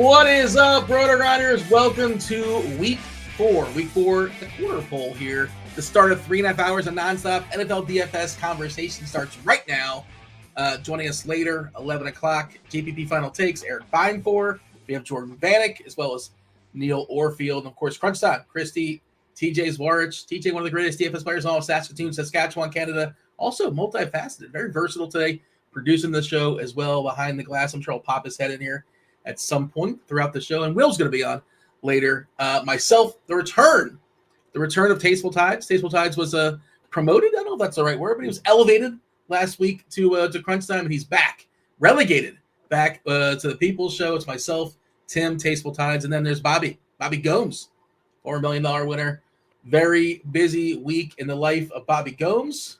What is up, RotoGrinders? Welcome to week four. Week four, the quarter poll here. The start of 3.5 hours of nonstop NFL DFS conversation starts right now. Joining us later, 11 o'clock, GPP Final Takes, Erik Beimfohr. We have Jordan Vanek, as well as Neil Orfield. And, of course, Crunch Time, Kristi, TJ Zwarych. TJ, one of the greatest DFS players in all of Saskatchewan, Canada. Also multifaceted, very versatile today, producing the show as well behind the glass. I'm sure I'll pop his head in here at some point throughout the show, and Will's going to be on later. Myself, the return of TastefulTides. TastefulTides was promoted. I don't know if that's the right word, but he was elevated last week to Crunch Time, and he's back, relegated back to the People's Show. It's myself, Tim, TastefulTides, and then there's Bobby Gomes, $4 million winner. Very busy week in the life of Bobby Gomes.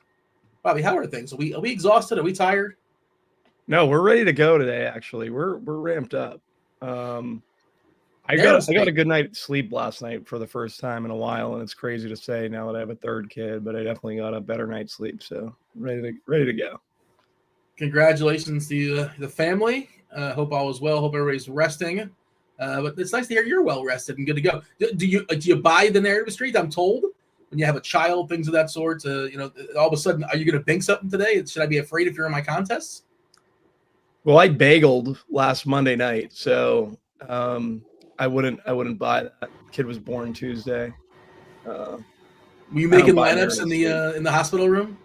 Bobby, how are things? Are we exhausted? Are we tired? No, we're ready to go today. Actually, we're ramped up. I got a good night's sleep last night for the first time in a while, and it's crazy to say now that I have a third kid, but I definitely got a better night's sleep. So ready to go. Congratulations to the family. Hope all is well. Hope everybody's resting. But it's nice to hear you're well rested and good to go. Do you buy the narrative street? I'm told when you have a child, things of that sort. All of a sudden, are you going to bink something today? Should I be afraid if you're in my contests? Well, I bageled last Monday night, so I wouldn't buy that. Kid was born Tuesday. Were you making lineups in the hospital room?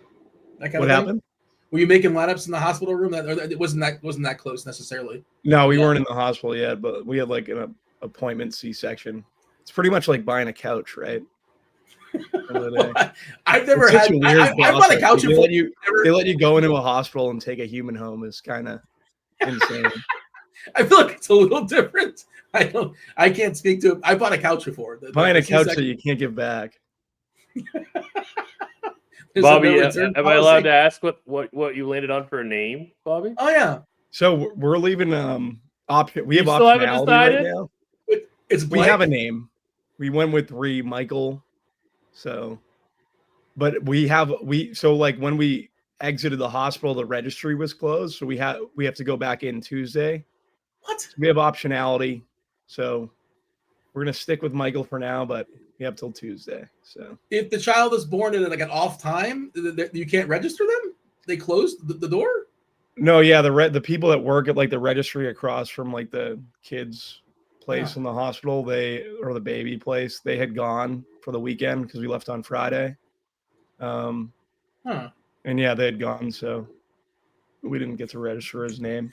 That kind what of happened? Were you making lineups in the hospital room? It wasn't that close necessarily. No, we weren't in the hospital yet, but we had like an appointment C-section. It's pretty much like buying a couch, right? I've never had. I bought a couch before. They let you go into a hospital and take a human home. Is kind of insane. I feel like it's a little different. I can't speak to it. I bought a couch before. Buying a couch that you can't give back. Bobby, am I allowed to ask what you landed on for a name, Bobby? Oh yeah. So we're leaving option. We have still haven't optionality decided? right now. We have a name. We went with 3 Michael. So, but so like when we exited the hospital, the registry was closed. So we have to go back in Tuesday. What? We have optionality. So we're going to stick with Michael for now, but we have till Tuesday. So if the child is born in like an off time, you can't register them? They closed the door? No, yeah. The people that work at like the registry across from like the kids' place in the hospital, or the baby place, they had gone for the weekend because we left on Friday. And yeah, they had gone, so we didn't get to register his name.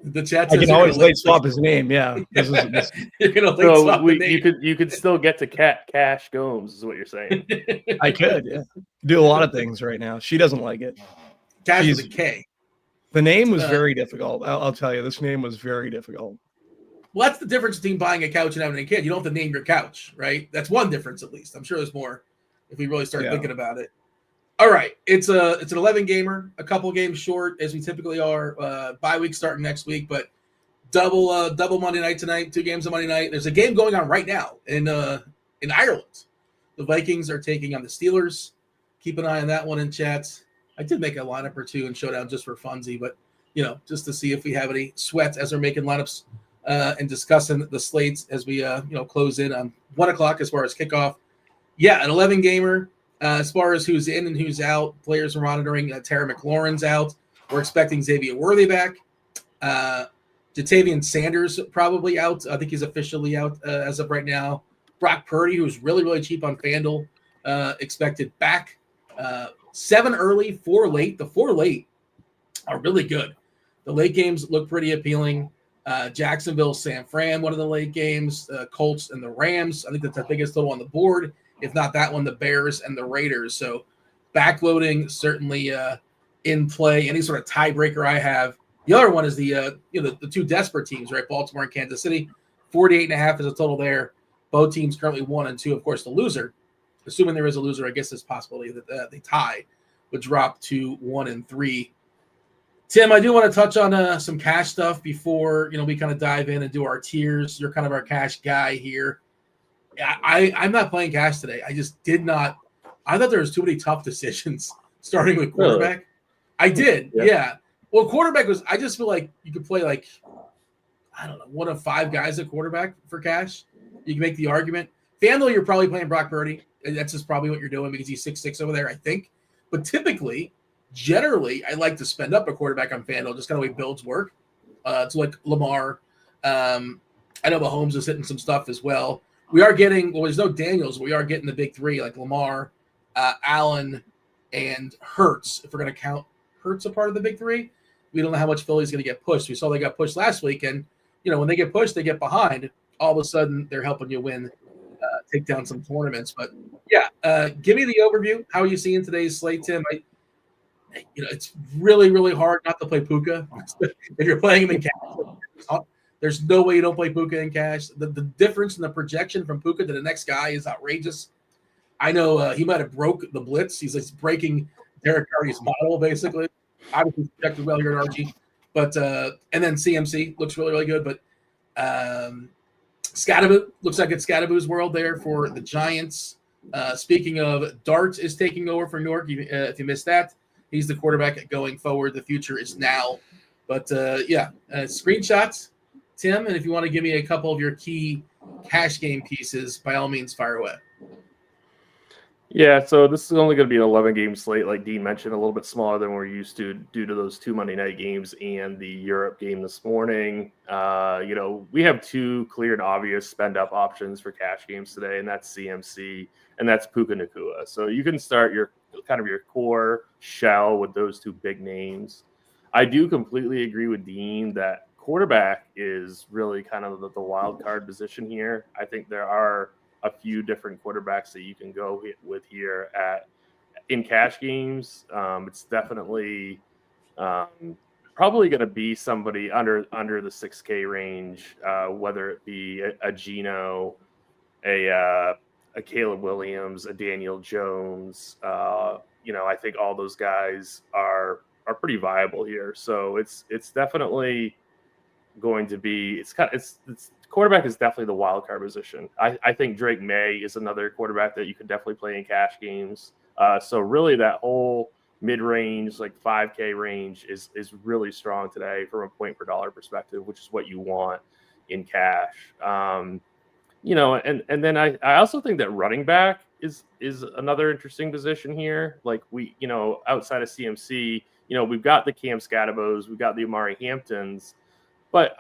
The chat. I can always late swap his name. Yeah, you're gonna late swap the name. You could still get to Cash Gomes, is what you're saying. I could, yeah. Do a lot of things right now. She doesn't like it. Cash with a K. The name was very difficult. I'll tell you, this name was very difficult. Well, that's the difference between buying a couch and having a kid. You don't have to name your couch, right? That's one difference, at least. I'm sure there's more if we really start thinking about it. All right, it's an 11 gamer, a couple games short as we typically are. Bye week starting next week, but double Monday night tonight. 2 games on Monday night. There's a game going on right now in Ireland. The Vikings are taking on the Steelers. Keep an eye on that one in chat. I did make a lineup or two in Showdown just for funsies, but just to see if we have any sweats as we're making lineups and discussing the slates as we close in on 1 o'clock as far as kickoff. Yeah, an 11 gamer. As far as who's in and who's out, players are monitoring. Terry McLaurin's out. We're expecting Xavier Worthy back. Jatavian Sanders probably out. I think he's officially out as of right now. Brock Purdy, who's really, really cheap on FanDuel, expected back. 7 early, 4 late. The 4 late are really good. The late games look pretty appealing. Jacksonville, San Fran, one of the late games. Colts and the Rams. I think that's the biggest total on the board. If not that one, the Bears and the Raiders. So backloading certainly in play. Any sort of tiebreaker I have. The other one is the 2 desperate teams, right? Baltimore and Kansas City. 48.5 is a total there. Both teams currently 1 and 2. Of course, the loser, assuming there is a loser, I guess there's possibility that they tie, would drop to 1 and 3. Tim, I do want to touch on some cash stuff before we kind of dive in and do our tiers. You're kind of our cash guy here. I'm not playing cash today. I just did not. I thought there was too many tough decisions starting with quarterback. Really? I did, yeah. Well, quarterback was. I just feel like you could play like I don't know, one of 5 guys at quarterback for cash. You can make the argument. FanDuel, you're probably playing Brock Purdy. And that's just probably what you're doing because he's 6'6" over there, I think. But typically, generally, I like to spend up a quarterback on FanDuel, just kind of way builds work. It's like Lamar. I know Mahomes is hitting some stuff as well. We are getting, well, there's no Daniels. We are getting the big 3, like Lamar, Allen, and Hurts. If we're going to count Hurts a part of the big 3, we don't know how much Philly's going to get pushed. We saw they got pushed last week, and when they get pushed, they get behind. All of a sudden, they're helping you win, take down some tournaments. But yeah, give me the overview. How are you seeing today's slate, Tim? It's really, really hard not to play Puka. If you're playing him in cash, there's no way you don't play Puka in cash. The difference in the projection from Puka to the next guy is outrageous. I know he might have broke the blitz. He's like breaking Derek Carty's model, basically. Obviously projected well here at RG. But and then CMC looks really, really good. But Scatterbo looks like it's Scatterbo's world there for the Giants. Speaking of, Dart is taking over for Newark. If you missed that, he's the quarterback going forward. The future is now. But screenshots, Tim. And if you want to give me a couple of your key cash game pieces, by all means, fire away. Yeah, so this is only going to be an 11-game slate, like Dean mentioned, a little bit smaller than we're used to due to those 2 Monday night games and the Europe game this morning. We have 2 clear and obvious spend-up options for cash games today, and that's CMC and that's Puka Nacua. So you can start your core shell with those 2 big names. I do completely agree with Dean that quarterback is really kind of the wild card position here. I think there are a few different quarterbacks that you can go with here in cash games. It's definitely probably going to be somebody under the 6K range, whether it be a Geno, a Caleb Williams, a Daniel Jones. I think all those guys are pretty viable here. So it's definitely going to be it's quarterback is definitely the wild card position. I think Drake May is another quarterback that you could definitely play in cash games. So really that whole mid-range, like 5K range is really strong today from a point per dollar perspective, which is what you want in cash. And then I also think that running back is another interesting position here. Like we, outside of CMC, we've got the Cam Scattabos, we've got the Amari Hamptons, but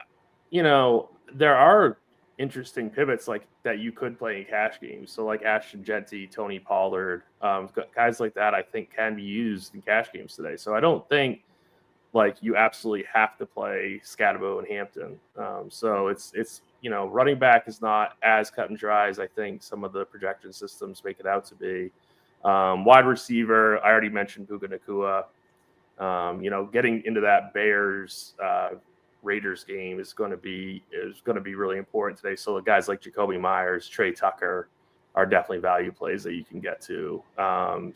there are interesting pivots like that you could play in cash games. So like Ashton Jeanty, Tony Pollard, guys like that, I think can be used in cash games today. So I don't think like you absolutely have to play Scatterbo and Hampton. So it's running back is not as cut and dry as I think some of the projection systems make it out to be. Wide receiver, I already mentioned Puka Nacua. Getting into that Bears Raiders game is going to be really important today. So guys like Jacoby Myers, Trey Tucker are definitely value plays that you can get to. And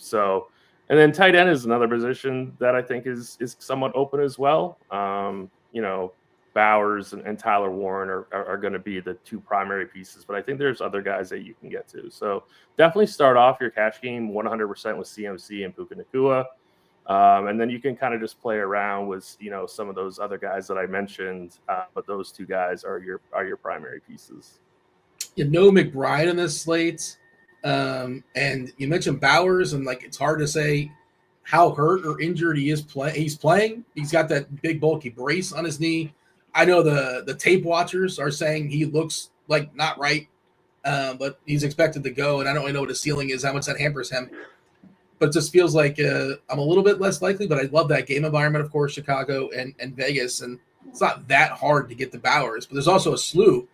then tight end is another position that I think is somewhat open as well. Bowers and Tyler Warren are going to be the 2 primary pieces, but I think there's other guys that you can get to. So definitely start off your cash game 100% with CMC and Puka Nacua. And then you can kind of just play around with, some of those other guys that I mentioned, but those 2 guys are your primary pieces. No McBride in this slate, and you mentioned Bowers, and like it's hard to say how hurt or injured he is. He's playing. He's got that big bulky brace on his knee. I know the tape watchers are saying he looks like not right, but he's expected to go, and I don't really know what his ceiling is, how much that hampers him. But it just feels like I'm a little bit less likely, but I love that game environment, of course, Chicago and Vegas. And it's not that hard to get the Bowers. But there's also a slew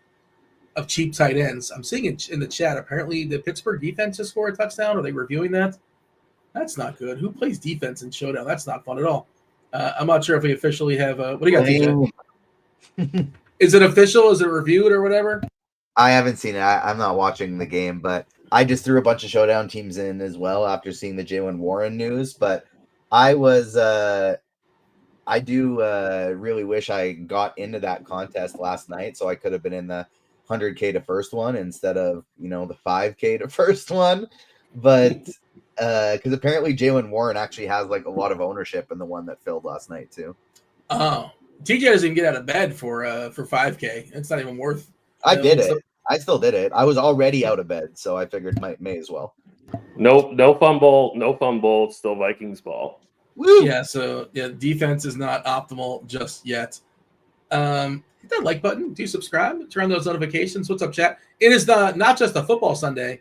of cheap tight ends. I'm seeing it in the chat. Apparently, the Pittsburgh defense just scored a touchdown. Are they reviewing that? That's not good. Who plays defense in Showdown? That's not fun at all. I'm not sure if we officially have what do you got, DJ? Is it official? Is it reviewed or whatever? I haven't seen it. I'm not watching the game, but I just threw a bunch of Showdown teams in as well after seeing the Jaylen Warren news. But I do really wish I got into that contest last night so I could have been in the 100K to first one instead of, the 5K to first one. But because apparently Jaylen Warren actually has like a lot of ownership in the one that filled last night too. Oh, TJ doesn't even get out of bed for 5K. It's not even worth. I did it. I still did it. I was already out of bed, so I figured may as well. No fumble. It's still Vikings ball. Woo! Yeah, so defense is not optimal just yet. Hit that like button. Do subscribe. Turn on those notifications. What's up, chat? It is not just a football Sunday.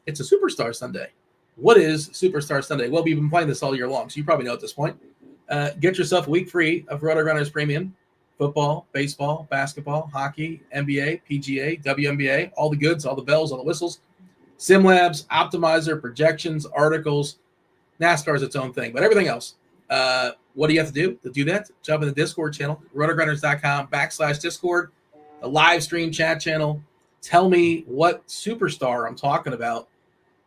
It's a Superstar Sunday. What is Superstar Sunday? Well, we've been playing this all year long, so you probably know at this point. Get yourself a week free of RotoGrinders Premium. Football, baseball, basketball, hockey, NBA, PGA, WNBA, all the goods, all the bells, all the whistles. SimLabs, Optimizer, projections, articles. NASCAR is its own thing, but everything else. What do you have to do to do that? Jump in the Discord channel, rotogrinders.com/Discord, the live stream chat channel. Tell me what superstar I'm talking about.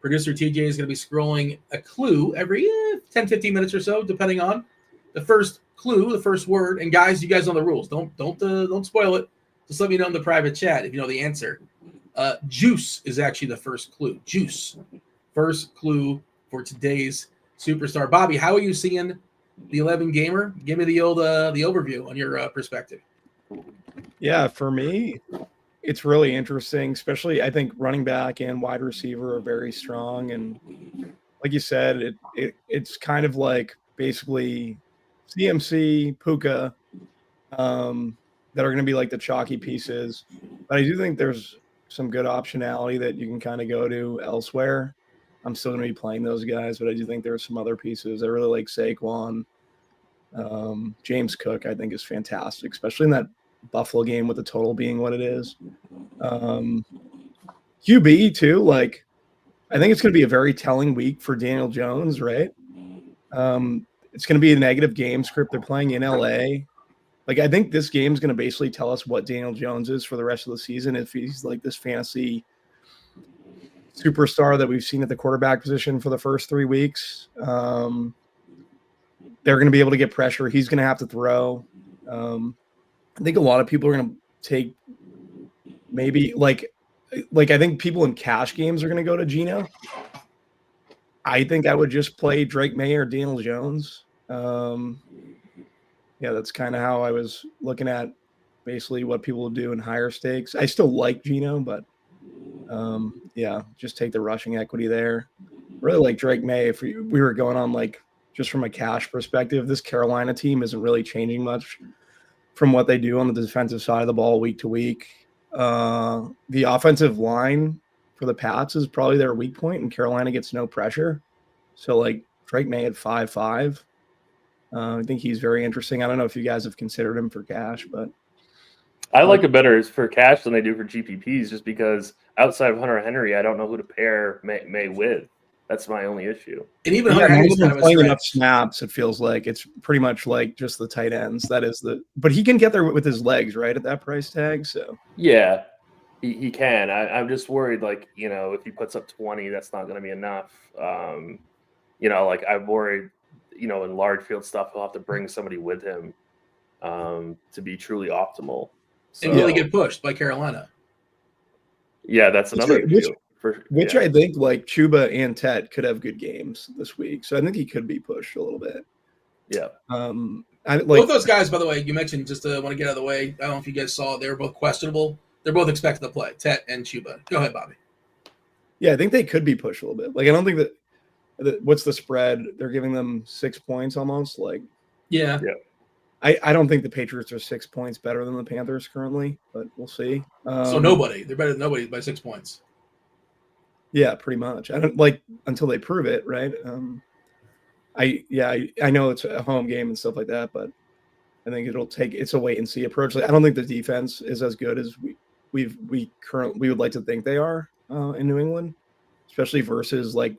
Producer TJ is going to be scrolling a clue every 10, 15 minutes or so, depending on the first clue, the first word. And guys, you guys know the rules. Don't spoil it. Just let me know in the private chat if you know the answer. Juice is actually the first clue. Juice. First clue for today's superstar. Bobby, how are you seeing the 11 gamer? Give me the overview on your perspective. Yeah, for me, it's really interesting, especially I think running back and wide receiver are very strong. And like you said, it's kind of like basically CMC, Puka, that are going to be like the chalky pieces. But I do think there's some good optionality that you can kind of go to elsewhere. I'm still going to be playing those guys, but I do think there are some other pieces. I really like Saquon. James Cook, I think, is fantastic, especially in that Buffalo game with the total being what it is. QB, too, like, I think it's going to be a very telling week for Daniel Jones, right? It's going to be a negative game script. They're playing in LA. Like, I think this game is going to basically tell us what Daniel Jones is for the rest of the season. If he's like this fantasy superstar that we've seen at the quarterback position for the first 3 weeks, they're going to be able to get pressure. He's going to have to throw. I think a lot of people are going to take maybe like I think people in cash games are going to go to Geno. I think I would just play Drake May or Daniel Jones. Yeah, that's kind of how I was looking at basically what people will do in higher stakes. I still like Geno, but yeah, just take the rushing equity there. Really like Drake May. If we were going on like just from a cash perspective, this Carolina team isn't really changing much from what they do on the defensive side of the ball week to week. The offensive line for the Pats is probably their weak point, and Carolina gets no pressure. So like Drake May at 5.5. I think he's very interesting. I don't know if you guys have considered him for cash, but I like it better for cash than I do for GPPs, just because outside of Hunter Henry, I don't know who to pair May with. That's my only issue. And even Hunter Henry's kind of playing enough snaps, it feels like it's pretty much like just the tight ends. That is but he can get there with his legs, right, at that price tag. So yeah, he can. I'm just worried, like, if he puts up 20, that's not going to be enough. Like I'm worried, in large field stuff, he'll have to bring somebody with him to be truly optimal. So, and really get pushed by Carolina. Yeah, that's another issue. Which I think like Chuba and Tet could have good games this week. So I think he could be pushed a little bit. Yeah. Both those guys, by the way, you mentioned, just want to get out of the way. I don't know if you guys saw it. They were both questionable. They're both expected to play, Tet and Chuba. Go ahead, Bobby. Yeah, I think they could be pushed a little bit. Like, I don't think that what's the spread? They're giving them 6 points almost. Like, yeah. I don't think the Patriots are 6 points better than the Panthers currently, but we'll see. So nobody. They're better than nobody by 6 points. Yeah, pretty much. I don't like until they prove it, right? I know it's a home game and stuff like that, but I think it's a wait and see approach. Like, I don't think the defense is as good as we would like to think they are in New England, especially versus like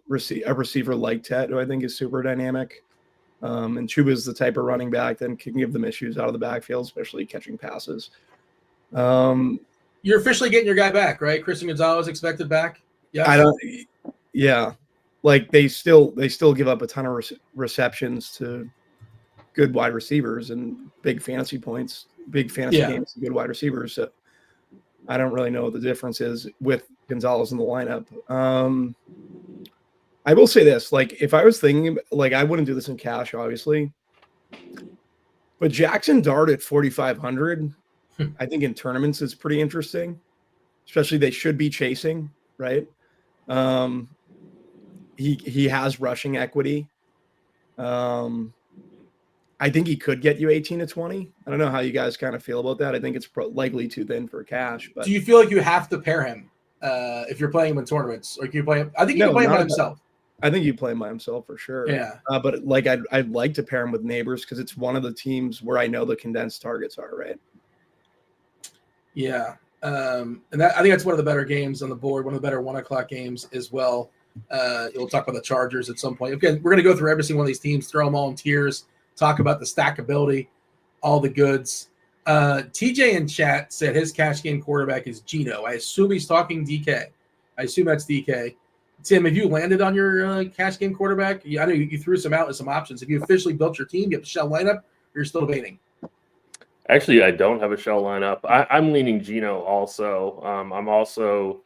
a receiver like Tet, who I think is super dynamic. And Chuba is the type of running back that can give them issues out of the backfield, especially catching passes. You're officially getting your guy back, right? Christian Gonzalez expected back. Yeah, Yeah, like they still give up a ton of receptions to good wide receivers and big fantasy points, big fantasy games to good wide receivers. So I don't really know what the difference is with Gonzalez in the lineup. I will say this, like, if I was thinking, like, I wouldn't do this in cash, obviously. But Jackson Dart at 4,500, I think in tournaments is pretty interesting. Especially they should be chasing, right? He has rushing equity. I think he could get you 18 to 20. I don't know how you guys kind of feel about that. I think it's likely too thin for cash. But do you feel like you have to pair him if you're playing him in tournaments, or can you play him? I think you can play him by himself. I think you play him by himself for sure. Yeah. But like I'd like to pair him with Neighbors because it's one of the teams where I know the condensed targets are, right? Yeah. And that, I think that's one of the better games on the board, one of the better 1 o'clock games as well. We'll talk about the Chargers at some point. Again, we're going to go through every single one of these teams, throw them all in tiers, talk about the stackability, all the goods. TJ in chat said his cash game quarterback is Geno. I assume he's talking DK. I assume that's DK. Tim, have you landed on your cash game quarterback? I know you threw some out as some options. Have you officially built your team? You have a shell lineup, or you're still debating? Actually, I don't have a shell lineup. I'm leaning Geno also. I'm also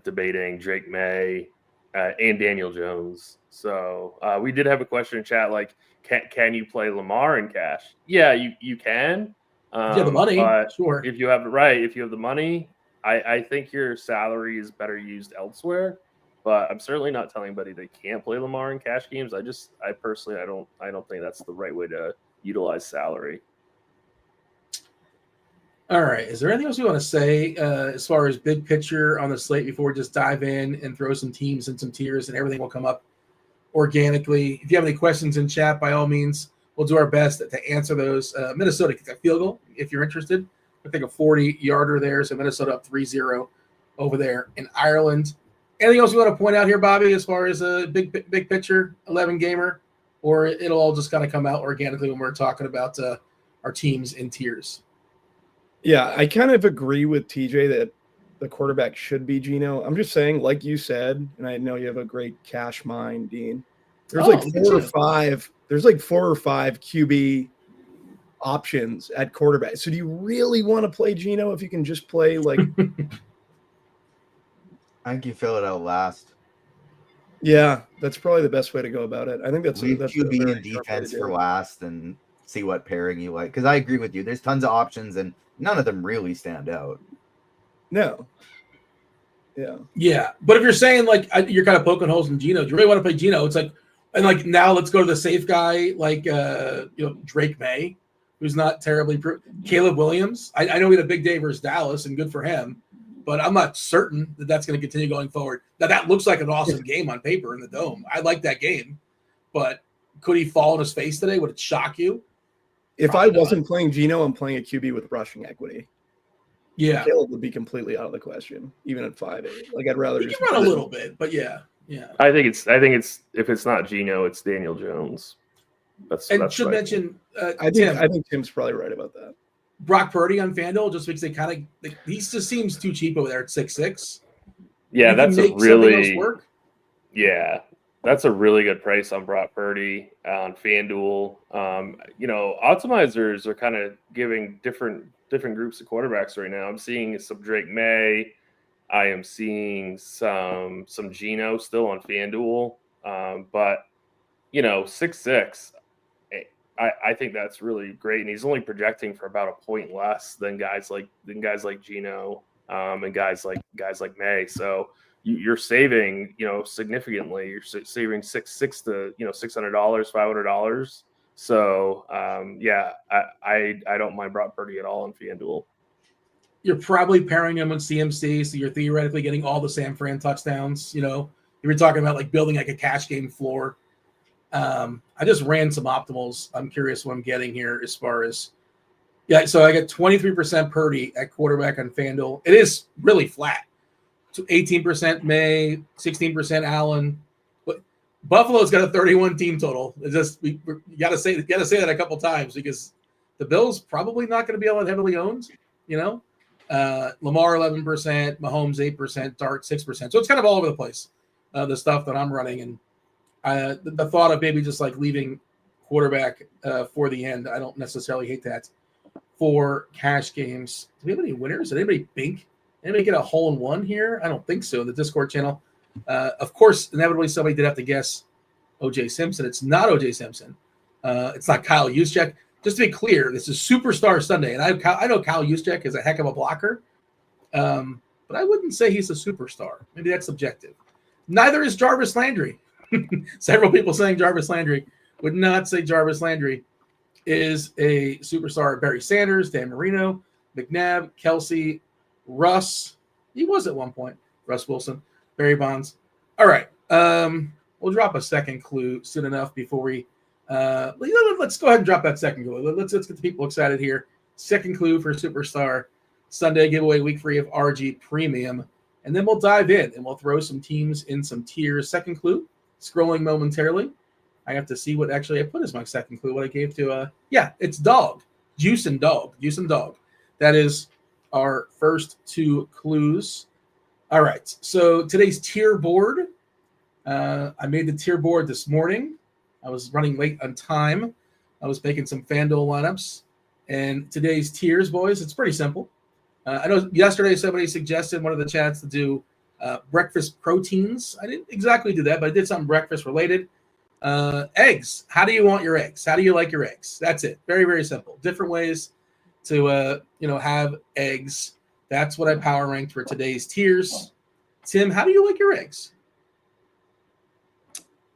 debating Drake May and Daniel Jones. So we did have a question in chat like, can you play Lamar in cash? Yeah, you can. If you have the money, sure. If you have the money, I think your salary is better used elsewhere. But I'm certainly not telling anybody they can't play Lamar in cash games. I personally don't think that's the right way to utilize salary. All right. Is there anything else you want to say as far as big picture on the slate before we just dive in and throw some teams and some tiers and everything will come up organically? If you have any questions in chat, by all means, we'll do our best to answer those. Minnesota kicked a field goal if you're interested. I think a 40-yarder there. So Minnesota up 3-0 over there in Ireland. Anything else you want to point out here, Bobby, as far as a big picture 11 gamer, or it'll all just kind of come out organically when we're talking about our teams in tiers? Yeah, I kind of agree with TJ that the quarterback should be Geno. I'm just saying, like you said, and I know you have a great cash mind, Dean. There's like 4 or 5 QB options at quarterback. So do you really want to play Geno if you can just play like I think you fill it out last. Yeah, that's probably the best way to go about it. I think that's leave QB and defense for last and see what pairing you like. Because I agree with you. There's tons of options and none of them really stand out. No. Yeah. But if you're saying like you're kind of poking holes in Geno, do you really want to play Geno? It's like, and like now let's go to the safe guy like Drake May, who's not terribly Caleb Williams. I know we had a big day versus Dallas and good for him. But I'm not certain that that's going to continue going forward. Now, that looks like an awesome game on paper in the Dome. I like that game. But could he fall on his face today? Would it shock you? If I wasn't playing Geno, I'm playing a QB with rushing equity. Yeah. Caleb would be completely out of the question, even at 5'8". Like, I'd rather just run a little bit, but yeah. I think it's if it's not Geno, it's Daniel Jones. That's should mention I think Tim's probably right about that. Brock Purdy on FanDuel just because they kind of he just seems too cheap over there at 6'6". Yeah, that's a really that's a really good price on Brock Purdy on FanDuel. Optimizers are kind of giving different groups of quarterbacks right now. I'm seeing some Drake May. I am seeing some Geno still on FanDuel. But 6'6". I think that's really great, and he's only projecting for about a point less than guys like Geno and guys like May. So you're saving significantly. You're saving $600 to $600, $500. So I don't mind Brock Purdy at all on FanDuel. You're probably pairing him with CMC, so you're theoretically getting all the San Fran touchdowns. If you're talking about like building like a cash game floor. I just ran some optimals. I'm curious what I'm getting here as far as so I got 23% Purdy at quarterback on FanDuel. It is really flat. 18% May, 16% Allen. But Buffalo's got a 31 team total. It's just you gotta say that a couple times because the Bills probably not going to be all that heavily owned, Lamar 11%, Mahomes 8%, Dart 6%. So it's kind of all over the place. The stuff that I'm running, and the thought of maybe just like leaving quarterback for the end, I don't necessarily hate that for cash games. Do we have any winners? Did anybody bink? Anybody get a hole in one here? I don't think so. The Discord channel. Of course, inevitably somebody did have to guess O.J. Simpson. It's not O.J. Simpson. It's not Kyle Juszczyk. just to be clear, this is Superstar Sunday, and I know Kyle Juszczyk is a heck of a blocker, but I wouldn't say he's a superstar. Maybe that's subjective. Neither is Jarvis Landry. Several people saying Jarvis Landry. Would not say Jarvis Landry is a superstar. Barry Sanders, Dan Marino, McNabb, Kelsey, Russ. He was at one point. Russ Wilson, Barry Bonds. All right. We'll drop a second clue soon enough before we let's go ahead and drop that second clue. Let's get the people excited here. Second clue for Superstar Sunday giveaway week free of RG Premium. And then we'll dive in and we'll throw some teams in some tiers. Second clue, scrolling momentarily. I have to see what actually I put as my second clue, what I gave to, it's dog. Juice and dog. That is our first two clues. All right. So today's tier board. I made the tier board this morning. I was running late on time. I was making some FanDuel lineups. And today's tiers, boys, it's pretty simple. I know yesterday somebody suggested in one of the chats to do breakfast proteins. I didn't exactly do that, but I did something breakfast related. Eggs. How do you want your eggs? How do you like your eggs? That's it. Very, very simple. Different ways to have eggs. That's what I power ranked for today's tiers. Tim, how do you like your eggs?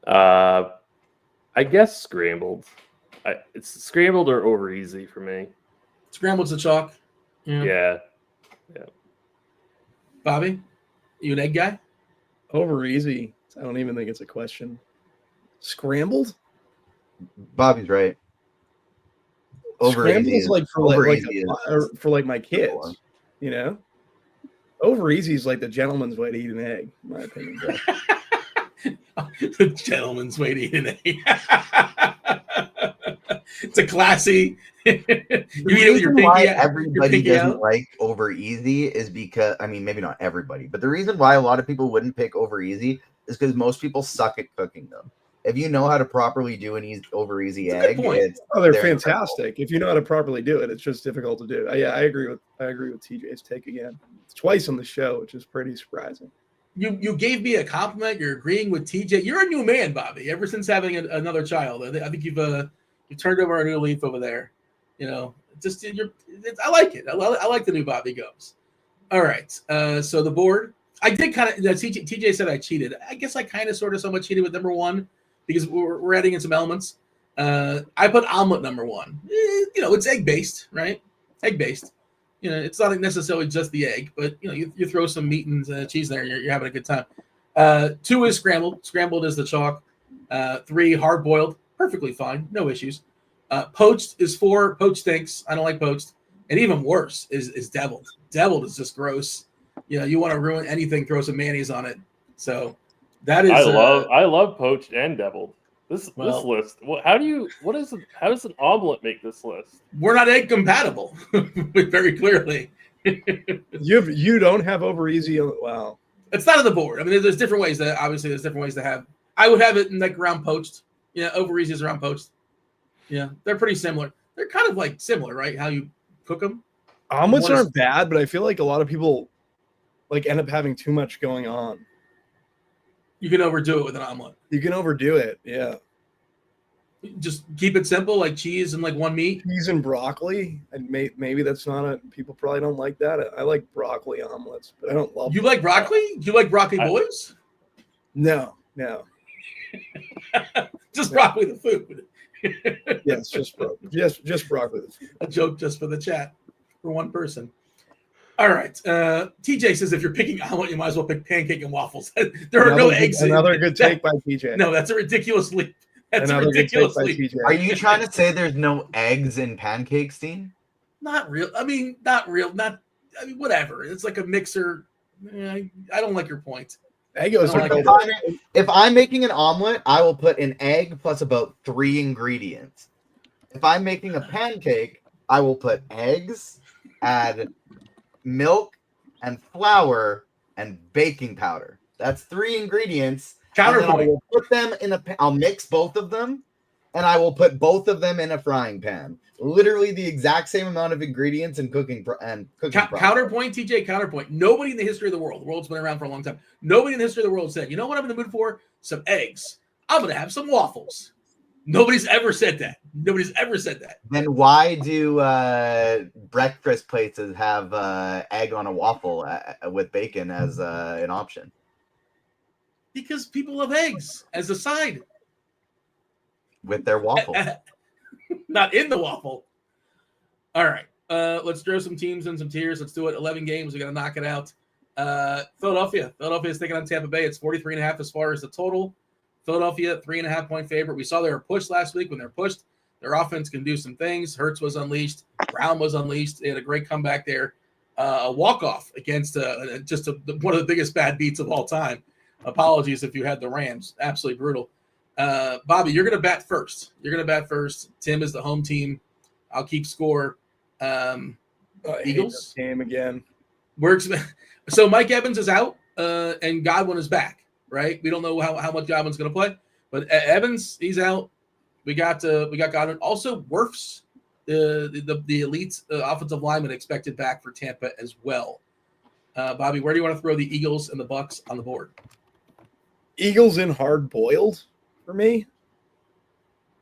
I guess scrambled. It's scrambled or over easy for me. Scrambled's the chalk. Yeah. Bobby, you an egg guy? Over easy. I don't even think it's a question. Scrambled? Bobby's right. Over Scrambled easy is like for like my kids, you know? Over easy is like the gentleman's way to eat an egg, in my opinion. The gentleman's way to eat an egg. It's a classy. The reason why everybody doesn't like over easy is because, I mean, maybe not everybody, but the reason why a lot of people wouldn't pick over easy is because most people suck at cooking them. If you know how to properly do an over easy egg, they're fantastic. Incredible. If you know how to properly do it, it's just difficult to do. I agree with TJ's take again. It's twice on the show, which is pretty surprising. You gave me a compliment. You're agreeing with TJ. You're a new man, Bobby. Ever since having another child, I think you've turned over a new leaf over there. I like it. I like the new Bobby Gomes. All right. So the board. I did kind of. TJ said I cheated. I guess I kind of, sort of, somewhat cheated with number one because we're adding in some elements. I put omelet number one. It's egg based, right? Egg based. It's not necessarily just the egg, but you throw some meat and cheese there, and you're having a good time. 2 is scrambled. Scrambled is the chalk. 3 hard boiled, perfectly fine, no issues. Poached is 4. Poached stinks. I don't like poached. And even worse is deviled. Deviled is just gross. You want to ruin anything, throw some mayonnaise on it. So that is. I love poached and deviled. This list. How does an omelet make this list? We're not egg compatible, very clearly. You don't have over easy. Wow. It's not on the board. I mean, there's different ways that there's different ways to have. I would have it in like round poached. Over easy is round poached. Yeah, they're pretty similar. They're kind of like similar, right? How you cook them. Omelets aren't bad, but I feel like a lot of people like end up having too much going on. You can overdo it with an omelet. You can overdo it, yeah. Just keep it simple, like cheese and like one meat. Cheese and broccoli, and maybe that's not people probably don't like that. I like broccoli omelets, but I don't love. You like broccoli? Do you like broccoli boys? No. Just broccoli the food. Yes, just broccoli. Just broccoli. A joke just for the chat, for one person. All right. TJ says if you're picking omelet, you might as well pick pancake and waffles. There are no eggs. Another good take by TJ. No, that's a ridiculous leap. That's another a ridiculous leap. Are you trying to say there's no eggs in pancakes, Dean? Not real. I mean, not real. Whatever. It's like a mixer. I don't like your point. If I'm making an omelet, I will put an egg plus about 3 ingredients. If I'm making a pancake, I will put eggs, add milk and flour and baking powder. That's 3 ingredients. Counterpoint. I will put them in I'll mix both of them, and I will put both of them in a frying pan. Literally the exact same amount of ingredients and cooking counterpoint, TJ, counterpoint. Nobody in the history of the world's been around for a long time. Nobody in the history of the world said, you know what I'm in the mood for? Some eggs. I'm going to have some waffles. Nobody's ever said that. Nobody's ever said that. Then why do breakfast places have egg on a waffle with bacon as an option? Because people love eggs as a side. With their waffle. Not in the waffle. All right. Let's throw some teams and some tiers. Let's do it. 11 games. We got to knock it out. Philadelphia. Philadelphia is taking on Tampa Bay. It's 43.5 as far as the total. Philadelphia, 3.5 point favorite. We saw they were pushed last week. When they're pushed, their offense can do some things. Hurts was unleashed. Brown was unleashed. They had a great comeback there. A walk-off against one of the biggest bad beats of all time. Apologies if you had the Rams. Absolutely brutal. Bobby, you're going to bat first. Tim is the home team. I'll keep score. Eagles game again. So Mike Evans is out, and Godwin is back. Right, we don't know how much Godwin's going to play, but Evans, he's out. We got Godwin. Also, Wirfs, the elite offensive lineman, expected back for Tampa as well. Bobby, where do you want to throw the Eagles and the Bucks on the board? Eagles in hard boiled for me.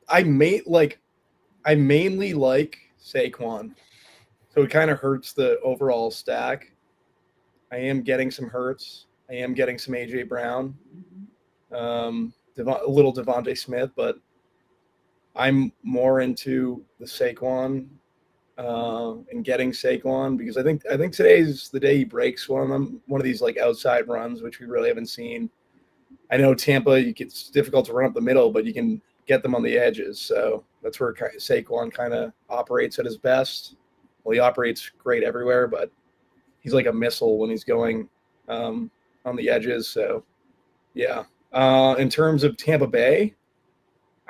I mainly like Saquon, so it kind of hurts the overall stack. I am getting some Hurts. I am getting some A.J. Brown, a little Devontae Smith, but I'm more into the Saquon and getting Saquon because I think today's the day he breaks one of these like outside runs, which we really haven't seen. I know Tampa, it's difficult to run up the middle, but you can get them on the edges. So that's where Saquon kind of operates at his best. Well, he operates great everywhere, but he's like a missile when he's going on the edges. So, yeah. In terms of Tampa Bay,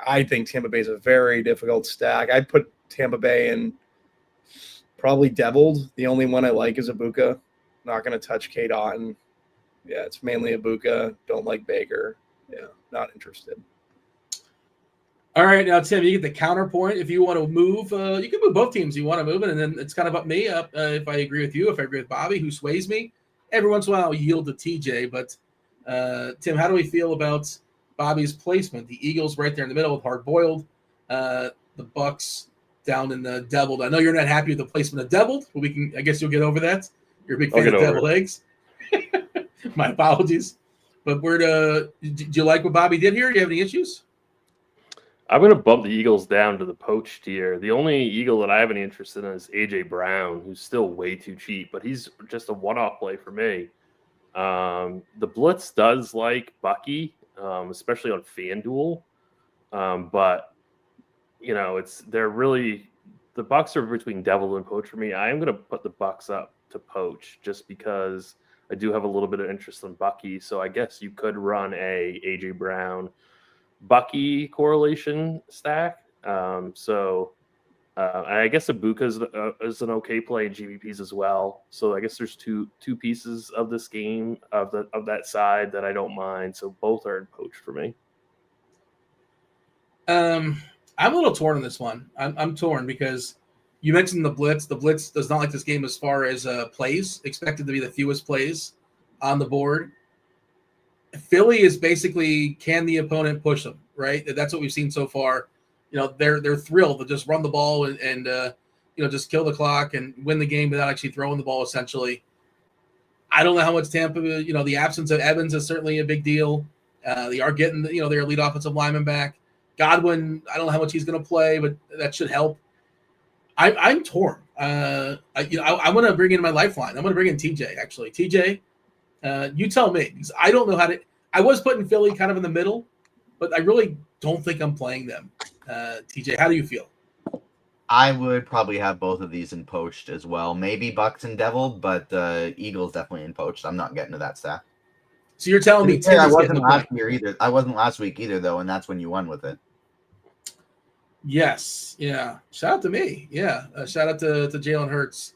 I think Tampa Bay is a very difficult stack. I'd put Tampa Bay in probably deviled. The only one I like is Ibuka. Not going to touch Kate Otten. Yeah, it's mainly Ibuka. Don't like Baker. Yeah, not interested. All right, now, Tim, you get the counterpoint. If you want to move, you can move both teams. You want to move it, and then it's kind of up me if I agree with you, if I agree with Bobby, who sways me. Every once in a while, I'll yield to TJ. But, Tim, how do we feel about Bobby's placement? The Eagles right there in the middle with hard-boiled. The Bucks down in the deviled. I know you're not happy with the placement of deviled, but I guess you'll get over that. You're a big fan of deviled eggs. My apologies. But do you like what Bobby did here? Do you have any issues? I'm going to bump the Eagles down to the poach tier. The only Eagle that I have any interest in is A.J. Brown, who's still way too cheap, but he's just a one-off play for me. The Blitz does like Bucky, especially on FanDuel, but the Bucks are between devil and poach for me. I am going to put the Bucks up to poach just because I do have a little bit of interest in Bucky. So I guess you could run a A.J. Brown Bucky correlation stack. And I guess Ibuka is an okay play in GPPs as well. So I guess there's two pieces of this game of that side that I don't mind. So both are in poach for me. I'm a little torn on this one. I'm torn because you mentioned the Blitz. The Blitz does not like this game as far as plays, expected to be the fewest plays on the board. Philly is basically, can the opponent push them, right? That's what we've seen so far. They're thrilled to just run the ball and just kill the clock and win the game without actually throwing the ball, essentially. I don't know how much Tampa, the absence of Evans is certainly a big deal. They are getting, their elite offensive lineman back. Godwin, I don't know how much he's going to play, but that should help. I'm torn. I want to bring in my lifeline. I'm going to bring in TJ, actually. TJ, you tell me, because I don't know how to. I was putting Philly kind of in the middle, but I really don't think I'm playing them. TJ, how do you feel? I would probably have both of these in poached as well. Maybe Bucks and Deviled, but Eagles definitely in poached. I'm not getting to that stack. So you're telling me I wasn't last year either. I wasn't last week either, though, and that's when you won with it. Yes, yeah. Shout out to me. Yeah, shout out to Jalen Hurts.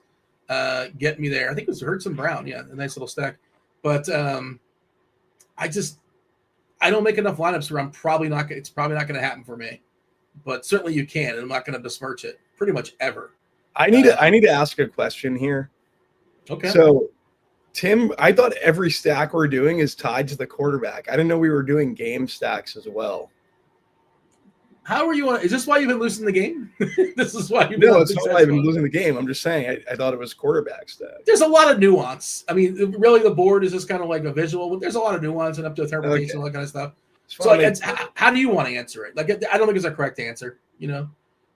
Get me there. I think it was Hurts and Brown. Yeah, a nice little stack. But I don't make enough lineups where it's probably not going to happen for me. But certainly you can, and I'm not going to besmirch it pretty much ever. I need to ask a question here. Okay. So, Tim, I thought every stack we're doing is tied to the quarterback. I didn't know we were doing game stacks as well. How are you on? Is this why you've been losing the game? This is why you've been No, it's not why I've been losing the game. I'm just saying I thought it was quarterback stat. There's a lot of nuance. I mean, really, the board is just kind of like a visual, but there's a lot of nuance and up to interpretation, all that kind of stuff. So, like, how do you want to answer it? Like, I don't think it's a correct answer,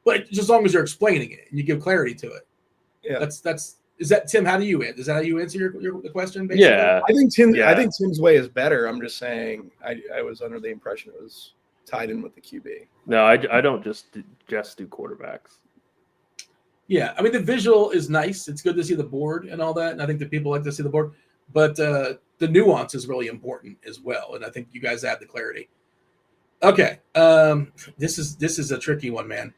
but just as long as you're explaining it and you give clarity to it. Yeah, that's. Is that Tim? How do you answer? Is that how you answer the question? Basically? Yeah, I think Tim's way is better. I'm just saying I was under the impression it was tied in with the QB. No, I don't just do quarterbacks. Yeah, I mean, the visual is nice. It's good to see the board and all that, and I think that people like to see the board. But the nuance is really important as well, and I think you guys add the clarity. Okay, this is a tricky one, man.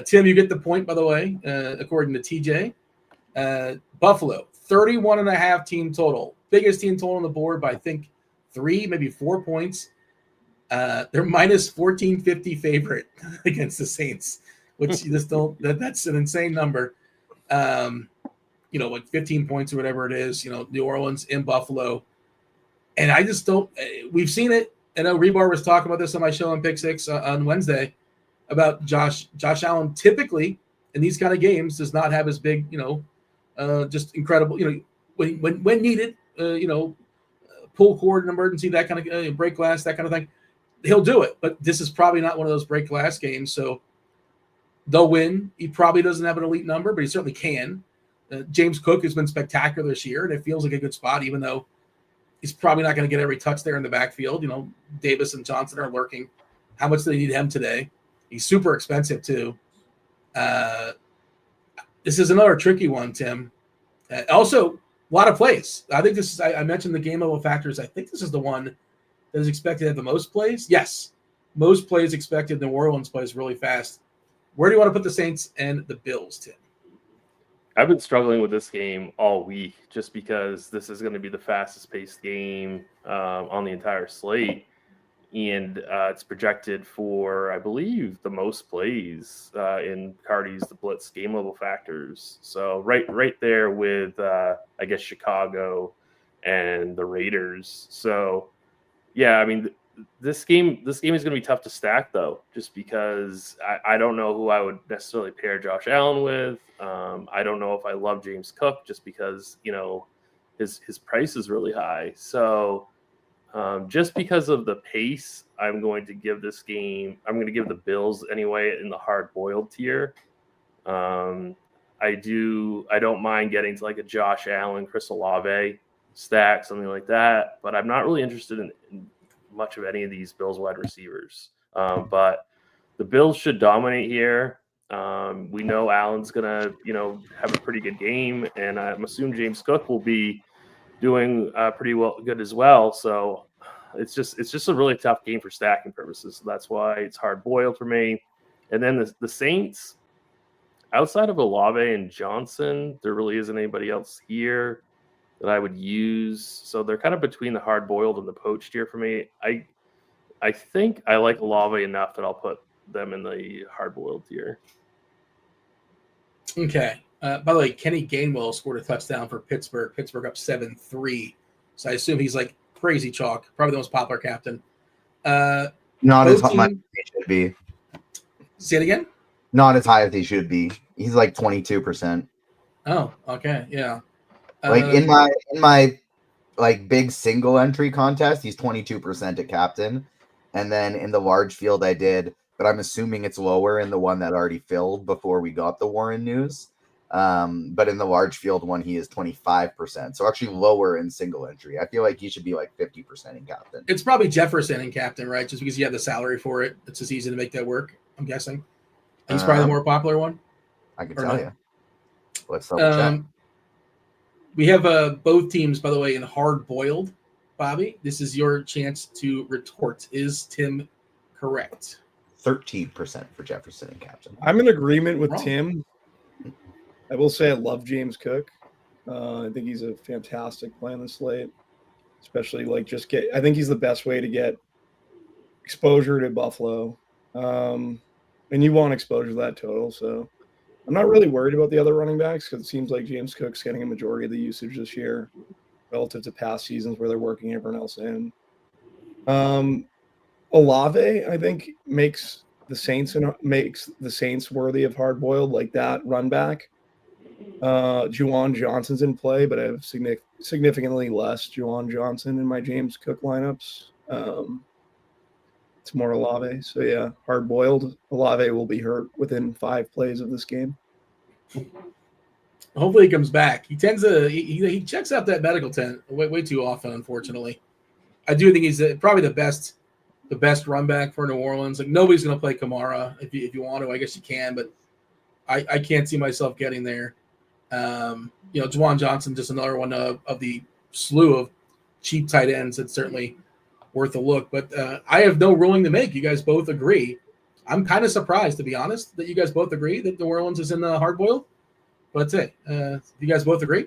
Tim, you get the point, by the way, according to TJ. Buffalo, 31.5 team total. Biggest team total on the board by, I think, 3, maybe 4 points. They're minus 1450 favorite against the Saints, which you just don't. That's an insane number. Like 15 points or whatever it is. New Orleans in Buffalo, and I just don't. We've seen it. I know Rebar was talking about this on my show on Pick Six on Wednesday about Josh Allen. Typically, in these kind of games, does not have as big, just incredible. When needed, pull cord in emergency, that kind of break glass, that kind of thing. He'll do it, but this is probably not one of those break glass games. So they'll win. He probably doesn't have an elite number, but he certainly can. James Cook has been spectacular this year, and it feels like a good spot, even though he's probably not going to get every touch there in the backfield. Davis and Johnson are lurking. How much do they need him today? He's super expensive too. This is another tricky one, Tim. Also, a lot of plays. I think this is. I mentioned the game level factors. I think this is the one that is expected to have the most plays. Yes, most plays expected. New Orleans plays really fast. Where do you want to put the Saints and the Bills, Tim? I've been struggling with this game all week just because this is going to be the fastest paced game on the entire slate. And it's projected for, I believe, the most plays in Cardi's The Blitz game level factors. So right there with, I guess, Chicago and the Raiders. So, yeah, I mean, this game is going to be tough to stack, though, just because I don't know who I would necessarily pair Josh Allen with. I don't know if I love James Cook just because, his price is really high. So just because of the pace, I'm going to give the Bills anyway in the hard-boiled tier. I don't mind getting to like a Josh Allen, Chris Olave stack, something like that, but I'm not really interested in much of any of these Bills wide receivers. But the Bills should dominate here. We know Allen's gonna, have a pretty good game, and I'm assuming James Cook will be doing pretty good as well. So it's just a really tough game for stacking purposes. So that's why it's hard boiled for me. And then the Saints, outside of Olave and Johnson, there really isn't anybody else here that I would use. So they're kind of between the hard boiled and the poached here for me. I think I like Olave enough that I'll put them in the hard boiled tier. Okay. By the way, Kenny Gainwell scored a touchdown for Pittsburgh. Pittsburgh up 7-3. So I assume he's like crazy chalk. Probably the most popular captain. Not as high as he should be. Say it again? Not as high as he should be. He's like 22%. Oh, okay. Yeah. Like in my like big single entry contest, he's 22% at captain. And then in the large field I did, but I'm assuming it's lower in the one that already filled before we got the Warren news. But in the large field one, he is 25%. So actually lower in single entry. I feel like he should be like 50% in captain. It's probably Jefferson in captain, right? Just because you have the salary for it. It's just easy to make that work, I'm guessing. He's probably the more popular one. I can tell you. Let's double check. We have both teams, by the way, in hard boiled. Bobby, this is your chance to retort. Is Tim correct? 13% for Jefferson and captain. I'm in agreement with Tim. I will say I love James Cook. I think he's a fantastic play on the slate, especially I think he's the best way to get exposure to Buffalo. And you want exposure to that total. So I'm not really worried about the other running backs because it seems like James Cook's getting a majority of the usage this year relative to past seasons where they're working everyone else in. Olave, I think, makes the Saints makes the Saints worthy of hard boiled like that run back. Juwan Johnson's in play, but I have significantly less Juwan Johnson in my James Cook lineups. It's more Olave. So yeah, hard boiled. Olave will be hurt within 5 plays of this game. Hopefully he comes back. He tends to he checks out that medical tent way too often, unfortunately. I do think he's probably the best run back for New Orleans. Like nobody's going to play Kamara if you want to. I guess you can, but I can't see myself getting there. Juwan Johnson, just another one of the slew of cheap tight ends. It's certainly worth a look. But I have no ruling to make. You guys both agree. I'm kind of surprised, to be honest, that you guys both agree that New Orleans is in the hard boiled. But that's it. You guys both agree?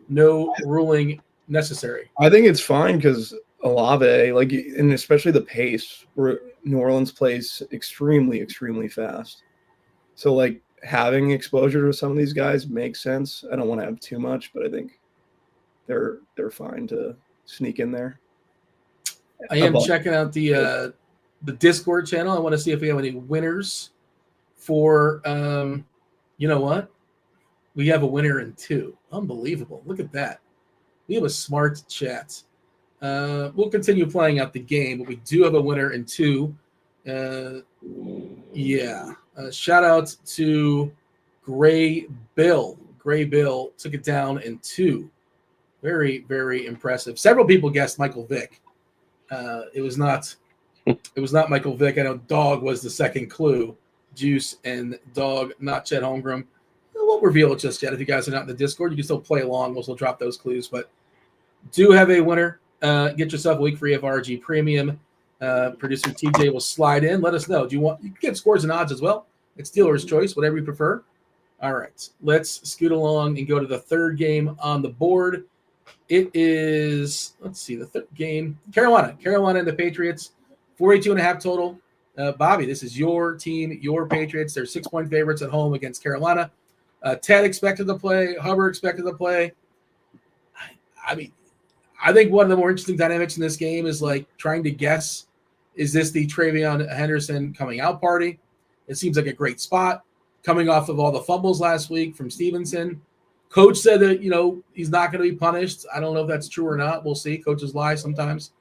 No ruling necessary. I think it's fine because Olave, and especially the pace, where New Orleans plays extremely, extremely fast. So, having exposure to some of these guys makes sense. I don't want to have too much, but I think they're fine to sneak in there. I am checking out the Discord channel. I want to see if we have any winners for you know what? We have a winner in 2. Unbelievable. Look at that. We have a smart chat. We'll continue playing out the game, but we do have a winner in 2. Shout out to Gray Bill. Gray Bill took it down in 2. Very, very impressive. Several people guessed Michael Vick. It was not Michael Vick. I know Dog was the second clue. Juice and Dog, not Chet Holmgren. I won't reveal it just yet. If you guys are not in the Discord, you can still play along. We'll still drop those clues. But do have a winner. Get yourself a week free of RG Premium. Producer TJ will slide in. Let us know. You can get scores and odds as well. It's dealer's choice, whatever you prefer. All right. Let's scoot along and go to the third game on the board. It is, let's see, the third game. Carolina and the Patriots. 42.5 total. Bobby, this is your team, your Patriots. They're 6-point favorites at home against Carolina. Ted expected to play. Hubbard expected to play. I think one of the more interesting dynamics in this game is trying to guess, is this the Travion Henderson coming out party? It seems like a great spot coming off of all the fumbles last week from Stevenson. Coach said that, he's not going to be punished. I don't know if that's true or not. We'll see. Coaches lie sometimes.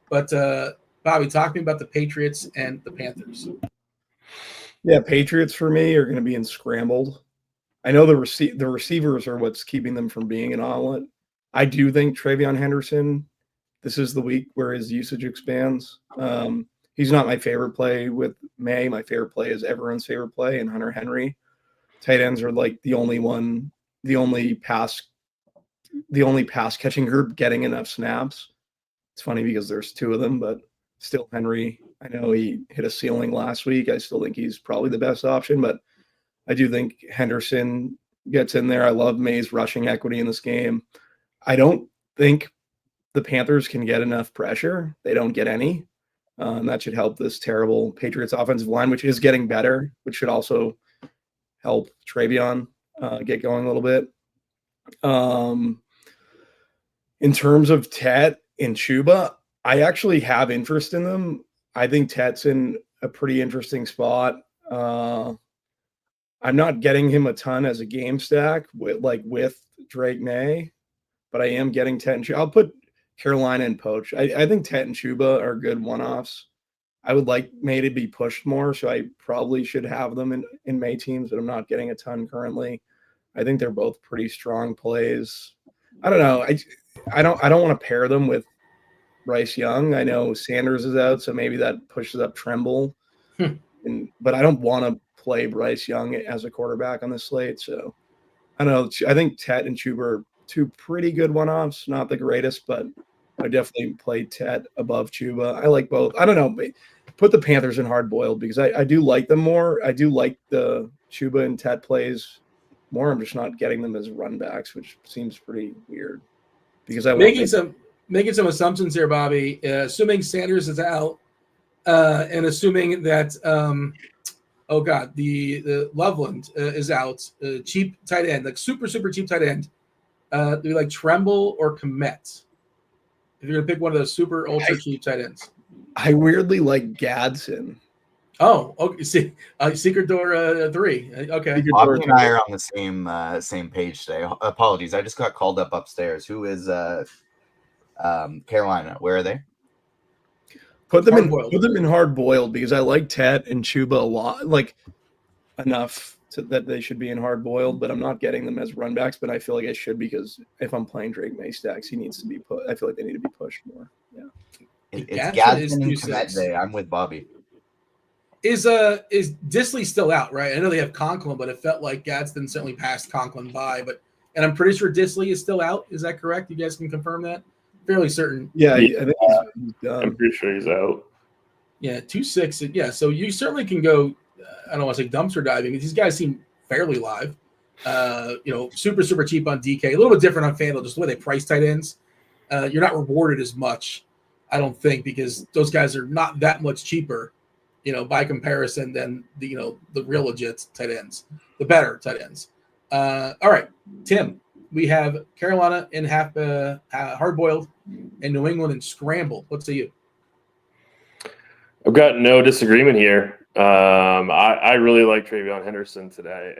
But, Bobby, talk to me about the Patriots and the Panthers. Yeah, Patriots for me are going to be in scrambled. I know the receivers are what's keeping them from being an omelet. I do think Travion Henderson, this is the week where his usage expands. He's not my favorite play with May. My favorite play is everyone's favorite play, and Hunter Henry. Tight ends are the only pass catching group getting enough snaps. It's funny because there's 2 of them, but still Henry. I know he hit a ceiling last week. I still think he's probably the best option, but I do think Henderson gets in there. I love May's rushing equity in this game. I don't think the Panthers can get enough pressure. They don't get any. That should help this terrible Patriots offensive line, which is getting better, which should also help Travion get going a little bit. In terms of Tet and Chuba, I actually have interest in them. I think Tet's in a pretty interesting spot. I'm not getting him a ton as a game stack with Drake May, but I am getting Tet and Chuba. I'll put Carolina and Poach. I think Tet and Chuba are good one-offs. I would like May to be pushed more, so I probably should have them in May teams, but I'm not getting a ton currently. I think they're both pretty strong plays. I don't know. I don't want to pair them with Bryce Young. I know Sanders is out, so maybe that pushes up Tremble. But I don't want to play Bryce Young as a quarterback on the slate. So I don't know. I think Tet and Chuba are 2 pretty good one-offs. Not the greatest, but I definitely play Tet above Chuba. I like both. I don't know. Put the Panthers in hard boiled because I do like them more. I do like the Chuba and Tet plays more. I'm just not getting them as run backs, which seems pretty weird. Because I making some assumptions here, Bobby. Assuming Sanders is out, and assuming that the Loveland is out, cheap tight end, super cheap tight end. Do you like Tremble or Komet? If you're gonna pick one of those super ultra cheap tight ends, I weirdly like Gadsden. Oh, okay. See, Secret Door 3. Okay. Bobby and I are on the same page today. Apologies, I just got called up upstairs. Who is Carolina? Where are they? Put them in hard boiled because I like Tet and Chuba a lot, like enough that they should be in hard boiled, but I'm not getting them as run backs, but I feel like I should because if I'm playing Drake May stacks, he needs to be put. I feel like they need to be pushed more. Yeah. It's Gadsden and Komet Day. I'm with Bobby. Is Disley still out, right? I know they have Conklin, but it felt like Gadsden certainly passed Conklin by, and I'm pretty sure Disley is still out. Is that correct? You guys can confirm that? Fairly certain. Yeah, I think he's done. I'm pretty sure he's out. Yeah, 2-6. Yeah, so you certainly can go. I don't want to say dumpster diving. These guys seem fairly live. Super, super cheap on DK. A little bit different on FanDuel, just the way they price tight ends. You're not rewarded as much, I don't think, because those guys are not that much cheaper, by comparison than the real legit tight ends, the better tight ends. All right, Tim, we have Carolina in half hard boiled and New England in scrambled. What say you? I've got no disagreement here. I really like Travion Henderson today.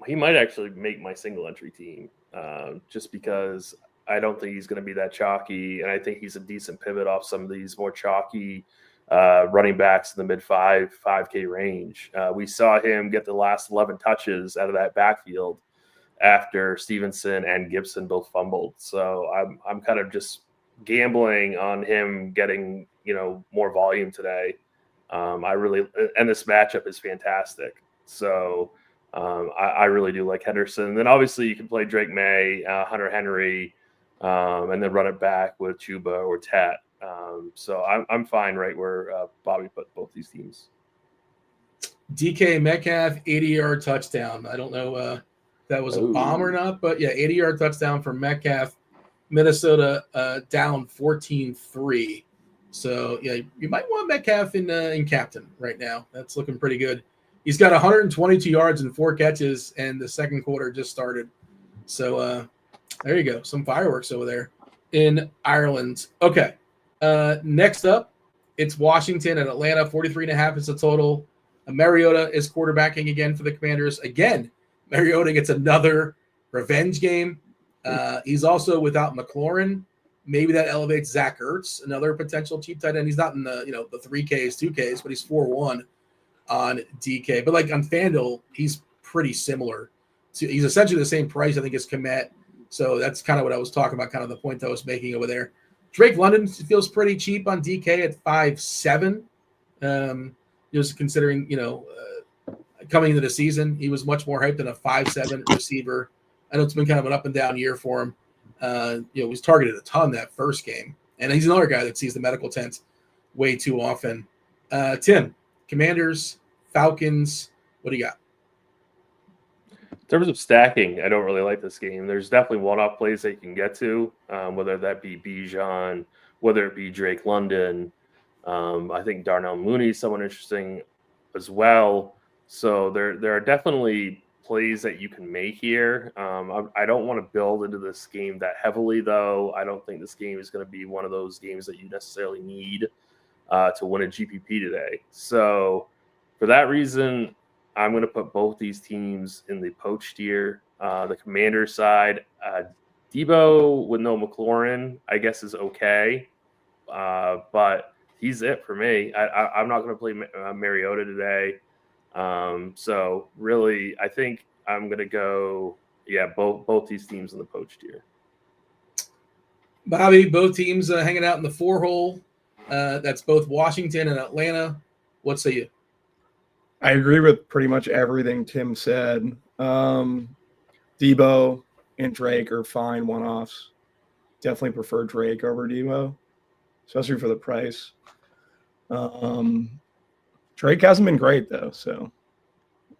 He might actually make my single entry team just because I don't think he's going to be that chalky, and I think he's a decent pivot off some of these more chalky running backs in the mid 5K range. We saw him get the last 11 touches out of that backfield after Stevenson and Gibson both fumbled. So I'm kind of just gambling on him getting more volume today. And this matchup is fantastic. So I really do like Henderson. And then obviously you can play Drake May, Hunter Henry, and then run it back with Chuba or Tat. So I'm fine right where Bobby put both these teams. DK Metcalf, 80-yard touchdown. I don't know if that was a bomb or not, but yeah, 80-yard touchdown for Metcalf. Minnesota down 14-3. So yeah, you might want Metcalf in captain right now. That's looking pretty good. He's got 122 yards and 4 catches, and the second quarter just started. So there you go, some fireworks over there in Ireland. Okay, next up, it's Washington and Atlanta. 43.5 is the total. Mariota is quarterbacking again for the Commanders. Again, Mariota gets another revenge game. He's also without McLaurin. Maybe that elevates Zach Ertz, another potential cheap tight end. He's not in the the 3Ks, 2Ks, but he's 4-1 on DK. But like on FanDuel, he's pretty similar. He's essentially the same price, I think, as Komet. So that's kind of what I was talking about, kind of the point I was making over there. Drake London feels pretty cheap on DK at 5.7. Just considering, coming into the season, he was much more hyped than a 5.7 receiver. I know it's been kind of an up and down year for him. He was targeted a ton that first game, and he's another guy that sees the medical tent way too often. Tim, Commanders, Falcons, what do you got? In terms of stacking, I don't really like this game. There's definitely one-off plays that you can get to, whether that be Bijan, whether it be Drake London. I think Darnell Mooney is someone interesting as well. So there are definitely plays that you can make here. I don't want to build into this game that heavily, though. I don't think this game is going to be one of those games that you necessarily need to win a GPP today. So for that reason, I'm going to put both these teams in the poach tier. The Commander side, Debo with no McLaurin, I guess is okay, but he's it for me. I'm not going to play Mariota today. So really, I think I'm going to go, both these teams in the poach tier. Bobby, both teams hanging out in the 4-hole. That's both Washington and Atlanta. What say you? I agree with pretty much everything Tim said. Debo and Drake are fine one-offs. Definitely prefer Drake over Debo, especially for the price. Drake hasn't been great though, so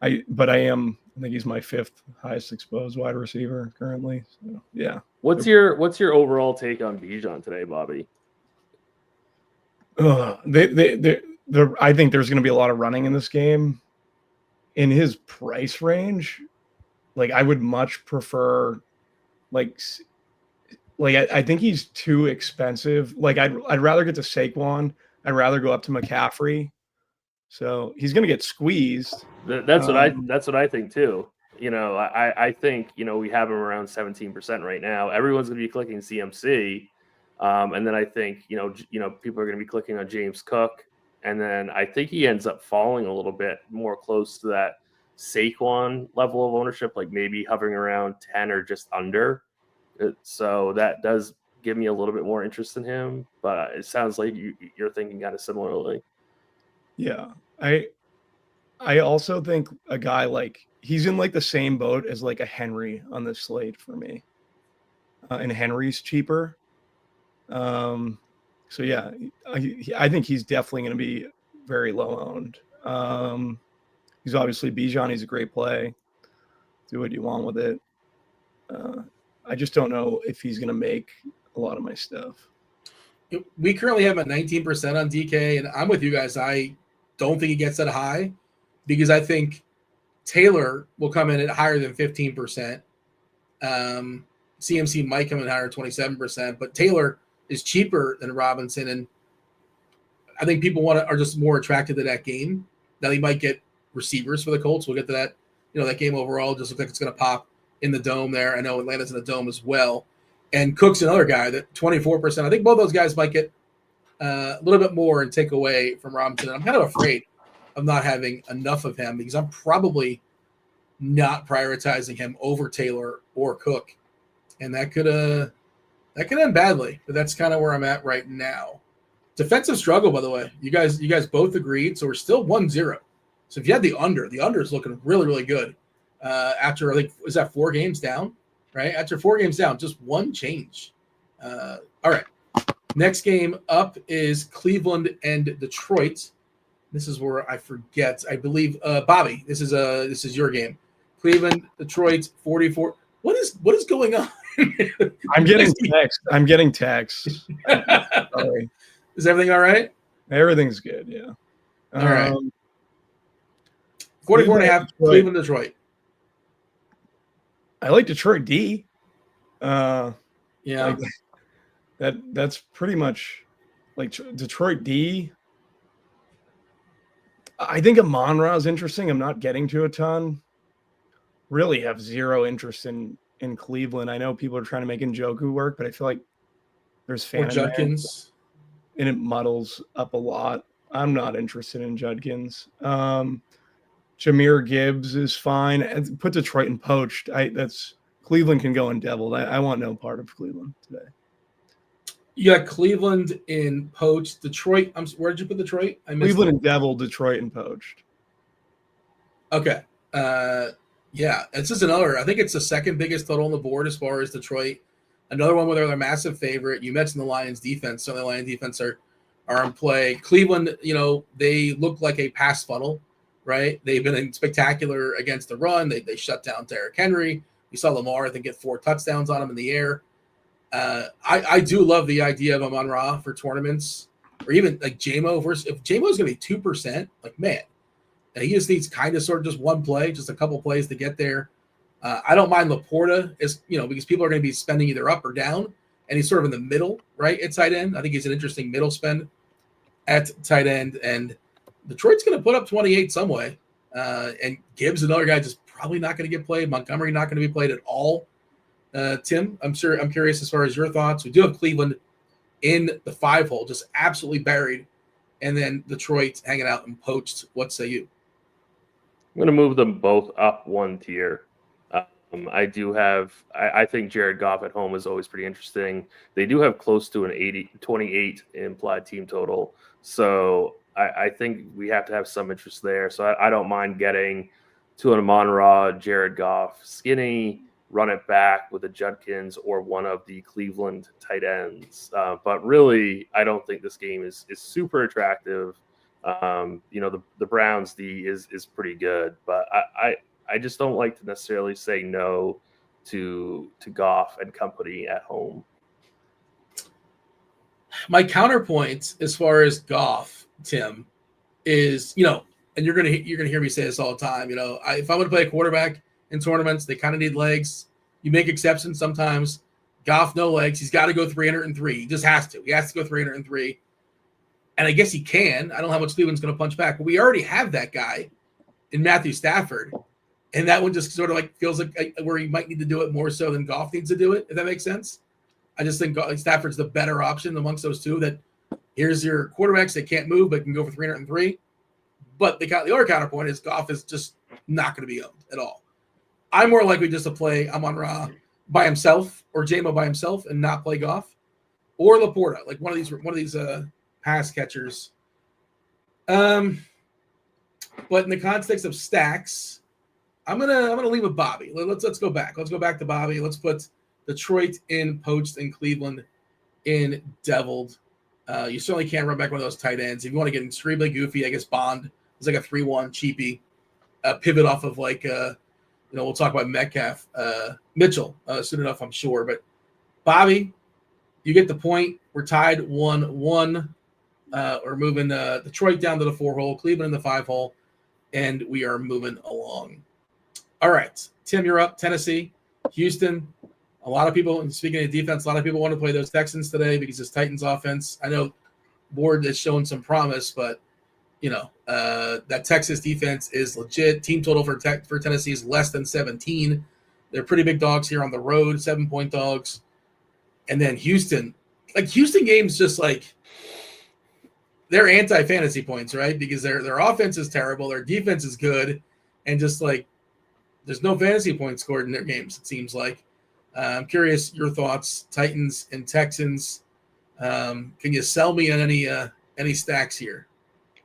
I think he's my 5th highest exposed wide receiver currently. So yeah. What's your overall take on Bijan today, Bobby? I think there's going to be a lot of running in this game. In his price range, like I would much prefer, I think he's too expensive. Like I'd rather get to Saquon. I'd rather go up to McCaffrey So he's going to get squeezed. That's what I think too. I think we have him around 17% right now. Everyone's going to be clicking CMC, and then I think people are going to be clicking on James Cook, and then I think he ends up falling a little bit more close to that Saquon level of ownership, like maybe hovering around 10 or just under. So that does give me a little bit more interest in him, but it sounds like you're thinking kind of similarly. Yeah, I also think a guy like he's in like the same boat as like a Henry on this slate for me, and Henry's cheaper. So yeah, I think he's definitely going to be very low owned. He's obviously Bijan. He's a great play. Do what you want with it. I just don't know if he's going to make a lot of my stuff. We currently have a 19% on DK, and I'm with you guys. I don't think he gets that high because I think Taylor will come in at higher than 15%. CMC might come in higher, 27%, but Taylor is cheaper than Robinson, and I think people are just more attracted to that game. Now he might get receivers for the Colts. We'll get to that. That game overall just looks like it's going to pop in the dome there. I know Atlanta's in the dome as well. And Cook's another guy that 24%. I think both those guys might get a little bit more and take away from Robinson. I'm kind of afraid of not having enough of him because I'm probably not prioritizing him over Taylor or Cook. And that could end badly, but that's kind of where I'm at right now. Defensive struggle, by the way. You guys both agreed, so we're still 1-0. So if you had the under is looking really, really good. After, I think, was that 4 games down, right? After 4 games down, just one change. All right. Next game up is Cleveland and Detroit. This is where I forget. I believe, Bobby, this is your game. Cleveland, Detroit, 44. What is going on? I'm getting text. Sorry. Is everything all right? Everything's good, yeah. All right. 44.5, Cleveland, Detroit. I like Detroit D. Yeah. Like, that's pretty much like Detroit D. I think Amon-Ra is interesting. I'm not getting to a ton. Really have zero interest in Cleveland. I know people are trying to make Njoku work, but I feel like there's fan Judkins, and it muddles up a lot. I'm not interested in Judkins. Jahmyr Gibbs is fine. And put Detroit in poached. That's Cleveland can go in deviled. I want no part of Cleveland today. You got Cleveland in poached. Detroit. Where did you put Detroit? Cleveland in deviled. Detroit in poached. Okay. Yeah, it's just another. I think it's the second biggest total on the board as far as Detroit. Another one where they're a massive favorite. You mentioned the Lions defense. So the Lions defense are in play. Cleveland, they look like a pass funnel, right? They've been spectacular against the run. They shut down Derrick Henry. We saw Lamar, I think, get 4 touchdowns on him in the air. I do love the idea of Amon-Ra for tournaments, or even like JMO versus if JMO is going to be 2%, like, man, he just needs kind of sort of just one play, just a couple plays to get there. I don't mind Laporta because people are going to be spending either up or down, and he's sort of in the middle, right, at tight end. I think he's an interesting middle spend at tight end, and Detroit's going to put up 28 some way. And Gibbs, another guy, just probably not going to get played. Montgomery not going to be played at all. Tim, I'm curious as far as your thoughts. We do have Cleveland in the 5 hole, just absolutely buried, and then Detroit hanging out and poached. What say you? I'm going to move them both up 1 tier. I think Jared Goff at home is always pretty interesting. They do have close to an 28 implied team total. So I think we have to have some interest there. So I don't mind getting to an Amon-Ra, Jared Goff, skinny, run it back with a Judkins or one of the Cleveland tight ends. But really, I don't think this game is super attractive. The Browns D is pretty good, but I just don't like to necessarily say no to Goff and company at home. My counterpoint as far as Goff, Tim, is and you're gonna hear me say this all the time. If I'm gonna play a quarterback in tournaments, they kind of need legs. You make exceptions sometimes. Goff, no legs. He's got to go 303. He just has to. He has to go 303. And I guess he can. I don't know how much Cleveland's going to punch back, but we already have that guy in Matthew Stafford. And that one just sort of like feels like where he might need to do it more so than Goff needs to do it, if that makes sense. I just think Stafford's the better option amongst those two. That here's your quarterbacks that can't move but can go for 303. But the other counterpoint is Goff is just not going to be owned at all. I'm more likely just to play Amon-Ra by himself or J-Mo by himself and not play Goff, or Laporta, like one of these pass catchers. But in the context of stacks, I'm gonna leave with Bobby. Let's go back. Let's go back to Bobby. Let's put Detroit in poached and Cleveland in deviled. You certainly can't run back one of those tight ends. If you want to get extremely goofy, I guess Bond is like a 3-1 cheapie. Pivot off of like we'll talk about Metcalf, Mitchell soon enough, I'm sure. But Bobby, you get the point. We're tied 1-1. We're moving Detroit down to the 4-hole, Cleveland in the 5-hole, and we are moving along. All right, Tim, you're up. Tennessee, Houston. A lot of people, and speaking of defense, a lot of people want to play those Texans today because this Titans offense, I know Board has shown some promise, but that Texas defense is legit. Team total for Tennessee is less than 17. They're pretty big dogs here on the road, 7-point dogs. And then Houston games just like they're anti-fantasy points, right? Because their offense is terrible, their defense is good, and just like there's no fantasy points scored in their games, it seems like. I'm curious your thoughts, Titans and Texans. Can you sell me on any stacks here?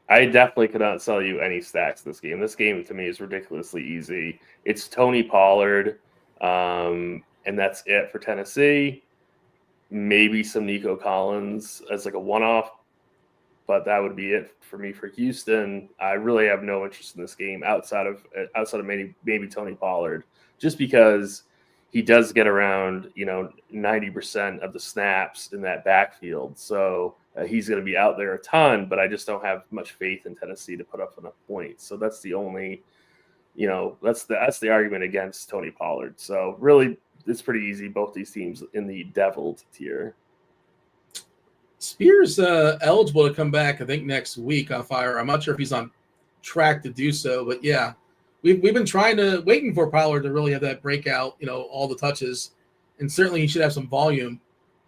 I definitely cannot sell you any stacks this game. This game to me is ridiculously easy. It's Tony Pollard, and that's it for Tennessee. Maybe some Nico Collins as like a one-off, but that would be it for me for Houston. I really have no interest in this game outside of maybe Tony Pollard, just because he does get around 90% of the snaps in that backfield. So he's going to be out there a ton, but I just don't have much faith in Tennessee to put up enough points. So that's the only, that's the argument against Tony Pollard. So really, it's pretty easy. Both these teams in the deviled tier. Spears eligible to come back, I think, next week on fire. I'm not sure if he's on track to do so, but yeah, we've been waiting for Pollard to really have that breakout, all the touches, and certainly he should have some volume.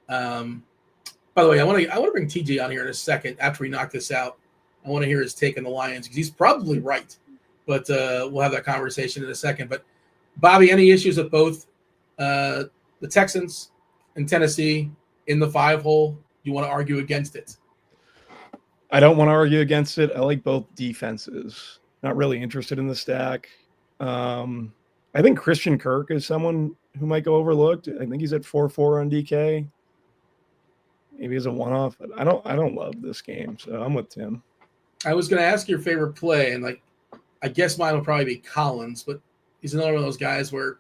By the way, I want to bring TJ on here in a second after we knock this out. I want to hear his take on the Lions because he's probably right, but we'll have that conversation in a second. But Bobby, any issues with both the Texans and Tennessee in the 5-hole? You want to argue against it? I don't want to argue against it. I like both defenses. Not really interested in the stack. I think Christian Kirk is someone who might go overlooked. I think he's at 4-4 on DK. Maybe as a one-off. But I don't love this game, so I'm with Tim. I was going to ask your favorite play, and I guess mine would probably be Collins, but he's another one of those guys where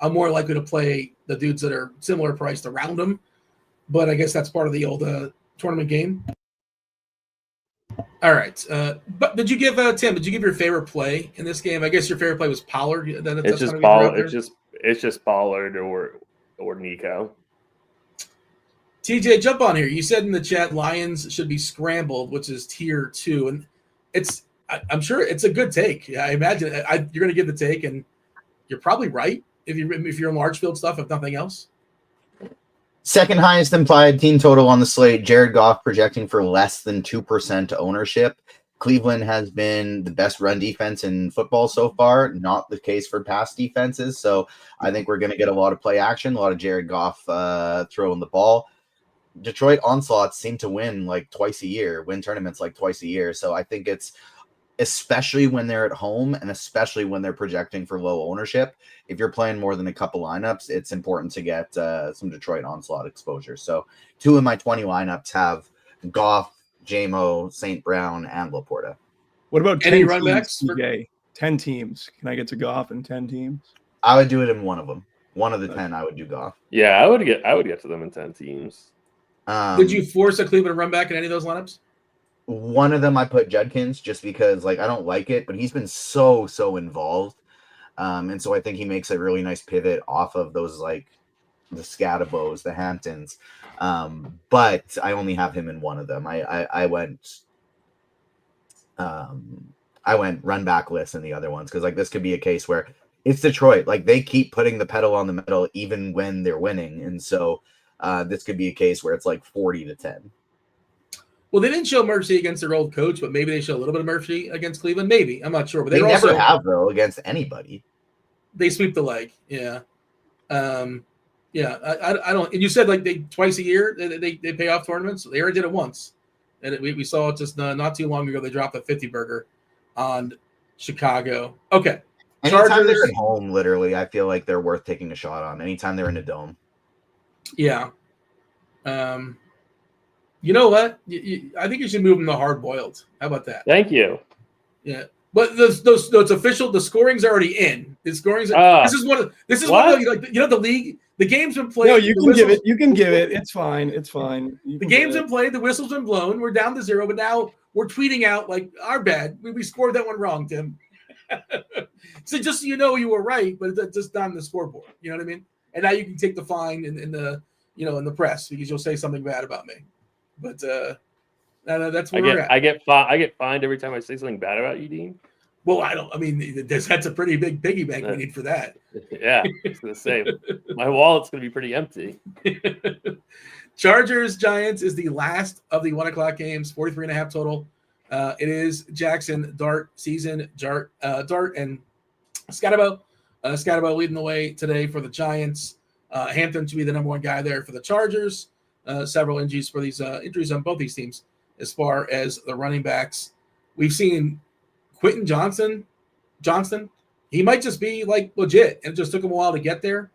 I'm more likely to play the dudes that are similar priced around him. But I guess that's part of the old tournament game. All right. But did you give Tim? Did you give your favorite play in this game? I guess your favorite play was Pollard. It's just Pollard. It's just Pollard or Nico. TJ, jump on here. You said in the chat Lions should be scrambled, which is tier 2, and I'm sure it's a good take. Yeah, I imagine you're going to give the take, and you're probably right if you're in large field stuff, if nothing else. Second highest implied team total on the slate. Jared Goff projecting for less than 2% ownership. Cleveland has been the best run defense in football so far. Not the case for pass defenses. So I think we're going to get a lot of play action, a lot of Jared Goff throwing the ball. Detroit onslaughts seem to win tournaments like twice a year. So I think it's, especially when they're at home and especially when they're projecting for low ownership, if you're playing more than a couple lineups, it's important to get some Detroit onslaught exposure. So 2 of my 20 lineups have Goff, J-Mo, St. Brown, and Laporta. What about any run backs? 10 teams. Can I get to Goff in 10 teams? I would do it in one of them. One of the 10, I would do Goff. Yeah, I would get to them in 10 teams. Did you force a Cleveland run back in any of those lineups? One of them I put Judkins just because I don't like it, but he's been so involved. And so I think he makes a really nice pivot off of those Scattabos, the Hamptons. But I only have him in one of them. I went run back list in the other ones, because like this could be a case where it's Detroit. Like they keep putting the pedal on the metal even when they're winning. And so this could be a case where it's like 40-10. Well, they didn't show mercy against their old coach, but maybe they show a little bit of mercy against Cleveland. Maybe. I'm not sure. But They never also have, though, against anybody. They sweep the leg. Yeah. Yeah. I don't. And you said like they twice a year they pay off tournaments. They already did it once. And we saw it just not too long ago. They dropped a 50 burger on Chicago. Okay. Anytime they're at home, literally, I feel like they're worth taking a shot on. Anytime they're in a dome. Yeah. You know what? I think you should move them to hard boiled. How about that? Thank you. Yeah, but it's official. The scoring's already in. The scoring's. This is one of the league. The game's been played. No, you can give it. You can give it. It's fine. It's fine. The game's been played. The whistle's been blown. We're down to 0, but now we're tweeting out like our bad. We scored that one wrong, Tim. So just so you know, you were right, but it's just not on the scoreboard. You know what I mean? And now you can take the fine in the press because you'll say something bad about me. But that's where we're at. I get fined every time I say something bad about you, Dean. Well, that's a pretty big piggy bank we need for that. Yeah, I was gonna say my wallet's gonna be pretty empty. Chargers Giants is the last of the 1:00 games, 43.5 total. It is Jackson, Dart, Season, Dart, and Scatabo. Scatabo leading the way today for the Giants. Hampton to be the number one guy there for the Chargers. Several injuries for these injuries on both these teams. As far as the running backs, we've seen Quentin Johnston. He might just be like legit, and it just took him a while to get there.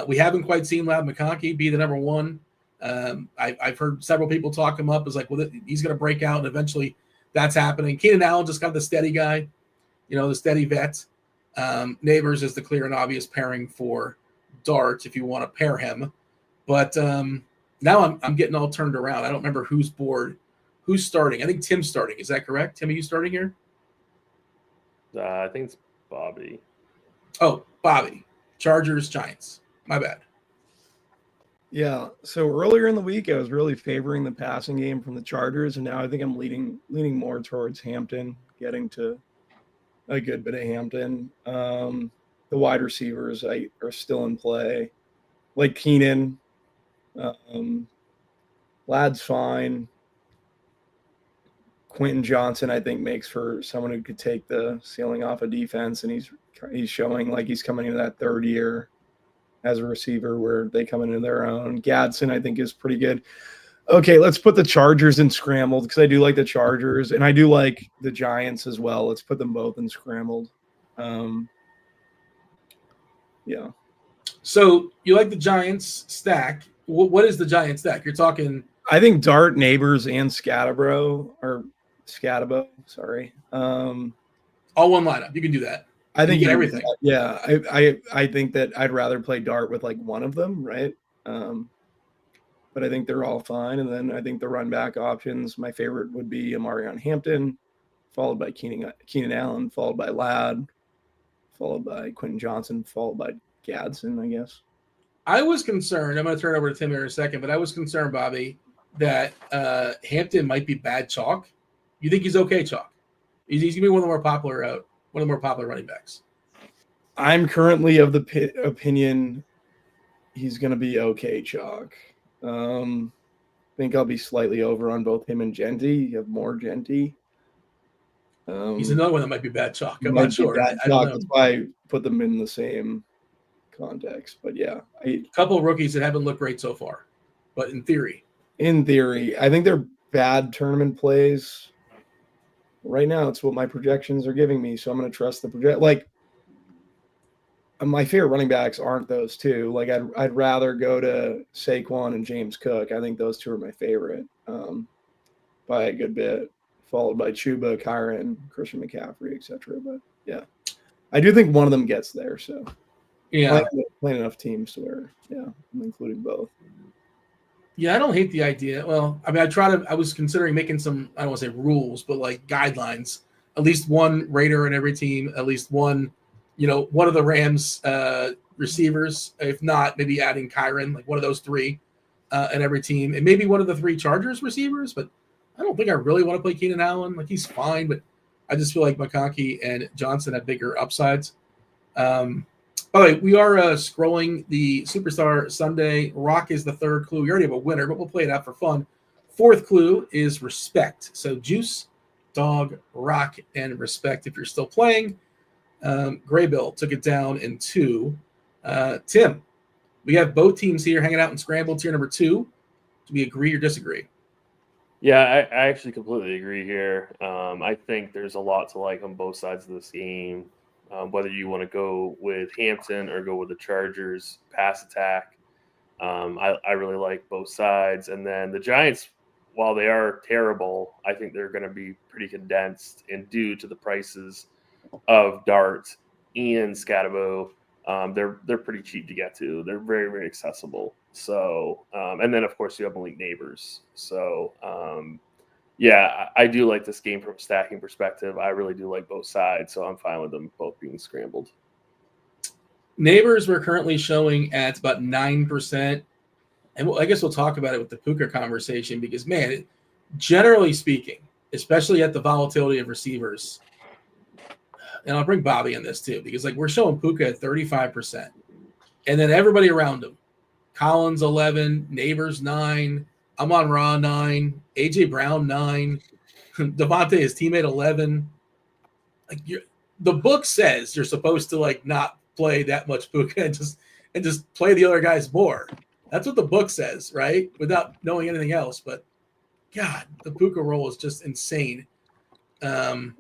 We haven't quite seen Ladd McConkey be the number one. I've heard several people talk him up as like, well, he's going to break out, and eventually that's happening. Keenan Allen just got the steady guy, the steady vet. Neighbors is the clear and obvious pairing for Dart if you want to pair him, but now I'm getting all turned around. I don't remember who's starting. I think Tim's starting. Is that correct? Tim, are you starting here? I think it's Bobby. Oh, Bobby. Chargers, Giants. My bad. Yeah. So earlier in the week, I was really favoring the passing game from the Chargers, and now I think I'm leaning more towards Hampton, getting to a good bit of Hampton. The wide receivers are still in play, like Keenan. Ladd's fine. Quentin Johnston, I think, makes for someone who could take the ceiling off of defense, and he's showing like he's coming into that third year as a receiver where they come into their own. Gadsden, I think, is pretty good. Okay, let's put the Chargers in scrambled because I do like the Chargers, and I do like the Giants as well. Let's put them both in scrambled. Yeah. So you like the Giants stack. What is the Giants stack? You're talking. I think Dart, Neighbors, and Scatabo. Sorry. All one lineup. You can do that. I think you get everything. Yeah. I think that I'd rather play Dart with like one of them, right? But I think they're all fine. And then I think the run back options, my favorite would be Amarion Hampton, followed by Keenan Allen, followed by Ladd, followed by Quentin Johnston, followed by Gadsden, I guess. I was concerned. I'm going to turn it over to Tim here in a second, but I was concerned, Bobby, that Hampton might be bad chalk. You think he's okay chalk? He's going to be one of the more popular running backs. I'm currently of the opinion he's going to be okay chalk. I think I'll be slightly over on both him and Genty. You have more Genty. He's another one that might be bad chalk. I'm not sure. I don't know. That's why I put them in the same context. But yeah, a couple of rookies that haven't looked great so far. But in theory, I think they're bad tournament plays. Right now, it's what my projections are giving me, so I'm going to trust the project. Like, my favorite running backs aren't those two. Like, I'd rather go to Saquon and James Cook. I think those two are my favorite by a good bit, followed by Chuba, Kyron, Christian McCaffrey, etc. But yeah, I do think one of them gets there. So yeah, playing enough teams to where I'm including both. Yeah, I don't hate the idea. Well, I mean, I was considering making some, I don't want to say rules, but like guidelines. At least one Raider in every team, at least one, one of the Rams, receivers. If not, maybe adding Kyron, like one of those three in every team. And maybe one of the 3 Chargers receivers, but I don't think I really want to play Keenan Allen. Like, he's fine, but I just feel like McConkey and Johnson have bigger upsides. By the way, we are scrolling the Superstar Sunday. Rock is the 3rd clue. We already have a winner, but we'll play it out for fun. 4th clue is respect. So Juice, Dog, Rock, and respect if you're still playing. Graybill took it down in 2. Tim, we have both teams here hanging out in Scramble tier number 2. Do we agree or disagree? Yeah, I actually completely agree here. I think there's a lot to like on both sides of this game. Whether you want to go with Hampton or go with the Chargers pass attack, I really like both sides. And then the Giants, while they are terrible, I think they're going to be pretty condensed, and due to the prices of Dart and Scatabo, they're pretty cheap to get to. They're very, very accessible. So, and then of course you have Malik Neighbors. So, yeah, I do like this game from a stacking perspective. I really do like both sides, so I'm fine with them both being scrambled. Neighbors we're currently showing at about 9%. And I guess we'll talk about it with the Puka conversation because, man, generally speaking, especially at the volatility of receivers, and I'll bring Bobby in this too, because like we're showing Puka at 35%. And then everybody around him, Collins 11, Neighbors 9, Amon-Ra 9, AJ Brown 9, Devontae, his teammate 11. Like the book says you're supposed to like not play that much Puka and just play the other guys more. That's what the book says, right? Without knowing anything else. But God, the Puka roll is just insane. Do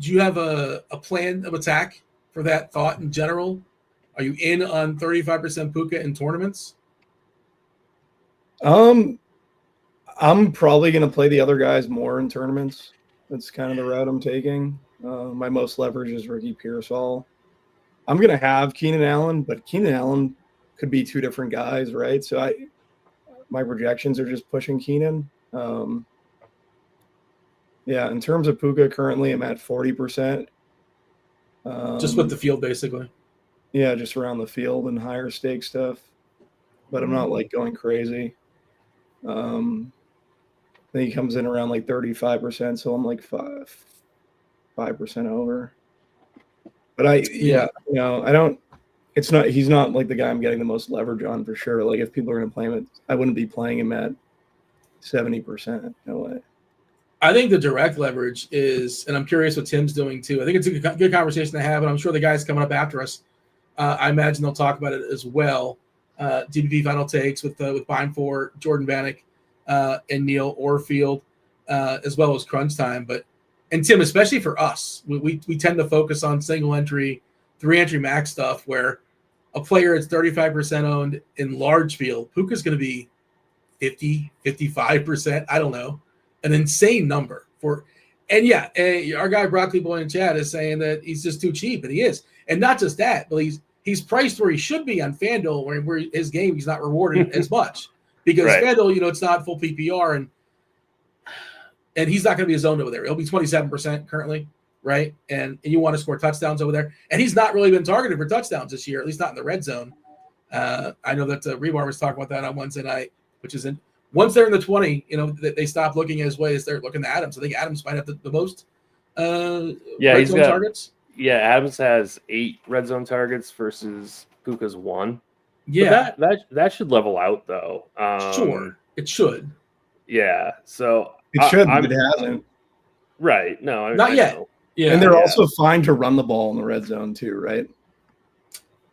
you have a plan of attack for that thought in general? Are you in on 35% Puka in tournaments? I'm probably going to play the other guys more in tournaments. That's kind of the route I'm taking. My most leverage is Ricky Pearsall. I'm going to have Keenan Allen, but Keenan Allen could be 2 different guys, right? So my projections are just pushing Keenan. Yeah, in terms of Puka, currently I'm at 40%. Just with the field, basically. Yeah, just around the field and higher stake stuff. But I'm not like going crazy. Then he comes in around like 35%, so I'm like 5% over. But I don't. He's not like the guy I'm getting the most leverage on for sure. Like if people are going to play him, I wouldn't be playing him at 70%. No way. I think the direct leverage is, and I'm curious what Tim's doing too. I think it's a good conversation to have, and I'm sure the guys coming up after us, I imagine they'll talk about it as well. GPP Final Takes with Beimfohr, Jordan Vanek, and Neil Orfield, as well as Crunch Time. And Tim, especially for us, we tend to focus on single entry, 3-entry max stuff where a player is 35% owned in large field. Puka's going to be 50, 55%. I don't know. An insane number and our guy Broccoli Boy in chat is saying that he's just too cheap, and he is. And not just that, but he's priced where he should be on FanDuel, where his game he's not rewarded as much because right. FanDuel, it's not full PPR, and he's not going to be a zone over there. He'll be 27% currently, right? And you want to score touchdowns over there, and he's not really been targeted for touchdowns this year, at least not in the red zone. I know that Rebar was talking about that on Wednesday night, which is once they're in the 20, they stop looking at his way as they're looking at Adams. I think Adams might have the most red zone targets. Yeah, Adams has 8 red zone targets versus Puka's 1. Yeah. But that should level out, though. Sure, it should. Yeah, so it should, but it hasn't. Right. No, not yet. Know. Yeah, and they're also fine to run the ball in the red zone too, right?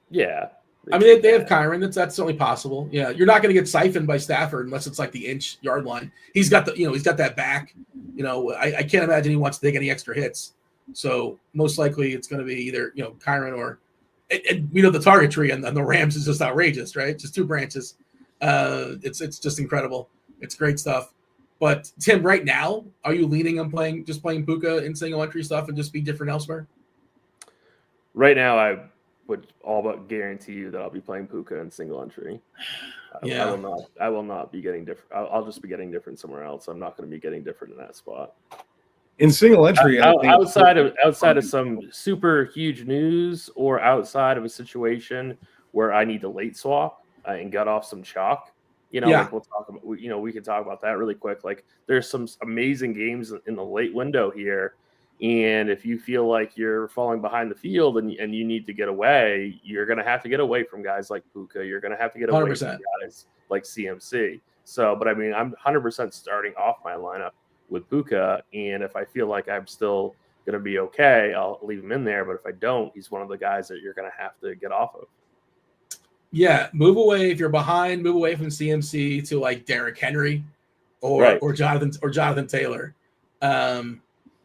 Yeah. I mean, they have Kyron. That's certainly possible. Yeah, you're not going to get siphoned by Stafford unless it's like the yard line. He's got he's got that back. I can't imagine he wants to take any extra hits. So most likely it's going to be either Kyron or, and we know the target tree on the Rams is just outrageous, right? Just 2 branches. It's just incredible. It's great stuff. But Tim, right now, are you leaning on playing Puka in single entry stuff and just be different elsewhere? Right now, I would all but guarantee you that I'll be playing Puka in single entry. I will not be getting different. I'll just be getting different somewhere else. I'm not going to be getting different in that spot. In single entry, I think outside of some super huge news, or outside of a situation where I need to late swap and get off some chalk, like we'll talk about, we can talk about that really quick. Like there's some amazing games in the late window here. And if you feel like you're falling behind the field and you need to get away, you're going to have to get away from guys like Puka. You're going to have to get away 100%. from guys like CMC. So, but I mean, I'm 100% starting off my lineup with Puka. And if I feel like I'm still going to be okay, I'll leave him in there. But if I don't, he's one of the guys that you're going to have to get off of. Yeah, move away if you're behind. Move away from CMC to like Derrick Henry or Jonathan Taylor.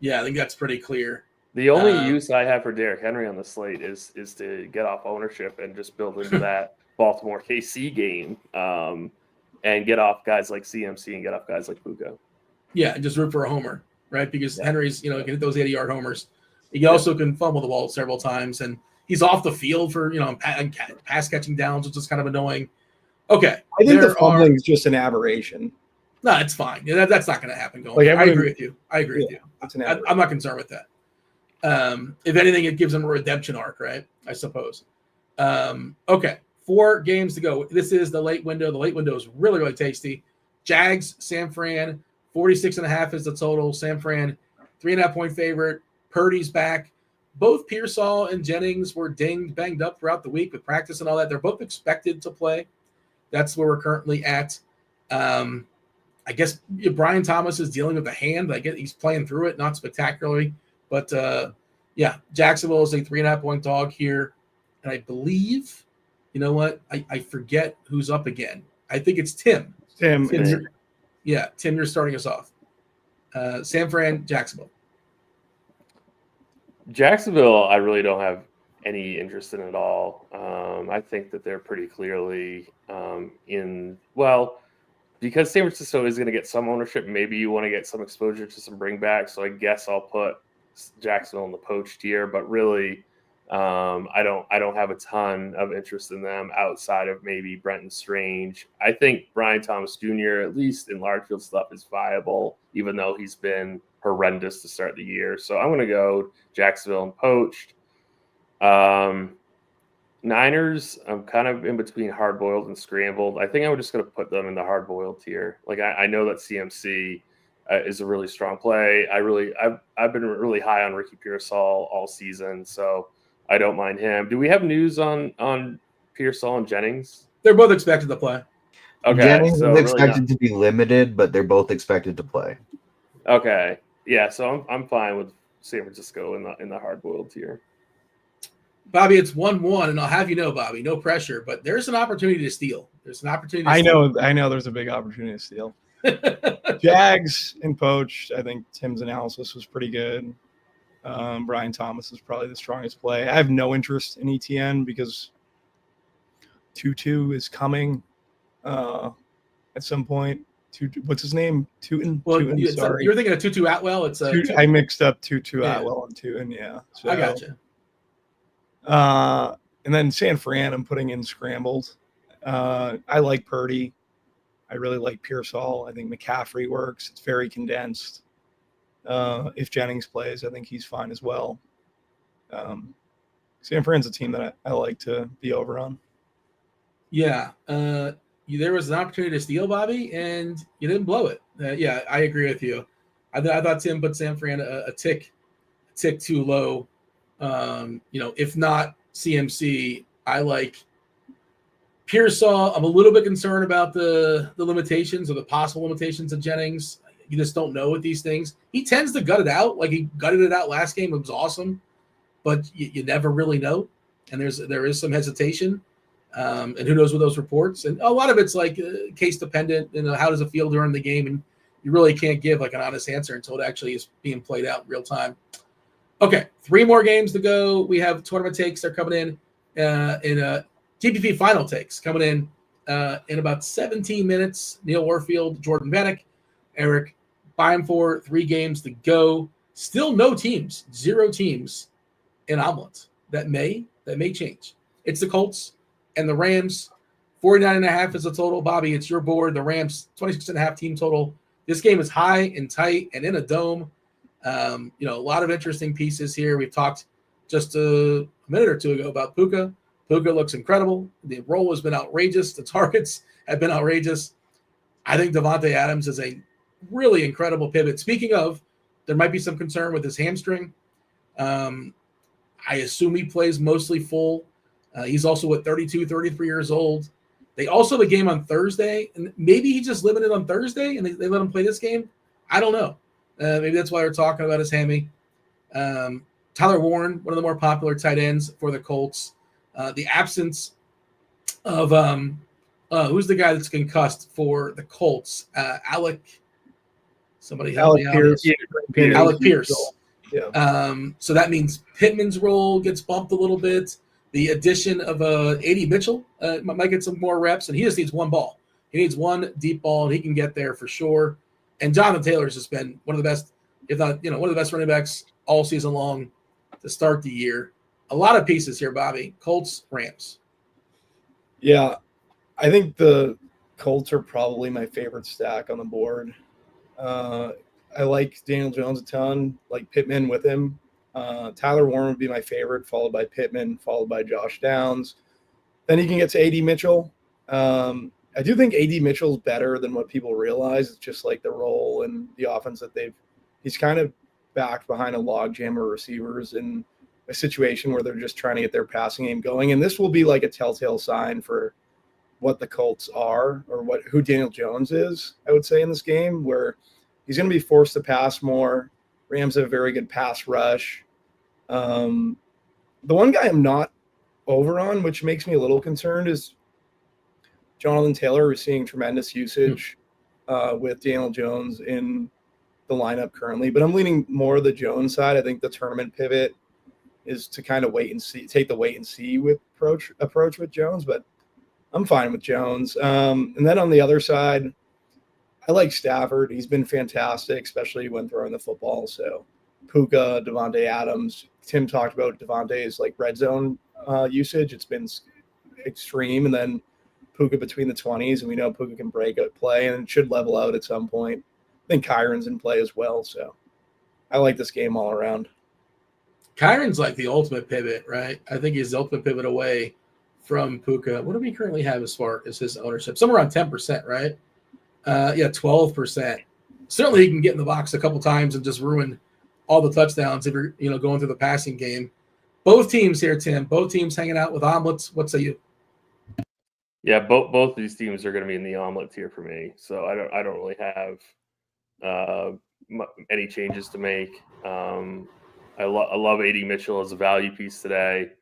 Yeah, I think that's pretty clear. The only use I have for Derrick Henry on the slate is to get off ownership and just build into that Baltimore KC game, and get off guys like CMC and get off guys like Puka. Yeah, and just root for a homer, right? Because Henry's, can hit those 80-yard homers. He also can fumble the ball several times, and he's off the field for pass catching downs, which is kind of annoying. Okay, I think the fumbling is just an aberration. No, it's fine. That's not going to happen. I agree with you. I'm not concerned with that. If anything, it gives them a redemption arc, right? I suppose. Okay, 4 games to go. This is the late window. The late window is really, really tasty. Jags, San Fran, 46.5 is the total. San Fran, 3.5-point favorite. Purdy's back. Both Pearsall and Jennings were banged up throughout the week with practice and all that. They're both expected to play. That's where we're currently at. I guess Brian Thomas is dealing with a hand. I guess he's playing through it, not spectacularly. But, Jacksonville is a 3.5-point dog here. And I believe, you know what? I forget who's up again. I think it's Tim. Tim, you're starting us off. San Fran, Jacksonville. Jacksonville, I really don't have any interest in at all. I think that they're pretty clearly because San Francisco is going to get some ownership. Maybe you want to get some exposure to some bringback. So I guess I'll put Jacksonville in the poach tier. But really, I don't have a ton of interest in them outside of maybe Brenton Strange. I think Brian Thomas Jr., at least in large field stuff, is viable, even though he's been horrendous to start the year. So I'm going to go Jacksonville and poached. Niners, I'm kind of in between hard-boiled and scrambled. I think I'm just going to put them in the hard-boiled tier. Like I know that CMC is a really strong play. I've been really high on Ricky Pearsall all season, so I don't mind him. Do we have news on Pearsall and Jennings? They're both expected to play. Okay, Jennings is expected to be limited, but they're both expected to play. Okay, yeah, so I'm fine with San Francisco in the hard-boiled tier. Bobby, it's 1-1, and I'll have you know, Bobby, no pressure, but there's an opportunity to steal. There's an opportunity to steal. I know there's a big opportunity to steal. Jags and poached. I think Tim's analysis was pretty good. Brian Thomas is probably the strongest play. I have no interest in ETN because Tutu is coming at some point. What's his name? Tootin? Well, Tootin, sorry. You're thinking of Tutu Atwell. It's I mixed up Tutu Atwell and Tootin, yeah. So, I got you. And then San Fran, I'm putting in scrambled. I like Purdy. I really like Pearsall. I think McCaffrey works. It's very condensed. If Jennings plays, I think he's fine as well. San Fran's a team that I like to be over on. Yeah. There was an opportunity to steal, Bobby, and you didn't blow it. Yeah, I agree with you. I thought Tim put San Fran a tick too low. If not CMC, I like Pearsall. I'm a little bit concerned about the limitations or the possible limitations of Jennings. You just don't know with these things. He tends to gut it out. Like he gutted it out last game. It was awesome, but you never really know. And there is some hesitation. And who knows with those reports. And a lot of it's like case dependent. How does it feel during the game? And you really can't give like an honest answer until it actually is being played out in real time. Okay, 3 more games to go. We have tournament takes. They're coming in GPP Final Takes coming in about 17 minutes. Neil Orfield, Jordan Vanek, Erik Beimfohr, 3 games to go. Still no teams, 0 teams in omelets. That may change. It's the Colts and the Rams. 49.5 is the total. Bobby, it's your board. The Rams, 26.5 team total. This game is high and tight and in a dome. A lot of interesting pieces here. We've talked just a minute or two ago about Puka. Puka looks incredible. The role has been outrageous. The targets have been outrageous. I think Davante Adams is a really incredible pivot. Speaking of, there might be some concern with his hamstring. I assume he plays mostly full. He's also 33 years old. They also have a game on Thursday, and maybe he's just limited on Thursday, and they let him play this game. I don't know. Maybe that's why they're talking about his hammy. Tyler Warren, one of the more popular tight ends for the Colts. The absence of who's the guy that's concussed for the Colts? Alec. Somebody help me out. Alec Pierce. Yeah. So that means Pittman's role gets bumped a little bit. The addition of A.D. Mitchell might get some more reps, and he just needs one ball. He needs one deep ball, and he can get there for sure. And Jonathan Taylor's just been one of the best, if not, one of the best running backs all season long to start the year. A lot of pieces here, Bobby. Colts, Rams. Yeah, I think the Colts are probably my favorite stack on the board. I like Daniel Jones a ton, like Pittman with him. Tyler Warren would be my favorite, followed by Pittman, followed by Josh Downs. Then you can get to A.D. Mitchell. I do think A.D. Mitchell's better than what people realize. It's just like the role and the offense that he's kind of backed behind a logjam of receivers in a situation where they're just trying to get their passing game going. And this will be like a telltale sign for what the Colts are or who Daniel Jones is, I would say, in this game, where he's going to be forced to pass more. Rams have a very good pass rush. The one guy I'm not over on, which makes me a little concerned, is Jonathan Taylor. We're seeing tremendous usage with Daniel Jones in the lineup currently, but I'm leaning more of the Jones side. I think the tournament pivot is to kind of take the wait and see with approach with Jones, but I'm fine with Jones. And then on the other side, I like Stafford. He's been fantastic, especially when throwing the football. So Puka, Davante Adams. Tim talked about Davante's like red zone usage. It's been extreme. And then Puka between the 20s, and we know Puka can break out play, and it should level out at some point. I think Kyron's in play as well. So I like this game all around. Kyron's like the ultimate pivot, right? I think he's the ultimate pivot away from Puka. What do we currently have as far as his ownership? Somewhere around 10%, right? 12%. Certainly he can get in the box a couple times and just ruin all the touchdowns if you're going through the passing game. Both teams here, Tim. Both teams hanging out with omelets. What say you? Yeah, both of these teams are going to be in the omelet tier for me. So I don't really have any changes to make. I love A.D. Mitchell as a value piece today.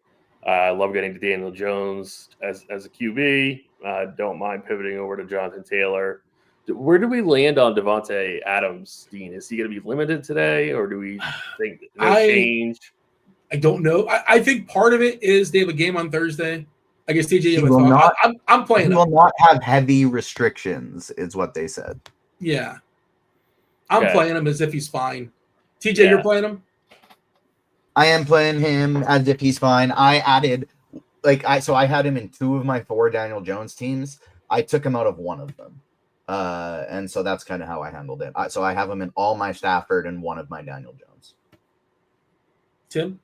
I love getting to Daniel Jones as a QB. Don't mind pivoting over to Jonathan Taylor. Where do we land on Davante Adams, Dean? Is he going to be limited today, or do we think change? I don't know. I think part of it is they have a game on Thursday. I guess TJ I'm playing. He will not have heavy restrictions, is what they said. Yeah, I'm playing him as if he's fine. TJ, you're playing him. I am playing him as if he's fine. I added, I had him in 2 of my 4 Daniel Jones teams. I took him out of 1 of them. And so that's kind of how I handled it. So I have him in all my Stafford and 1 of my Daniel Jones. Tim?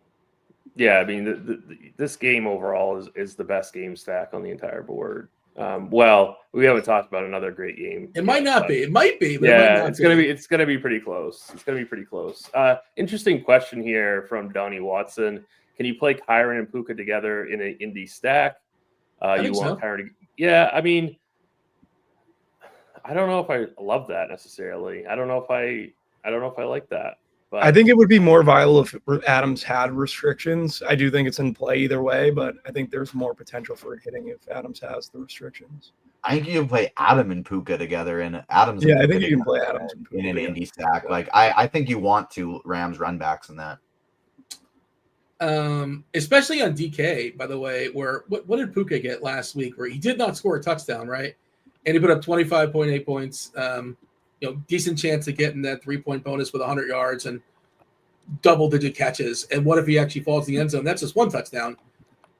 Yeah, I mean, this game overall is the best game stack on the entire board. Well, we haven't talked about another great game. It might not be. It might be. But it's gonna be pretty close. It's gonna be pretty close. Interesting question here from Donnie Watson. Can you play Kyron and Puka together in an indie stack? You want Kyron? Yeah, I mean, I don't know if I love that necessarily. I don't know if I like that. But I think it would be more viable if Adams had restrictions. I do think it's in play either way, but I think there's more potential for it hitting if Adams has the restrictions. I think you can play Adam and Puka together in Adams. Yeah, I think you can play Adams and Puka in an indie stack. I think you want to Rams run backs in that. Especially on DK, by the way, where what did Puka get last week? Where he did not score a touchdown, right? And he put up 25.8 points. Decent chance of getting that 3-point bonus with 100 yards and double-digit catches. And what if he actually falls in the end zone? That's just 1 touchdown.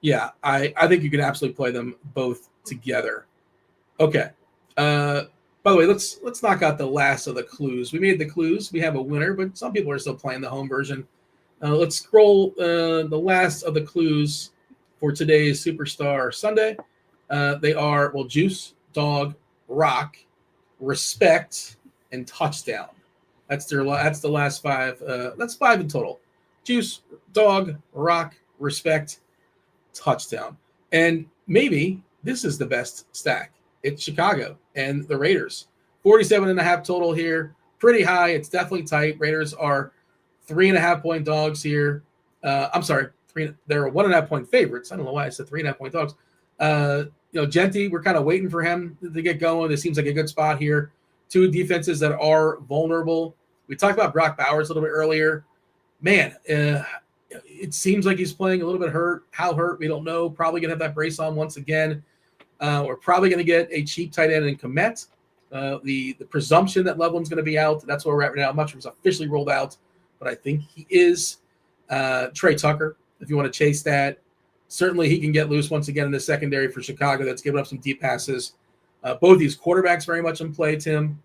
Yeah, I think you can absolutely play them both together. Okay. By the way, let's knock out the last of the clues. We made the clues. We have a winner, but some people are still playing the home version. Let's scroll the last of the clues for today's Superstar Sunday. They are, juice, dog, rock, respect, and touchdown. That's the last 5. That's 5 in total. Juice, dog, rock, respect, touchdown. And maybe this is the best stack. It's Chicago and the Raiders. 47.5 total here. Pretty high. It's definitely tight. Raiders are 3.5 point dogs here. I'm sorry. They're 1.5 point favorites. I don't know why I said 3.5 point dogs. Genty, we're kind of waiting for him to get going. This seems like a good spot here. 2 defenses that are vulnerable. We talked about Brock Bowers a little bit earlier. Man, it seems like he's playing a little bit hurt. How hurt, we don't know. Probably going to have that brace on once again. We're probably going to get a cheap tight end in Komet. The presumption that Loveland's going to be out, that's where we're at right now. I'm not sure if it's officially rolled out, but I think he is. Trey Tucker, if you want to chase that. Certainly he can get loose once again in the secondary for Chicago that's given up some deep passes. Both these quarterbacks very much in play, Tim.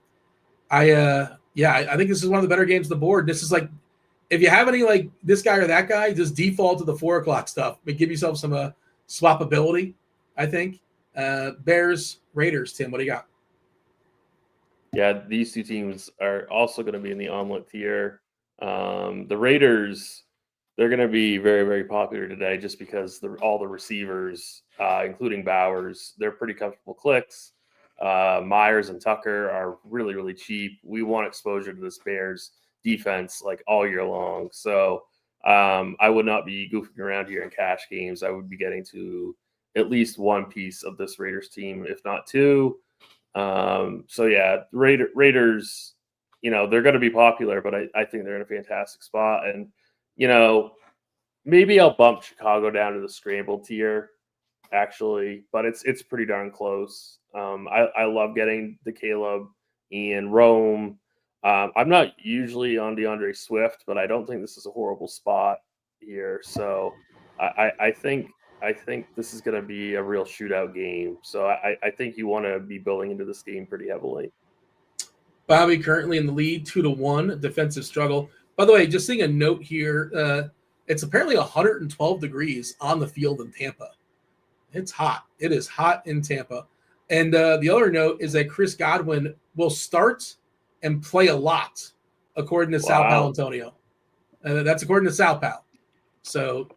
I think this is one of the better games on the board. This is like, if you have any like this guy or that guy, just default to the 4 o'clock stuff. But give yourself some swappability, I think. Bears, Raiders, Tim, what do you got? Yeah, these 2 teams are also going to be in the omelet tier. The Raiders, they're going to be very, very popular today just because all the receivers, including Bowers, they're pretty comfortable clicks. Myers and Tucker are really, really cheap. We want exposure to this Bears defense like all year long. So I would not be goofing around here in cash games. I would be getting to at least one piece of this Raiders team, if not 2. Raiders, they're going to be popular, but I think they're in a fantastic spot. And, maybe I'll bump Chicago down to the scramble tier, actually, but it's pretty darn close. I love getting the Caleb and Rome. I'm not usually on DeAndre Swift, but I don't think this is a horrible spot here. So I think this is going to be a real shootout game. So I think you want to be building into this game pretty heavily. Bobby currently in the lead, 2-1, defensive struggle. By the way, just seeing a note here, it's apparently 112 degrees on the field in Tampa. It's hot. It is hot in Tampa. And the other note is that Chris Godwin will start and play a lot, according to Sal Pal Antonio. That's according to Sal Pal. So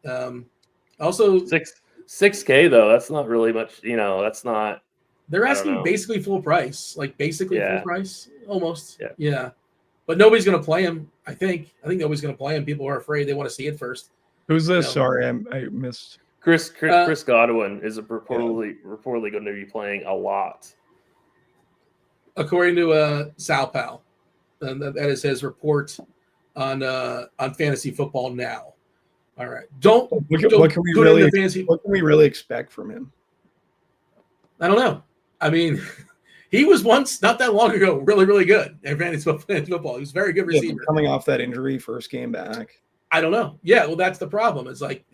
also 6K though. That's not really much. That's not. They're asking basically full price, full price, almost. Yeah. Yeah. But nobody's going to play him. I think nobody's going to play him. People are afraid. They want to see it first. Who's this? Sorry, I missed. Chris Godwin is reportedly going to be playing a lot. According to Sal Pal, that is his report on Fantasy Football Now. All right, what can we really expect from him? I don't know. I mean, he was once not that long ago really, really good at fantasy football. He was a very good receiver. Coming off that injury, first game back. I don't know. Yeah, well, that's the problem. It's like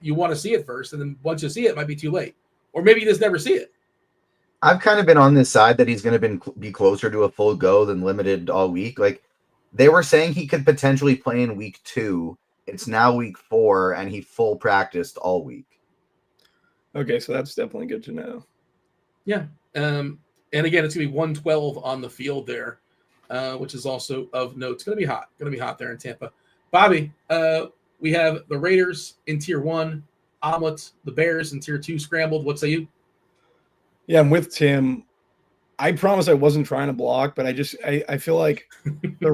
you want to see it first, and then once you see it, it might be too late, or maybe you just never see it. I've kind of been on this side that he's going to be closer to a full go than limited all week. Like they were saying, he could potentially play in week 2. It's now week 4, and he full practiced all week. Okay, so that's definitely good to know. Yeah, and again, it's going to be 112 on the field there, which is also of note. It's going to be hot. Going to be hot there in Tampa. Bobby, we have the Raiders in tier 1, omelet, the Bears in tier 2, scrambled. What say you? Yeah, I'm with Tim. I promise I wasn't trying to block, but I feel like the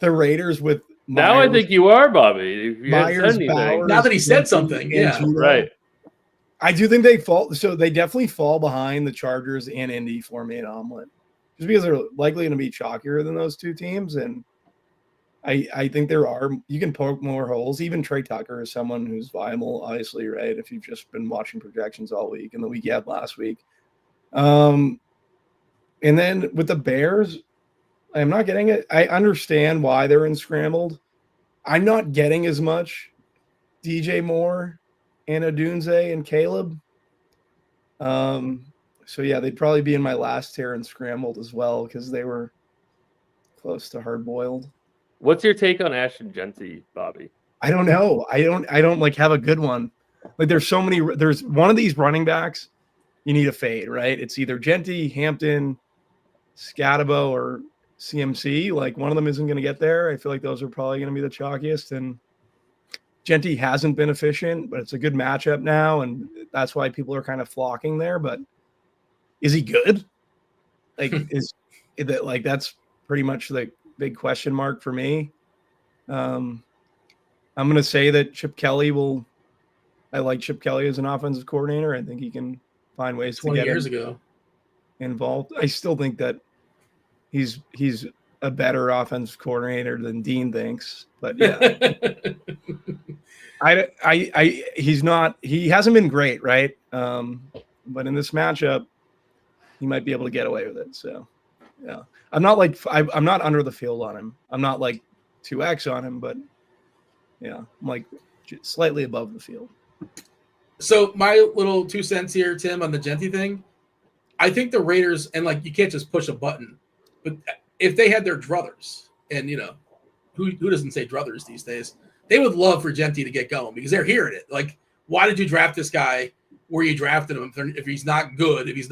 Raiders with Myers, now I think you are, Bobby. If you Myers, Bowers, now that he said something, yeah, right. I do think they fall. So they definitely fall behind the Chargers and Indy for me at omelet, just because they're likely going to be chalkier than those 2 teams, and I think you can poke more holes. Even Trey Tucker is someone who's viable, obviously, right? If you've just been watching projections all week and the week you had last week. And then with the Bears, I'm not getting it. I understand why they're in scrambled. I'm not getting as much DJ Moore and Odunze and Caleb. So yeah, they'd probably be in my last tier and scrambled as well because they were close to hard boiled. What's your take on Ashton Genty, Bobby? I don't know. I don't like have a good one. Like there's so many. There's one of these running backs you need a fade, right? It's either Genty, Hampton, Scatabo, or CMC. Like one of them isn't going to get there. I feel like those are probably going to be the chalkiest. And Genty hasn't been efficient, but it's a good matchup now, and that's why people are kind of flocking there. But is he good? Like is that like that's pretty much the big question mark for me. I'm going to say that Chip Kelly will. I like Chip Kelly as an offensive coordinator. I think he can find ways to 20 get years him ago involved. I still think that he's a better offensive coordinator than Dean thinks. But yeah, he hasn't been great, right? But in this matchup, he might be able to get away with it. So yeah, I'm not under the field on him. I'm not like 2x on him, but yeah, I'm like slightly above the field. So my little 2 cents here, Tim, on the Genty thing. I think the Raiders, and like you can't just push a button, but if they had their druthers, and you know, who doesn't say druthers these days, they would love for Genty to get going because they're hearing it. Like, why did you draft this guy where you drafted him if he's not good, if you're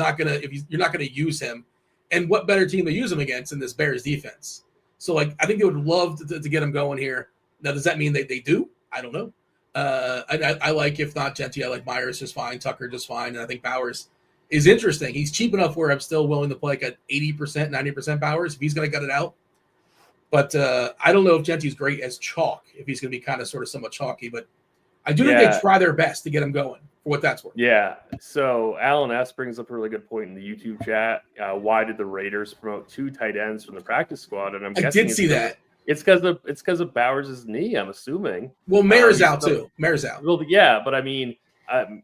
not gonna use him, and what better team to use him against in this Bears defense? So like I think they would love to get him going here. Now, does that mean they do? I don't know. I like, if not Genty, I like Myers just fine, Tucker just fine, and I think Bowers is interesting. He's cheap enough where I'm still willing to play like at 80%, 90% Bowers if he's going to gut it out. But I don't know if Genty's great as chalk, if he's going to be kind of sort of somewhat chalky. But I do think they try their best to get him going for what that's worth. Yeah. So Alan S. brings up a really good point in the YouTube chat. Why did the Raiders promote 2 tight ends from the practice squad? And I did see that. It's because of Bowers' knee, I'm assuming. Well, Mayer's out too. Mayer's out. Well, yeah, but I mean,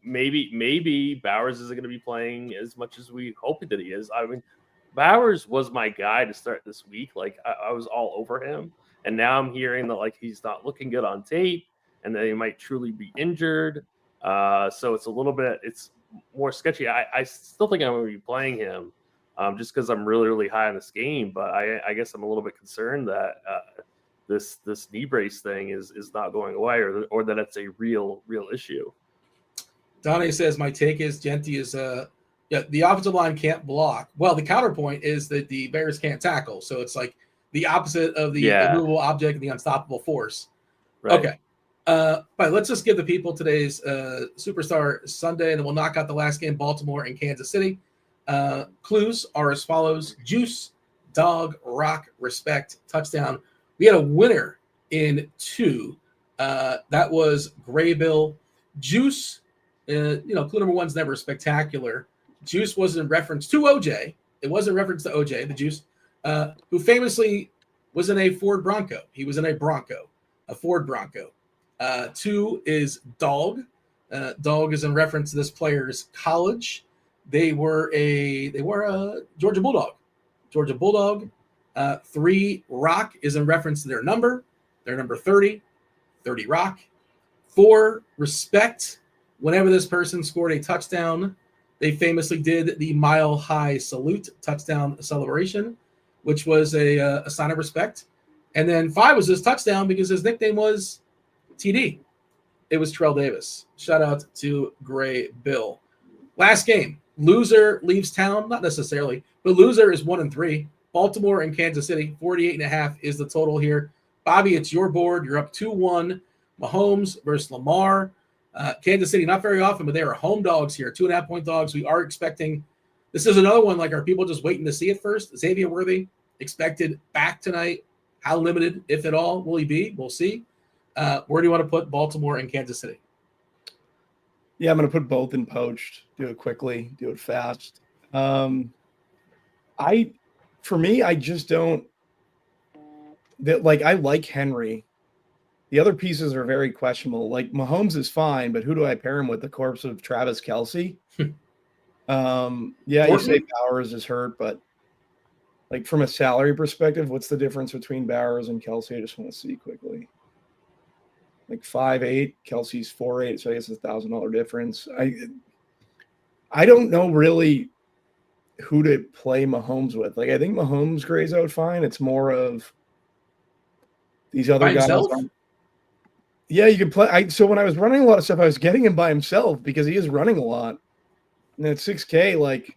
maybe Bowers isn't going to be playing as much as we hope that he is. I mean, Bowers was my guy to start this week. Like I was all over him, and now I'm hearing that like he's not looking good on tape, and that he might truly be injured. So it's it's more sketchy. I still think I'm going to be playing him. Just because I'm really, really high on this game, but I guess I'm a little bit concerned that this knee brace thing is not going away, or that it's a real issue. Donnie says my take is Genty is the offensive line can't block. Well, the counterpoint is that the Bears can't tackle, so it's like the opposite of the immovable object and the unstoppable force. Right. Okay. But let's just give the people today's Superstar Sunday, and then we'll knock out the last game, Baltimore and Kansas City. Clues are as follows: juice, dog, rock, respect, touchdown. We had a winner in 2. That was Graybill. Juice, clue number 1's never spectacular. Juice was in reference to OJ. It was in reference to OJ, the Juice, who famously was in a Ford Bronco. He was in a Ford Bronco. 2 is dog. Dog is in reference to this player's college. They were a Georgia Bulldog. 3, rock is in reference to their number. Their number 30 rock. 4, respect. Whenever this person scored a touchdown, they famously did the Mile High Salute touchdown celebration, which was a sign of respect. And then 5 was his touchdown because his nickname was TD. It was Terrell Davis. Shout out to Gray Bill. Last game. Loser leaves town, not necessarily, but loser is 1-3. Baltimore and Kansas City, 48.5 is the total here. Bobby, it's your board. You're up 2-1. Mahomes versus Lamar. Kansas City, not very often, but they are home dogs here, 2.5-point dogs. We are expecting. This is another one. Like, are people just waiting to see it first? Xavier Worthy expected back tonight. How limited, if at all, will he be? We'll see. Where do you want to put Baltimore and Kansas City? Yeah, I'm going to put both in poached. Do it quickly. Do it fast. I just don't. I like Henry. The other pieces are very questionable. Like Mahomes is fine, but who do I pair him with? The corpse of Travis Kelce. You say Bowers is hurt, but like from a salary perspective, what's the difference between Bowers and Kelce? I just want to see quickly. Like 5'8", Kelsey's 4'8", so I guess it's $1,000 difference. I don't know really who to play Mahomes with. Like, I think Mahomes grays out fine. It's more of these other By guys. himself? Yeah, you can play. So when I was running a lot of stuff, I was getting him by himself because he is running a lot. And at 6K, like,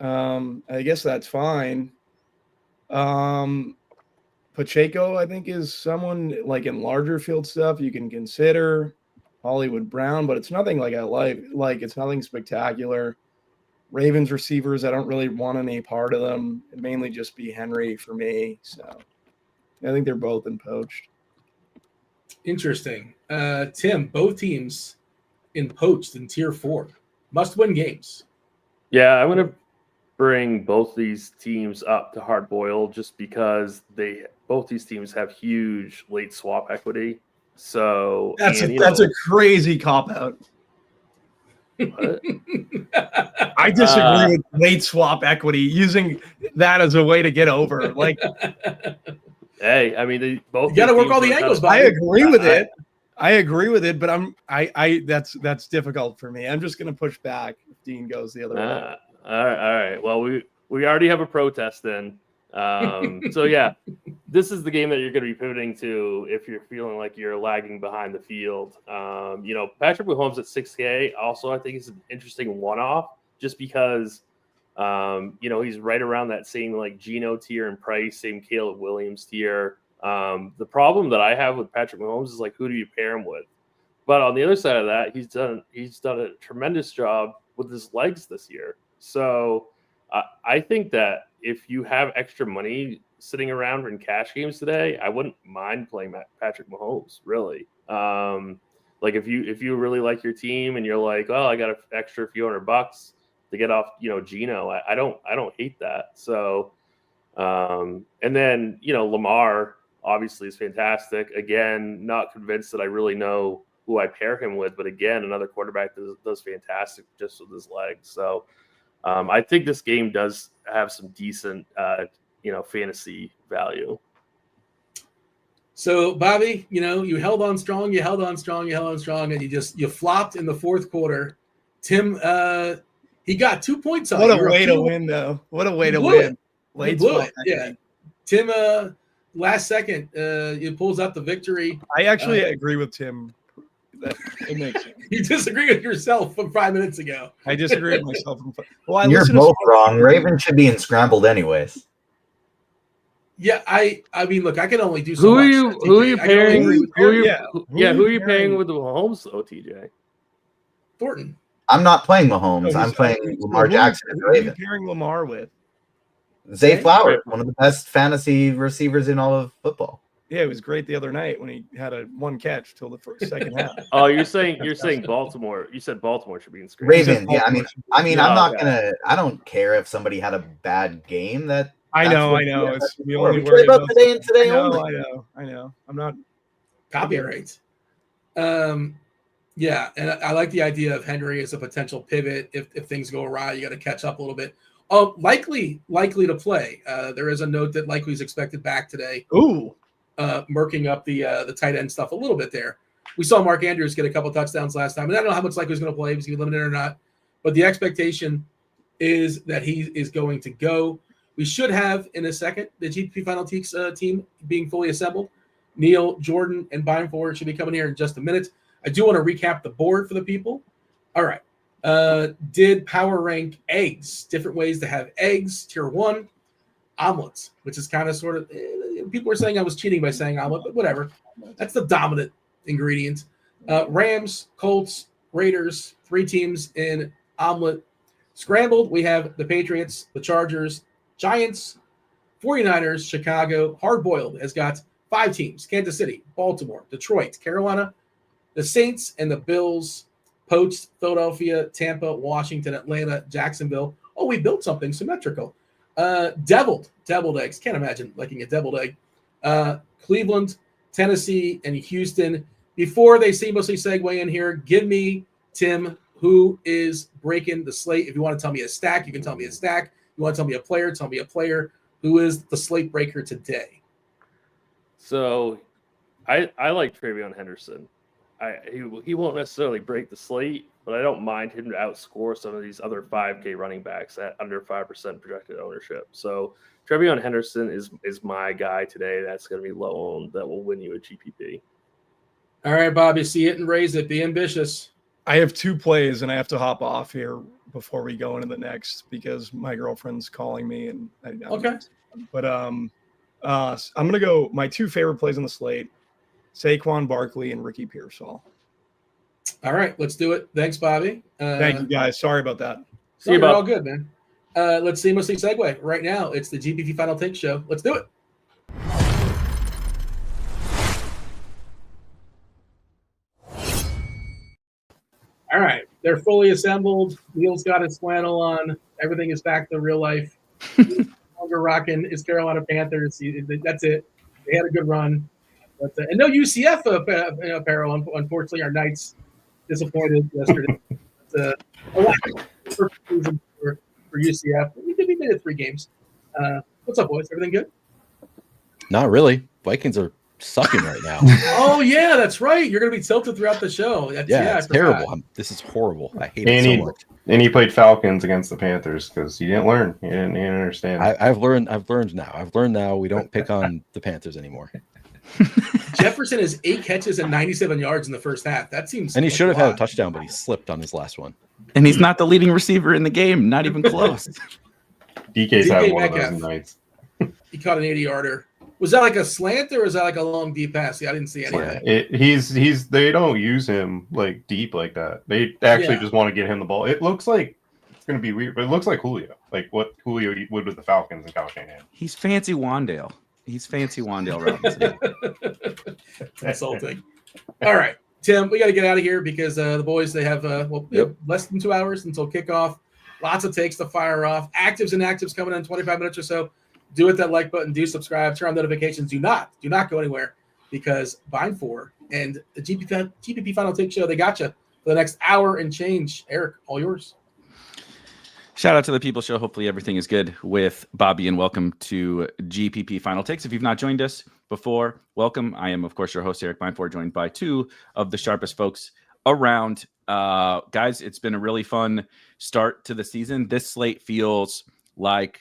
I guess that's fine. Pacheco, I think, is someone like in larger field stuff you can consider. Hollywood Brown, but it's nothing like I like it's nothing spectacular. Ravens receivers, I don't really want any part of them. It'd mainly just be Henry for me. So I think they're both in poached. Interesting. Tim, both teams in poached in tier 4. Must-win games. Yeah, I'm going to bring both these teams up to hard boil just because both these teams have huge late swap equity. So that's a crazy cop out. I disagree with late swap equity, using that as a way to get over. Like, hey, I mean, you got to work all the angles. I agree with it. I agree with it, but that's difficult for me. I'm just going to push back if Dean goes the other way. All right. Well, we already have a protest then. So yeah, this is the game that you're going to be pivoting to if you're feeling like you're lagging behind the field. Patrick Mahomes at 6K also, I think, is an interesting one-off just because, he's right around that same like Geno tier in price, same Caleb Williams tier. The problem that I have with Patrick Mahomes is like, who do you pair him with? But on the other side of that, he's done a tremendous job with his legs this year. So I think that if you have extra money sitting around in cash games today, I wouldn't mind playing Patrick Mahomes, really. Like if you really like your team and you're like, oh, I got an extra few $100 to get off, Geno, I don't hate that. So, and then, Lamar obviously is fantastic. Again, not convinced that I really know who I pair him with, but again, another quarterback that does fantastic just with his legs. So I think this game does have some decent, fantasy value. So, Bobby, you held on strong, and you flopped in the fourth quarter. Tim, he got 2 points on. What a way to win, though. What a way to win. He blew it. Yeah. Tim, last second, he pulls out the victory. I actually agree with Tim. It makes sense. You disagree with yourself from 5 minutes ago. I disagree with myself. You're both wrong. Raven should be in scrambled anyways. Yeah, I mean, look, I can only do so much. Who are you pairing? Who are you pairing with the Mahomes, TJ? Thornton. I'm not playing Mahomes. I'm playing Lamar Jackson and Raven. Who are you pairing Lamar with? Zay Flowers, one of the best fantasy receivers in all of football. Yeah, it was great the other night when he had one catch till the second half. Oh, you're saying Baltimore. You said Baltimore should be in screen. Ravens, yeah. I mean, I'm not gonna. I don't care if somebody had a bad game. I know. It's the only worry about today and today only. I know. I'm not copyright. Yeah, and I like the idea of Henry as a potential pivot if things go awry. You got to catch up a little bit. Likely to play. There is a note that likely is expected back today. Ooh. Murking up the tight end stuff a little bit there. We saw Mark Andrews get a couple touchdowns last time, and I don't know how much likely he's going to play, if he's going to be limited or not. But the expectation is that he is going to go. We should have in a second the GPP Final Takes team being fully assembled. Neil, Jordan, and Beimfohr should be coming here in just a minute. I do want to recap the board for the people. All right. Did power rank eggs, different ways to have eggs, tier 1, omelets, which is kind of sort of people were saying I was cheating by saying omelet, but whatever. That's the dominant ingredient. Rams, Colts, Raiders, 3 teams in omelet. Scrambled, we have the Patriots, the Chargers, Giants, 49ers, Chicago. Hard-boiled has got 5 teams: Kansas City, Baltimore, Detroit, Carolina, the Saints, and the Bills. Poached, Philadelphia, Tampa, Washington, Atlanta, Jacksonville. Oh, we built something symmetrical. Deviled eggs. Can't imagine liking a deviled egg. Cleveland, Tennessee, and Houston. Before they seamlessly segue in here, give me, Tim, who is breaking the slate. If you want to tell me a stack, you can tell me a stack. You want to tell me a player, tell me a player. Who is the slate breaker today? So I like Travion Henderson. He won't necessarily break the slate, but I don't mind him to outscore some of these other 5K running backs at under 5% projected ownership. So Trevion Henderson is my guy today. That's going to be low owned. That will win you a GPP. All right, Bobby, see it and raise it. Be ambitious. I have 2 plays, and I have to hop off here before we go into the next because my girlfriend's calling me. And Okay. But I'm gonna go. My 2 favorite plays on the slate: Saquon Barkley and Ricky Pearsall. All right, let's do it. Thanks, Bobby. Thank you, guys. Sorry about that. See you, all good, man. Let's seamlessly segue right now. It's the GPP Final Takes show. Let's do it. All right, they're fully assembled. Neil's got his flannel on. Everything is back to real life. Longer rocking is Carolina Panthers. That's it. They had a good run, but and no UCF apparel. Unfortunately, our Knights disappointed yesterday. A lot of season for UCF. We made it 3 games. What's up, boys? Everything good? Not really. Vikings are sucking right now. Oh yeah, that's right. You're gonna be tilted throughout the show. It's terrible. This is horrible. I hate it so much. And he played Falcons against the Panthers because he didn't learn. He didn't understand. I've learned now. We don't pick on the Panthers anymore. Jefferson has 8 catches and 97 yards in the first half. That seems. And he should have had a touchdown, but he slipped on his last one. And he's not the leading receiver in the game. Not even close. DK's had one of those nights. He caught an 80-yarder. Was that like a slant or was that like a long deep pass? I didn't see anything. He's they don't use him like deep like that. They actually just want to get him the ball. It looks like it's going to be weird, but it looks like Julio, like what Julio would with the Falcons and Kyle Shanahan. He's fancy Wandale. Robinson. Insulting. All right, Tim, we got to get out of here because the boys, they have less than 2 hours until kickoff. Lots of takes to fire off. Actives and actives coming in 25 minutes or so. Do hit that like button. Do subscribe. Turn on notifications. Do not go anywhere because Beimfohr and the GPP Final Take show, they got you for the next hour and change. Erik, all yours. Shout out to the People Show. Hopefully everything is good with Bobby, and welcome to GPP Final Takes. If you've not joined us before, welcome. I am, of course, your host, Erik Beimfohr, joined by 2 of the sharpest folks around. Guys, it's been a really fun start to the season. This slate feels like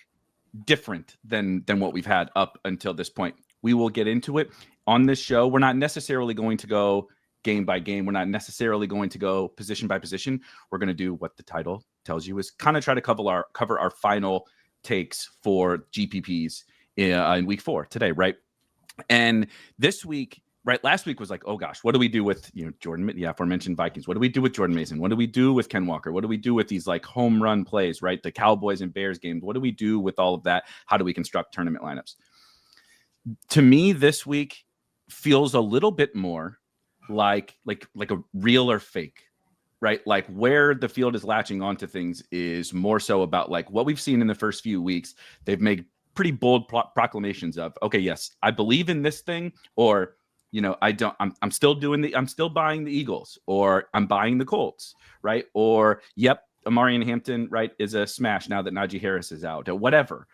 different than what we've had up until this point. We will get into it on this show. We're not necessarily going to go game by game. We're not necessarily going to go position by position. We're going to do what the title tells you, is kind of try to cover our final takes for GPPs in week 4 today, right? And this week, right, last week was like, oh gosh, what do we do with Jordan? Yeah, aforementioned Vikings. What do we do with Jordan Mason? What do we do with Ken Walker? What do we do with these like home run plays, right? The Cowboys and Bears games. What do we do with all of that? How do we construct tournament lineups? To me, this week feels a little bit more like a real or fake, right? Like where the field is latching onto things is more so about like what we've seen in the first few weeks. They've made pretty bold proclamations of, okay, yes, I believe in this thing, or I'm still buying the Eagles, or I'm buying the Colts, right? Or, yep, Amari and Hampton, right, is a smash now that Najee Harris is out, or whatever.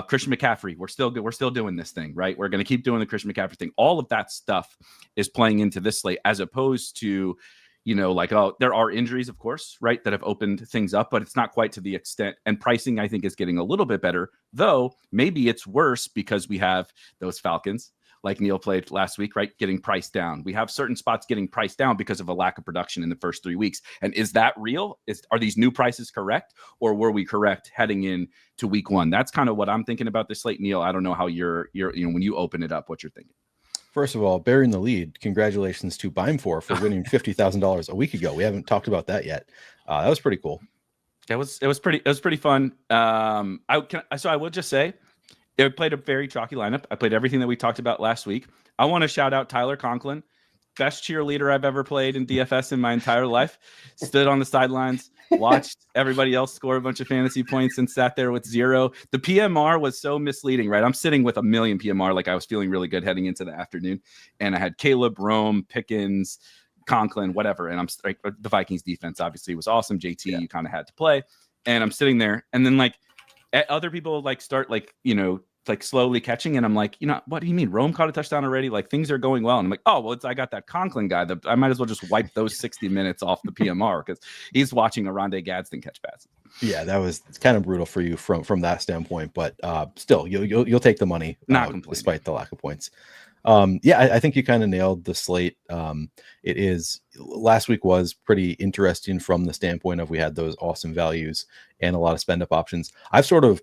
Christian McCaffrey, we're still doing this thing, right? We're going to keep doing the Christian McCaffrey thing. All of that stuff is playing into this slate, as opposed to, there are injuries, of course, right, that have opened things up, but it's not quite to the extent. And pricing, I think, is getting a little bit better, though maybe it's worse because we have those Falcons, like Neil played last week, right? Getting priced down. We have certain spots getting priced down because of a lack of production in the first 3 weeks. And is that real? Are these new prices correct? Or were we correct heading in to week 1? That's kind of what I'm thinking about this slate. Neil, I don't know how you're when you open it up, what you're thinking. First of all, bearing the lead, congratulations to Beimfohr for winning $50,000 a week ago. We haven't talked about that yet. That was pretty cool. It was pretty fun. So I will just say, I played a very chalky lineup. I played everything that we talked about last week. I want to shout out Tyler Conklin, best cheerleader I've ever played in DFS in my entire life. Stood on the sidelines, watched everybody else score a bunch of fantasy points, and sat there with 0. The PMR was so misleading, right? I'm sitting with 1 million PMR, like I was feeling really good heading into the afternoon. And I had Caleb, Rome, Pickens, Conklin, whatever. And I'm like, the Vikings defense obviously was awesome. JT, you kind of had to play. And I'm sitting there, and then like other people like start like, like slowly catching, and I'm like, what do you mean? Rome caught a touchdown already? Like things are going well. And I'm like, oh, well, I got that Conklin guy that I might as well just wipe those 60 minutes off the PMR because he's watching Arondé Gadsden catch passes. Yeah, that was kind of brutal for you from that standpoint, but still, you'll take the money, despite the lack of points. I think you kind of nailed the slate. It is last week was pretty interesting from the standpoint of we had those awesome values and a lot of spend up options. I've sort of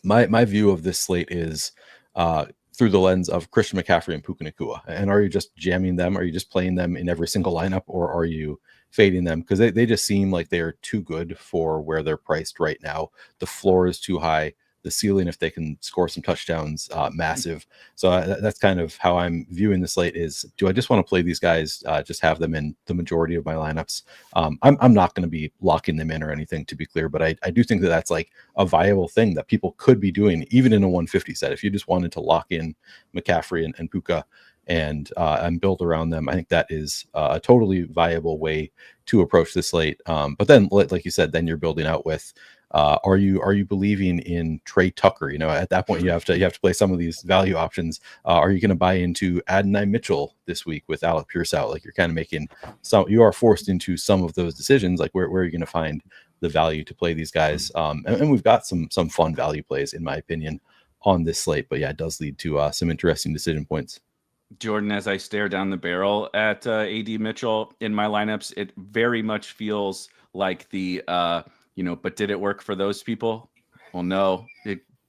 my view of this slate is through the lens of Christian McCaffrey and Puka Nacua. And are you just jamming them? Are you just playing them in every single lineup, or are you fading them? Because they just seem like they're too good for where they're priced right now. The floor is too high. The ceiling, if they can score some touchdowns, massive. So that's kind of how I'm viewing the slate is, do I just want to play these guys, just have them in the majority of my lineups? I'm not going to be locking them in or anything, to be clear, but I do think that that's like a viable thing that people could be doing even in a 150 set. If you just wanted to lock in McCaffrey and Puka and build around them, I think that is a totally viable way to approach the slate. But then, like you said, then you're building out with, are you believing in Trey Tucker? At that point you have to play some of these value options. Are you going to buy into Adonai Mitchell this week with Alec Pierce out? Like you're kind of making you are forced into some of those decisions. Like where are you going to find the value to play these guys? And we've got some fun value plays, in my opinion, on this slate. But yeah, it does lead to some interesting decision points. Jordan, as I stare down the barrel at AD Mitchell in my lineups, it very much feels like the but did it work for those people? Well, no,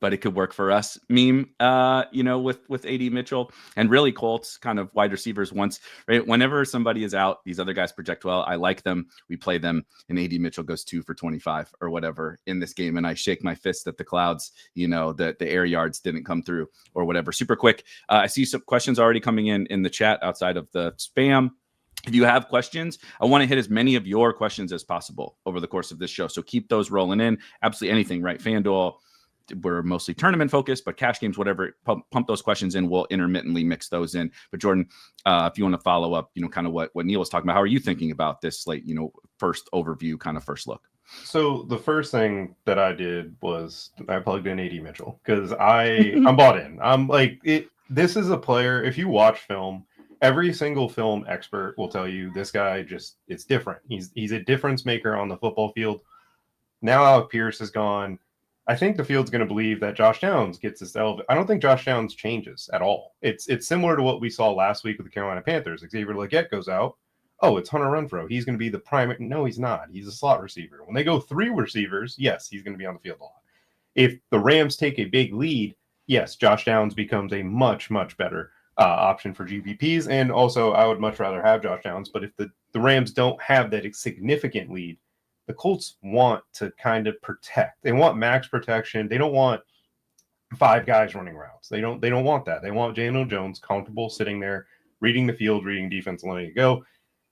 but it could work for us meme, with AD Mitchell and really Colts kind of wide receivers once, right? Whenever somebody is out, these other guys project well. I like them. We play them, and AD Mitchell goes 2 for 25 or whatever in this game. And I shake my fist at the clouds, that the air yards didn't come through or whatever. Super quick. I see some questions already coming in the chat outside of the spam. If you have questions, I want to hit as many of your questions as possible over the course of this show. So keep those rolling in. Absolutely anything, right? FanDuel, we're mostly tournament focused, but cash games, whatever, pump those questions in. We'll intermittently mix those in. But Jordan, if you want to follow up, kind of what Neil was talking about, how are you thinking about this slate, first overview, kind of first look? So the first thing that I did was I plugged in AD Mitchell because I'm bought in. I'm like, this is a player, if you watch film, every single film expert will tell you this guy it's different. He's a difference maker on the football field. Now Alec Pierce is gone. I think the field's going to believe that Josh Downs gets this elevate. I don't think Josh Downs changes at all. It's similar to what we saw last week with the Carolina Panthers. Xavier Legette goes out. Oh, it's Hunter Renfrow. He's going to be the primary. No, he's not. He's a slot receiver. When they go 3 receivers, yes, he's going to be on the field a lot. If the Rams take a big lead, yes, Josh Downs becomes a much, much better option for GPPs. And also, I would much rather have Josh Downs. But if the Rams don't have that significant lead, the Colts want to kind of protect. They want max protection. They don't want 5 guys running routes. They don't want that. They want Daniel Jones comfortable sitting there, reading the field, reading defense, and letting it go.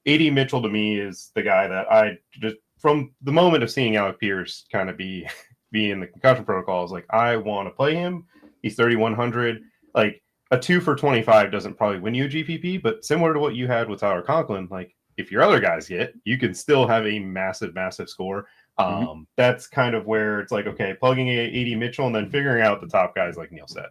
AD Mitchell to me is the guy that I just, from the moment of seeing Alec Pierce kind of be in the concussion protocols, like I want to play him. He's 3,100. Like a 2 for 25 doesn't probably win you a GPP, but similar to what you had with Tyler Conklin, like if your other guys hit, you can still have a massive, massive score. That's kind of where it's like, okay, plugging AD Mitchell and then figuring out the top guys, like Neil said.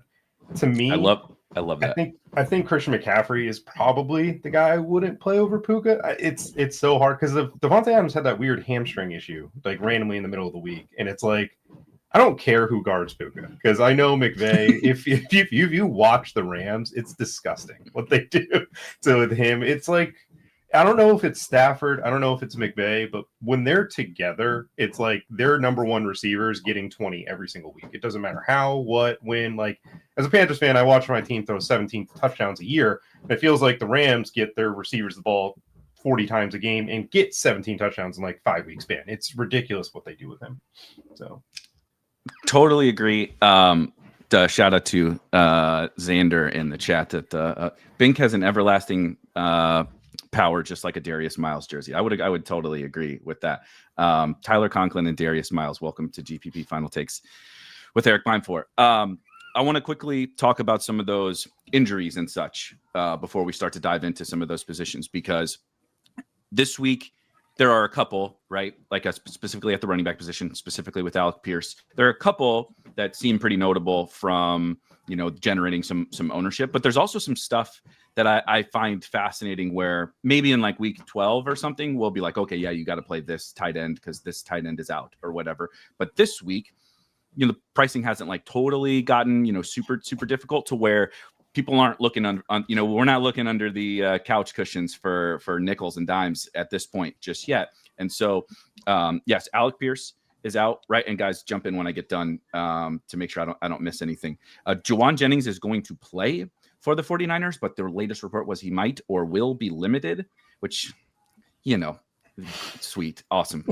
To me, I love that. I think Christian McCaffrey is probably the guy I wouldn't play over Puka. It's so hard because Devontae Adams had that weird hamstring issue, like randomly in the middle of the week, and it's like I don't care who guards Puka because I know McVay. if you watch the Rams, it's disgusting what they do with him. It's like I don't know if it's Stafford, I don't know if it's McVay, but when they're together, it's like their number one receivers getting 20 every single week. It doesn't matter how, what, when. Like as a Panthers fan, I watch my team throw 17 touchdowns a year. And it feels like the Rams get their receivers the ball 40 times a game and get 17 touchdowns in like 5 week span. It's ridiculous what they do with him. So totally agree. Shout out to Xander in the chat that Bink has an everlasting power, just like a Darius Miles jersey. I would totally agree with that. Tyler Conklin and Darius Miles, welcome to GPP Final Takes with Erik Beimfohr. I want to quickly talk about some of those injuries and such before we start to dive into some of those positions, because this week there are a couple, right? Like specifically at the running back position, specifically with Alec Pierce, there are a couple that seem pretty notable from, generating some ownership. But there's also some stuff that I find fascinating where maybe in like week 12 or something, we'll be like, okay, yeah, you got to play this tight end because this tight end is out or whatever. But this week, the pricing hasn't like totally gotten, super, super difficult to where people aren't looking on, we're not looking under the couch cushions for nickels and dimes at this point just yet. And so, yes, Alec Pierce is out, right? And guys, jump in when I get done to make sure I don't miss anything. Juwan Jennings is going to play for the 49ers, but the latest report was he might or will be limited, which, sweet, awesome.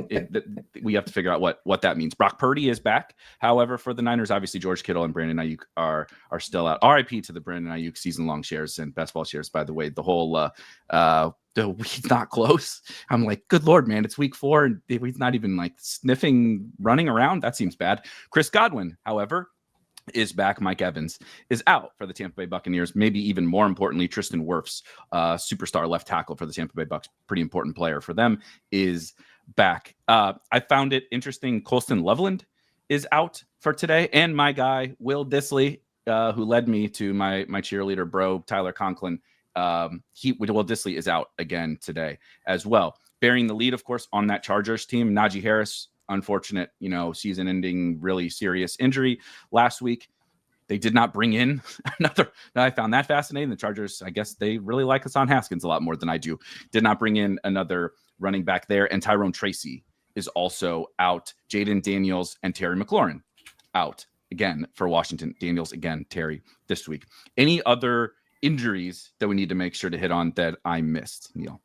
We have to figure out what that means. Brock Purdy is back, however, for the Niners. Obviously, George Kittle and Brandon Ayuk are still out. RIP to the Brandon Ayuk season-long shares and best ball shares, by the way. The whole the week's not close. I'm like, good Lord, man, it's week 4 and he's not even like sniffing, running around. That seems bad. Chris Godwin, however, is back. Mike Evans is out for the Tampa Bay Buccaneers. Maybe even more importantly, Tristan Wirfs, superstar left tackle for the Tampa Bay Bucs, pretty important player for them, is back. I found it interesting. Colston Loveland is out for today. And my guy, Will Dissly, who led me to my cheerleader bro, Tyler Conklin, Will Dissly is out again today as well. Bearing the lead, of course, on that Chargers team, Najee Harris, unfortunate, season-ending, really serious injury last week. They did not bring in another. I found that fascinating. The Chargers, I guess they really like Hassan Haskins a lot more than I do. Did not bring in another running back there. And Tyrone Tracy is also out. Jaden Daniels and Terry McLaurin out again for Washington. Daniels again, Terry this week. Any other injuries that we need to make sure to hit on that I missed, Neil?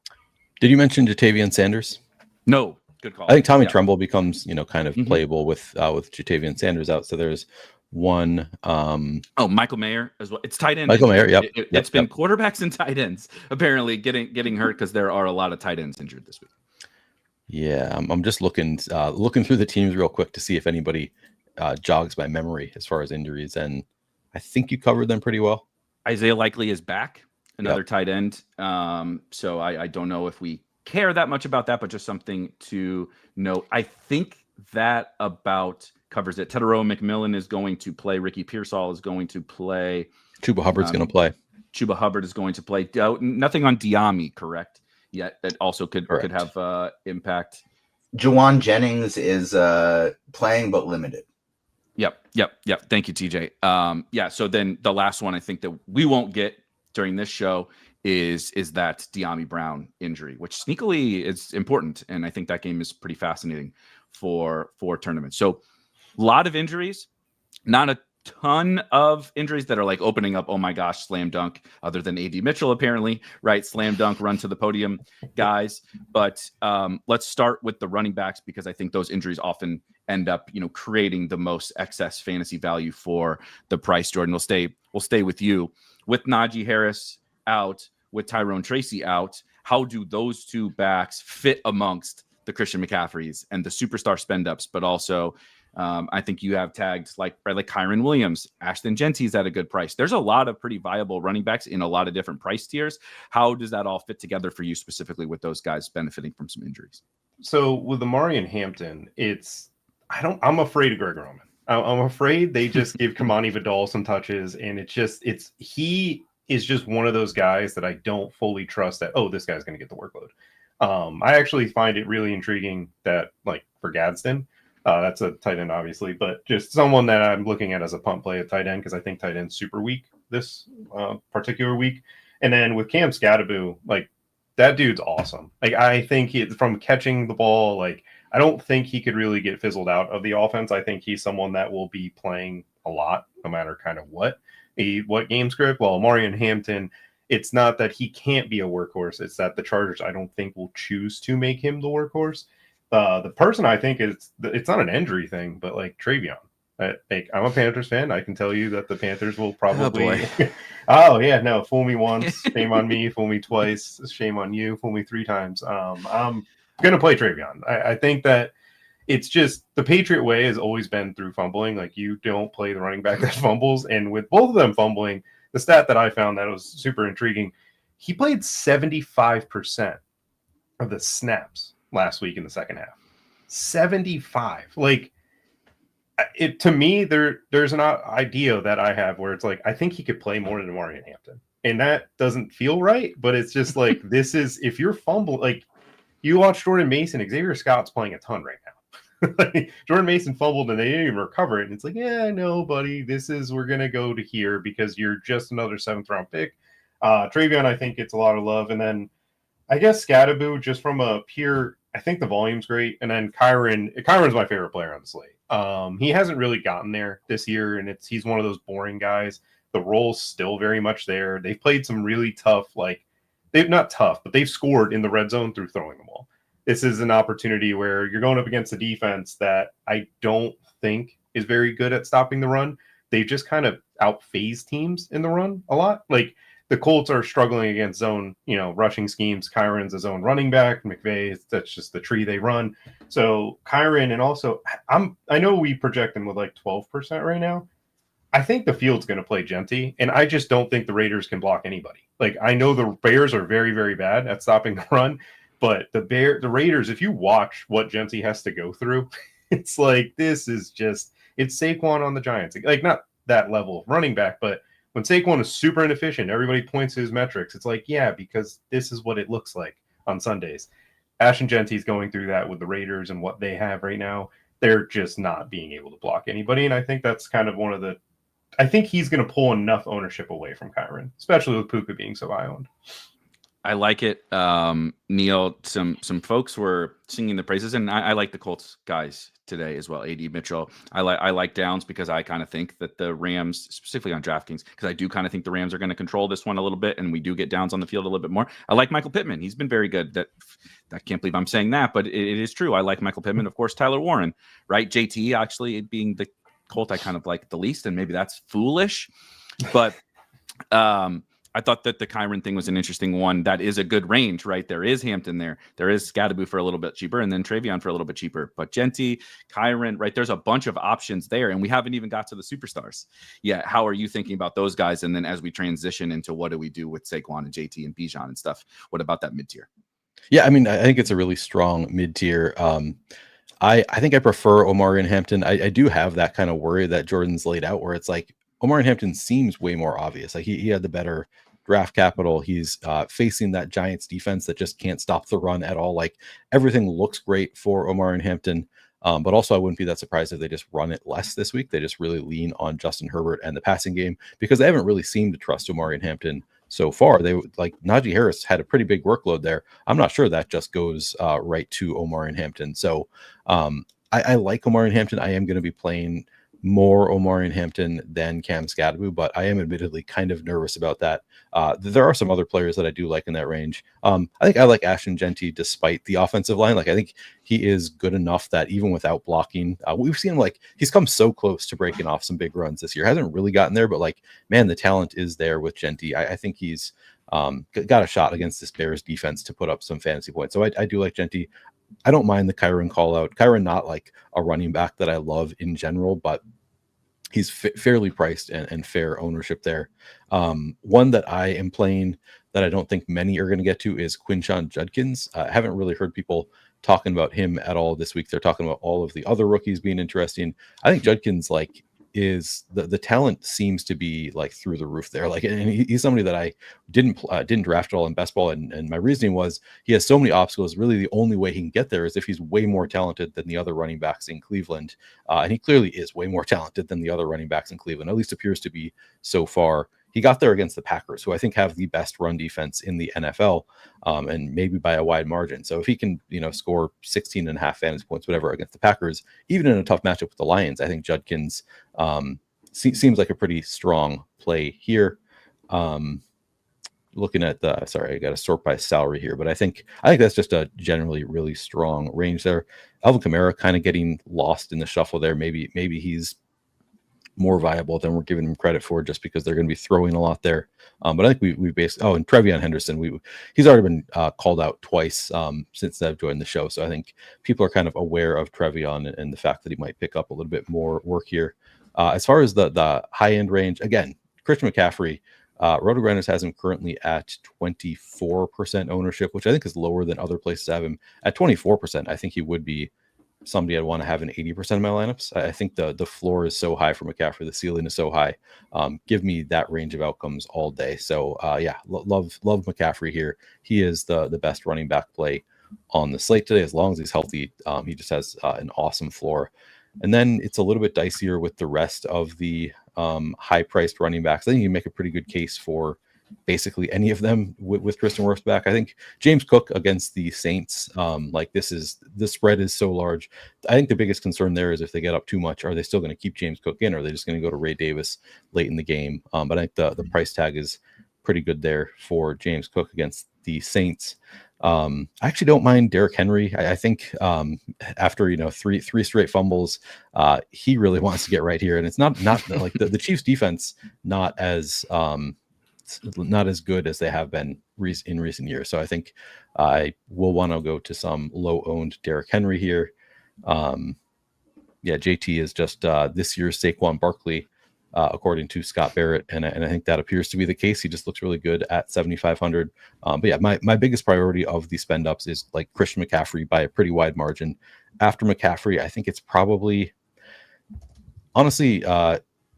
Did you mention Jatavian Sanders? No. Good call. I think Tommy Tremble becomes, kind of playable with Jatavian Sanders out. So there's one. Michael Mayer as well. It's tight end. Michael Mayer. Yep. It's been quarterbacks and tight ends apparently getting hurt because there are a lot of tight ends injured this week. Yeah, I'm just looking through the teams real quick to see if anybody jogs my memory as far as injuries, and I think you covered them pretty well. Isaiah Likely is back, another tight end. So I don't know if we care that much about that, but just something to note. I think that about covers it. Tedero McMillan is going to play. Ricky Pearsall is going to play. Chuba Hubbard's going to play. Chuba Hubbard is going to play. Nothing on Diami, correct? Yet that also could have impact. Juwan Jennings is playing but limited. Yep. Thank you, TJ. So then the last one I think that we won't get during this show is that Diami Brown injury, which sneakily is important. And I think that game is pretty fascinating for tournaments. So a lot of injuries, not a ton of injuries that are like opening up, oh my gosh, slam dunk, other than AD Mitchell, apparently, right? Slam dunk, run to the podium guys. But let's start with the running backs, because I think those injuries often end up, creating the most excess fantasy value for the price. Jordan, we'll stay with you. With Najee Harris out, with Tyrone Tracy out, how do those two backs fit amongst the Christian McCaffreys and the superstar spend ups? But also, I think you have tagged like Kyron Williams, Ashton Genty's at a good price. There's a lot of pretty viable running backs in a lot of different price tiers. How does that all fit together for you specifically with those guys benefiting from some injuries? So with Amari and Hampton, I'm afraid of Greg Roman. I'm afraid they just give Kamani Vidal some touches, and he is just one of those guys that I don't fully trust that, this guy's going to get the workload. I actually find it really intriguing that, like, for Gadsden, that's a tight end, obviously, but just someone that I'm looking at as a punt play at tight end, because I think tight end's super weak this particular week. And then with Cam Scatterbo, like, that dude's awesome. Like, I think from catching the ball, like, I don't think he could really get fizzled out of the offense. I think he's someone that will be playing a lot, no matter kind of what game script. Well, Amari and Hampton, it's not that he can't be a workhorse. It's that the Chargers, I don't think, will choose to make him the workhorse. The person I think it's not an injury thing, but like Travion. I'm a Panthers fan. I can tell you that the Panthers will probably. Oh yeah, no, fool me once, shame on me. Fool me twice, shame on you. Fool me 3 times. I'm gonna play Travion. I think that it's just the Patriot way has always been through fumbling. Like, you don't play the running back that fumbles, and with both of them fumbling, the stat that I found that was super intriguing, he played 75% of the snaps last week in the second half. 75. Like, to me, there's an idea that I have where it's like, I think he could play more than Omarion Hampton. And that doesn't feel right, but it's just like, this is, if you're fumble, like you watch Jordan Mason, Xavier Scott's playing a ton right now. Like, Jordan Mason fumbled and they didn't even recover it. And it's like, yeah, no, buddy, we're going to go to here because you're just another 7th round pick. Travion, I think gets a lot of love. And then I guess Scadaboo, just from a pure, I think the volume's great. And then Kyron's my favorite player on the slate. He hasn't really gotten there this year, and he's one of those boring guys. The role's still very much there. They've played some really tough, they've not tough, but they've scored in the red zone through throwing the ball. This is an opportunity where you're going up against a defense that I don't think is very good at stopping the run. They just kind of outphase teams in the run a lot. Like, the Colts are struggling against zone, rushing schemes. Kyron's a zone running back. McVay, that's just the tree they run. So Kyron, and also I know we project him with 12% right now. I think the field's going to play Genty, and I just don't think the Raiders can block anybody. I know the Bears are very, very bad at stopping the run, but the Raiders, if you watch what Genty has to go through, it's like, this is just, it's Saquon on the Giants. Not that level of running back, but when Saquon is super inefficient, everybody points to his metrics. It's like, yeah, because this is what it looks like on Sundays. Ashton Genty's going through that with the Raiders and what they have right now. They're just not being able to block anybody. And I think that's kind of I think he's going to pull enough ownership away from Kyron, especially with Puka being so high owned. I like it. Neil, some folks were singing the praises, and I like the Colts guys today as well. AD Mitchell. I like Downs because I kind of think that the Rams, specifically on DraftKings, because I do kind of think the Rams are going to control this one a little bit, and we do get Downs on the field a little bit more. I like Michael Pittman. He's been very good. I can't believe I'm saying that, but it is true. I like Michael Pittman. Of course, Tyler Warren, right? JT actually being the Colt I kind of like the least, and maybe that's foolish, but I thought that the Kyron thing was an interesting one. That is a good range, right? There is Hampton there. There is Scadaboo for a little bit cheaper, and then Travion for a little bit cheaper. But Genty, Kyron, right? There's a bunch of options there, and we haven't even got to the superstars yet. How are you thinking about those guys? And then as we transition into what do we do with Saquon and JT and Bijan and stuff, what about that mid-tier? Yeah, I mean, I think it's a really strong mid-tier. I think I prefer Omarion Hampton. I do have that kind of worry that Jordan's laid out, where it's like Omarion Hampton seems way more obvious. Like he had the better draft capital. He's facing that Giants defense that just can't stop the run at all. Like, everything looks great for Omarion Hampton. But also, I wouldn't be that surprised if they just run it less this week. They just really lean on Justin Herbert and the passing game, because they haven't really seemed to trust Omarion Hampton so far. They Najee Harris had a pretty big workload there. I'm not sure that just goes right to Omarion Hampton. So I like Omarion Hampton. I am going to be playing more Omarion Hampton than Cam Scadaboo, but I am admittedly kind of nervous about that. There are some other players that I do like in that range. I think I like Ashton Genty despite the offensive line. I think he is good enough that even without blocking, we've seen he's come so close to breaking off some big runs this year. Hasn't really gotten there, but man, the talent is there with Genty. I think he's got a shot against this Bears defense to put up some fantasy points. So I do like Genty. I don't mind the Kyron call out. Kyron, not like a running back that I love in general, but he's fairly priced and fair ownership there. One that I am playing that I don't think many are going to get to is Quinshon Judkins. I haven't really heard people talking about him at all this week. They're talking about all of the other rookies being interesting. I think Judkins is the talent seems to be through the roof there. And he's somebody that I didn't draft at all in best ball. And my reasoning was he has so many obstacles. Really, the only way he can get there is if he's way more talented than the other running backs in Cleveland. And he clearly is way more talented than the other running backs in Cleveland, at least appears to be so far. He got there against the Packers, who I think have the best run defense in the NFL, and maybe by a wide margin. So if he can, score 16.5 fantasy points, whatever, against the Packers, even in a tough matchup with the Lions, I think Judkins seems like a pretty strong play here. Looking at I got to sort by salary here, but I think that's just a generally really strong range there. Alvin Kamara kind of getting lost in the shuffle there. Maybe he's more viable than we're giving him credit for, just because they're going to be throwing a lot there. But I think we basically, and Trevion Henderson, he's already been called out twice since I've joined the show. So I think people are kind of aware of Trevion and the fact that he might pick up a little bit more work here. As far as the high end range, again, Christian McCaffrey, RotoGrinders has him currently at 24% ownership, which I think is lower than other places have him. At 24%, I think he would be somebody I'd want to have in 80% of my lineups. I think the floor is so high for McCaffrey, the ceiling is so high. Give me that range of outcomes all day. So love McCaffrey here. He is the best running back play on the slate today, as long as he's healthy. He just has an awesome floor. And then it's a little bit dicier with the rest of the high-priced running backs. I think you can make a pretty good case for basically any of them with Tristan Wirfs back. I think James Cook against the Saints, the spread is so large. I think the biggest concern there is if they get up too much, are they still going to keep James Cook in, or are they just going to go to Ray Davis late in the game? But I think the price tag is pretty good there for James Cook against the Saints. I actually don't mind Derrick Henry. I think after three straight fumbles, he really wants to get right here, and it's not like the Chiefs defense not as good as they have been in recent years. So I think I will want to go to some low-owned Derrick Henry here. JT is just this year's Saquon Barkley, according to Scott Barrett, and I think that appears to be the case. He just looks really good at 7,500. My biggest priority of the spend ups is like Christian McCaffrey by a pretty wide margin. After McCaffrey, I think it's probably honestly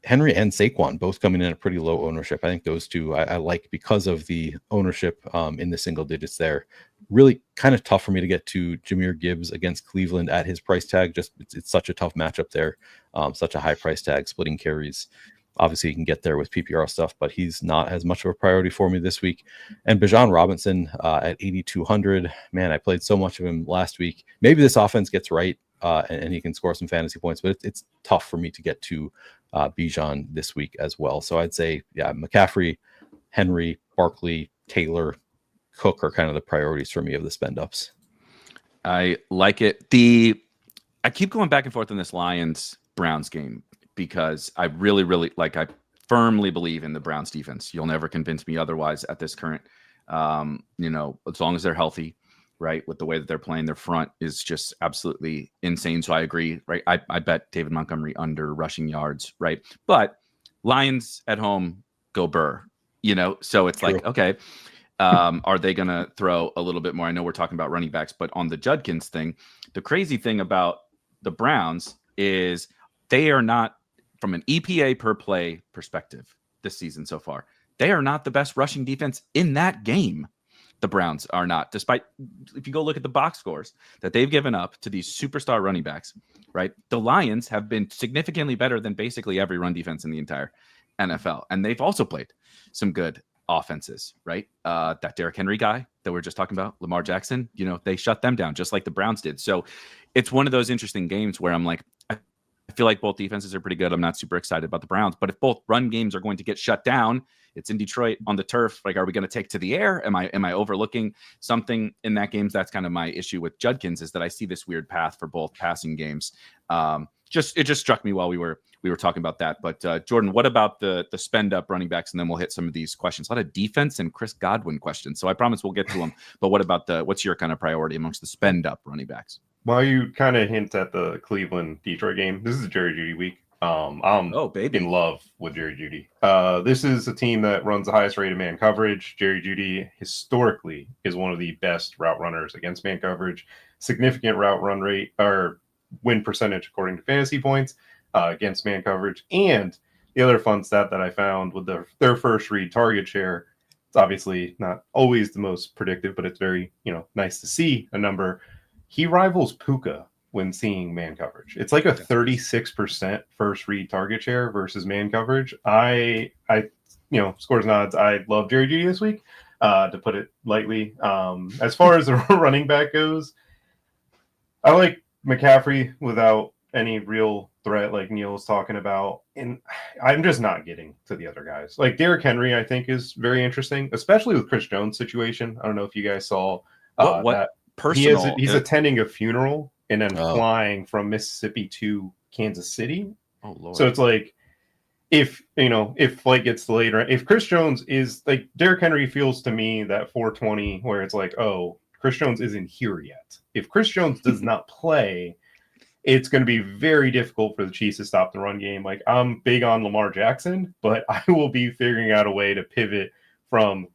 Henry and Saquon both coming in at pretty low ownership. I think those two I like because of the ownership in the single digits there. Really kind of tough for me to get to Jahmyr Gibbs against Cleveland at his price tag. Just it's such a tough matchup there. Such a high price tag, splitting carries. Obviously, you can get there with PPR stuff, but he's not as much of a priority for me this week. And Bijan Robinson at 8,200. Man, I played so much of him last week. Maybe this offense gets right and he can score some fantasy points, but it's tough for me to get to Bijan this week as well. So I'd say, McCaffrey, Henry, Barkley, Taylor, Cook are kind of the priorities for me of the spend ups. I like it. I keep going back and forth on this Lions-Browns game because I really, really I firmly believe in the Browns defense. You'll never convince me otherwise at this current, as long as they're healthy, right? With the way that they're playing, their front is just absolutely insane. So I agree, right? I bet David Montgomery under rushing yards, right? But Lions at home go burr, so it's True. Like, okay, are they going to throw a little bit more? I know we're talking about running backs, but on the Judkins thing, the crazy thing about the Browns is they are not, from an EPA per play perspective this season so far, they are not the best rushing defense in that game. The Browns are not, despite, if you go look at the box scores that they've given up to these superstar running backs, right? The Lions have been significantly better than basically every run defense in the entire NFL. And they've also played some good offenses, right? That Derrick Henry guy that we're just talking about, Lamar Jackson, they shut them down just like the Browns did. So it's one of those interesting games where I'm like, I feel like both defenses are pretty good. I'm not super excited about the Browns, but if both run games are going to get shut down, it's in Detroit on the turf. Like, are we going to take to the air? Am I overlooking something in that game? That's kind of my issue with Judkins, is that I see this weird path for both passing games. It just struck me while we were talking about that. But Jordan, what about the spend up running backs? And then we'll hit some of these questions. A lot of defense and Chris Godwin questions. So I promise we'll get to them. But what about what's your kind of priority amongst the spend up running backs? While you kind of hint at the Cleveland Detroit game, this is a Jerry Jeudy week. I'm in love with Jerry Jeudy. This is a team that runs the highest rated man coverage. Jerry Jeudy historically is one of the best route runners against man coverage. Significant route run rate or win percentage according to fantasy points against man coverage. And the other fun stat that I found with their first read target share, it's obviously not always the most predictive, but it's very nice to see a number. He rivals Puka when seeing man coverage. It's like a 36% first read target share versus man coverage. I scores and odds. I love Jerry Jeudy this week, to put it lightly. As far as the running back goes, I like McCaffrey without any real threat like Neil was talking about. And I'm just not getting to the other guys. Like Derrick Henry, I think is very interesting, especially with Chris Jones' situation. I don't know if you guys saw that. Personal. He's attending a funeral and then flying from Mississippi to Kansas City. Oh Lord! So it's like if flight gets delayed, or if Chris Jones is like Derrick Henry feels to me that 420 where it's like, oh, Chris Jones isn't here yet. If Chris Jones does not play, it's going to be very difficult for the Chiefs to stop the run game. Like, I'm big on Lamar Jackson, but I will be figuring out a way to pivot from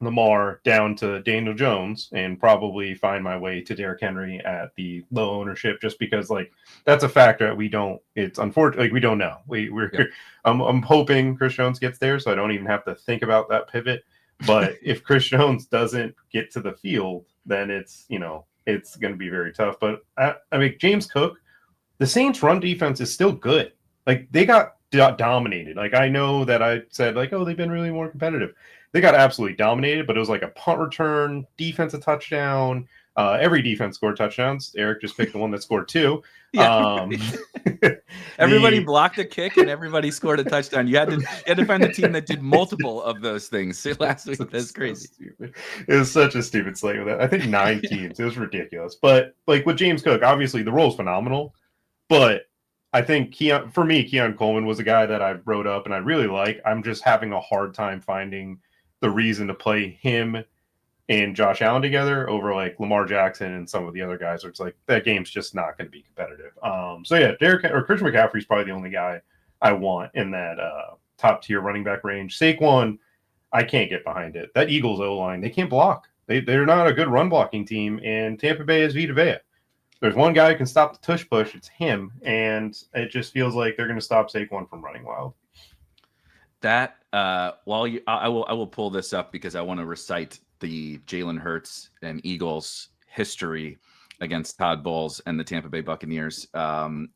Lamar down to Daniel Jones and probably find my way to Derrick Henry at the low ownership, just because like that's a factor that it's unfortunate, like we don't know. I'm hoping Chris Jones gets there, so I don't even have to think about that pivot. But if Chris Jones doesn't get to the field, then it's going to be very tough. But I mean, James Cook, the Saints run defense is still good. Like they got dominated. Like I know that I said like, oh, they've been really more competitive. They got absolutely dominated, but it was like a punt return, defensive touchdown. Every defense scored touchdowns. Erik just picked the one that scored 2. Yeah. Everybody blocked a kick and everybody scored a touchdown. You had to find the team that did multiple of those things last week. That's crazy. So it was such a stupid slate with that. I think 9 teams. It was ridiculous. But like with James Cook, obviously the role is phenomenal. But I think Keon Coleman was a guy that I wrote up and I really like. I'm just having a hard time finding the reason to play him and Josh Allen together over like Lamar Jackson and some of the other guys. Where it's like that game's just not going to be competitive. So yeah, Christian McCaffrey's probably the only guy I want in that top tier running back range. Saquon, I can't get behind it. That Eagles O-line, they can't block. They're not a good run blocking team, and Tampa Bay is Vita Vea. There's one guy who can stop the tush push. It's him, and it just feels like they're going to stop Saquon from running wild. That I will pull this up because I want to recite the Jalen Hurts and Eagles history against Todd Bowles and the Tampa Bay Buccaneers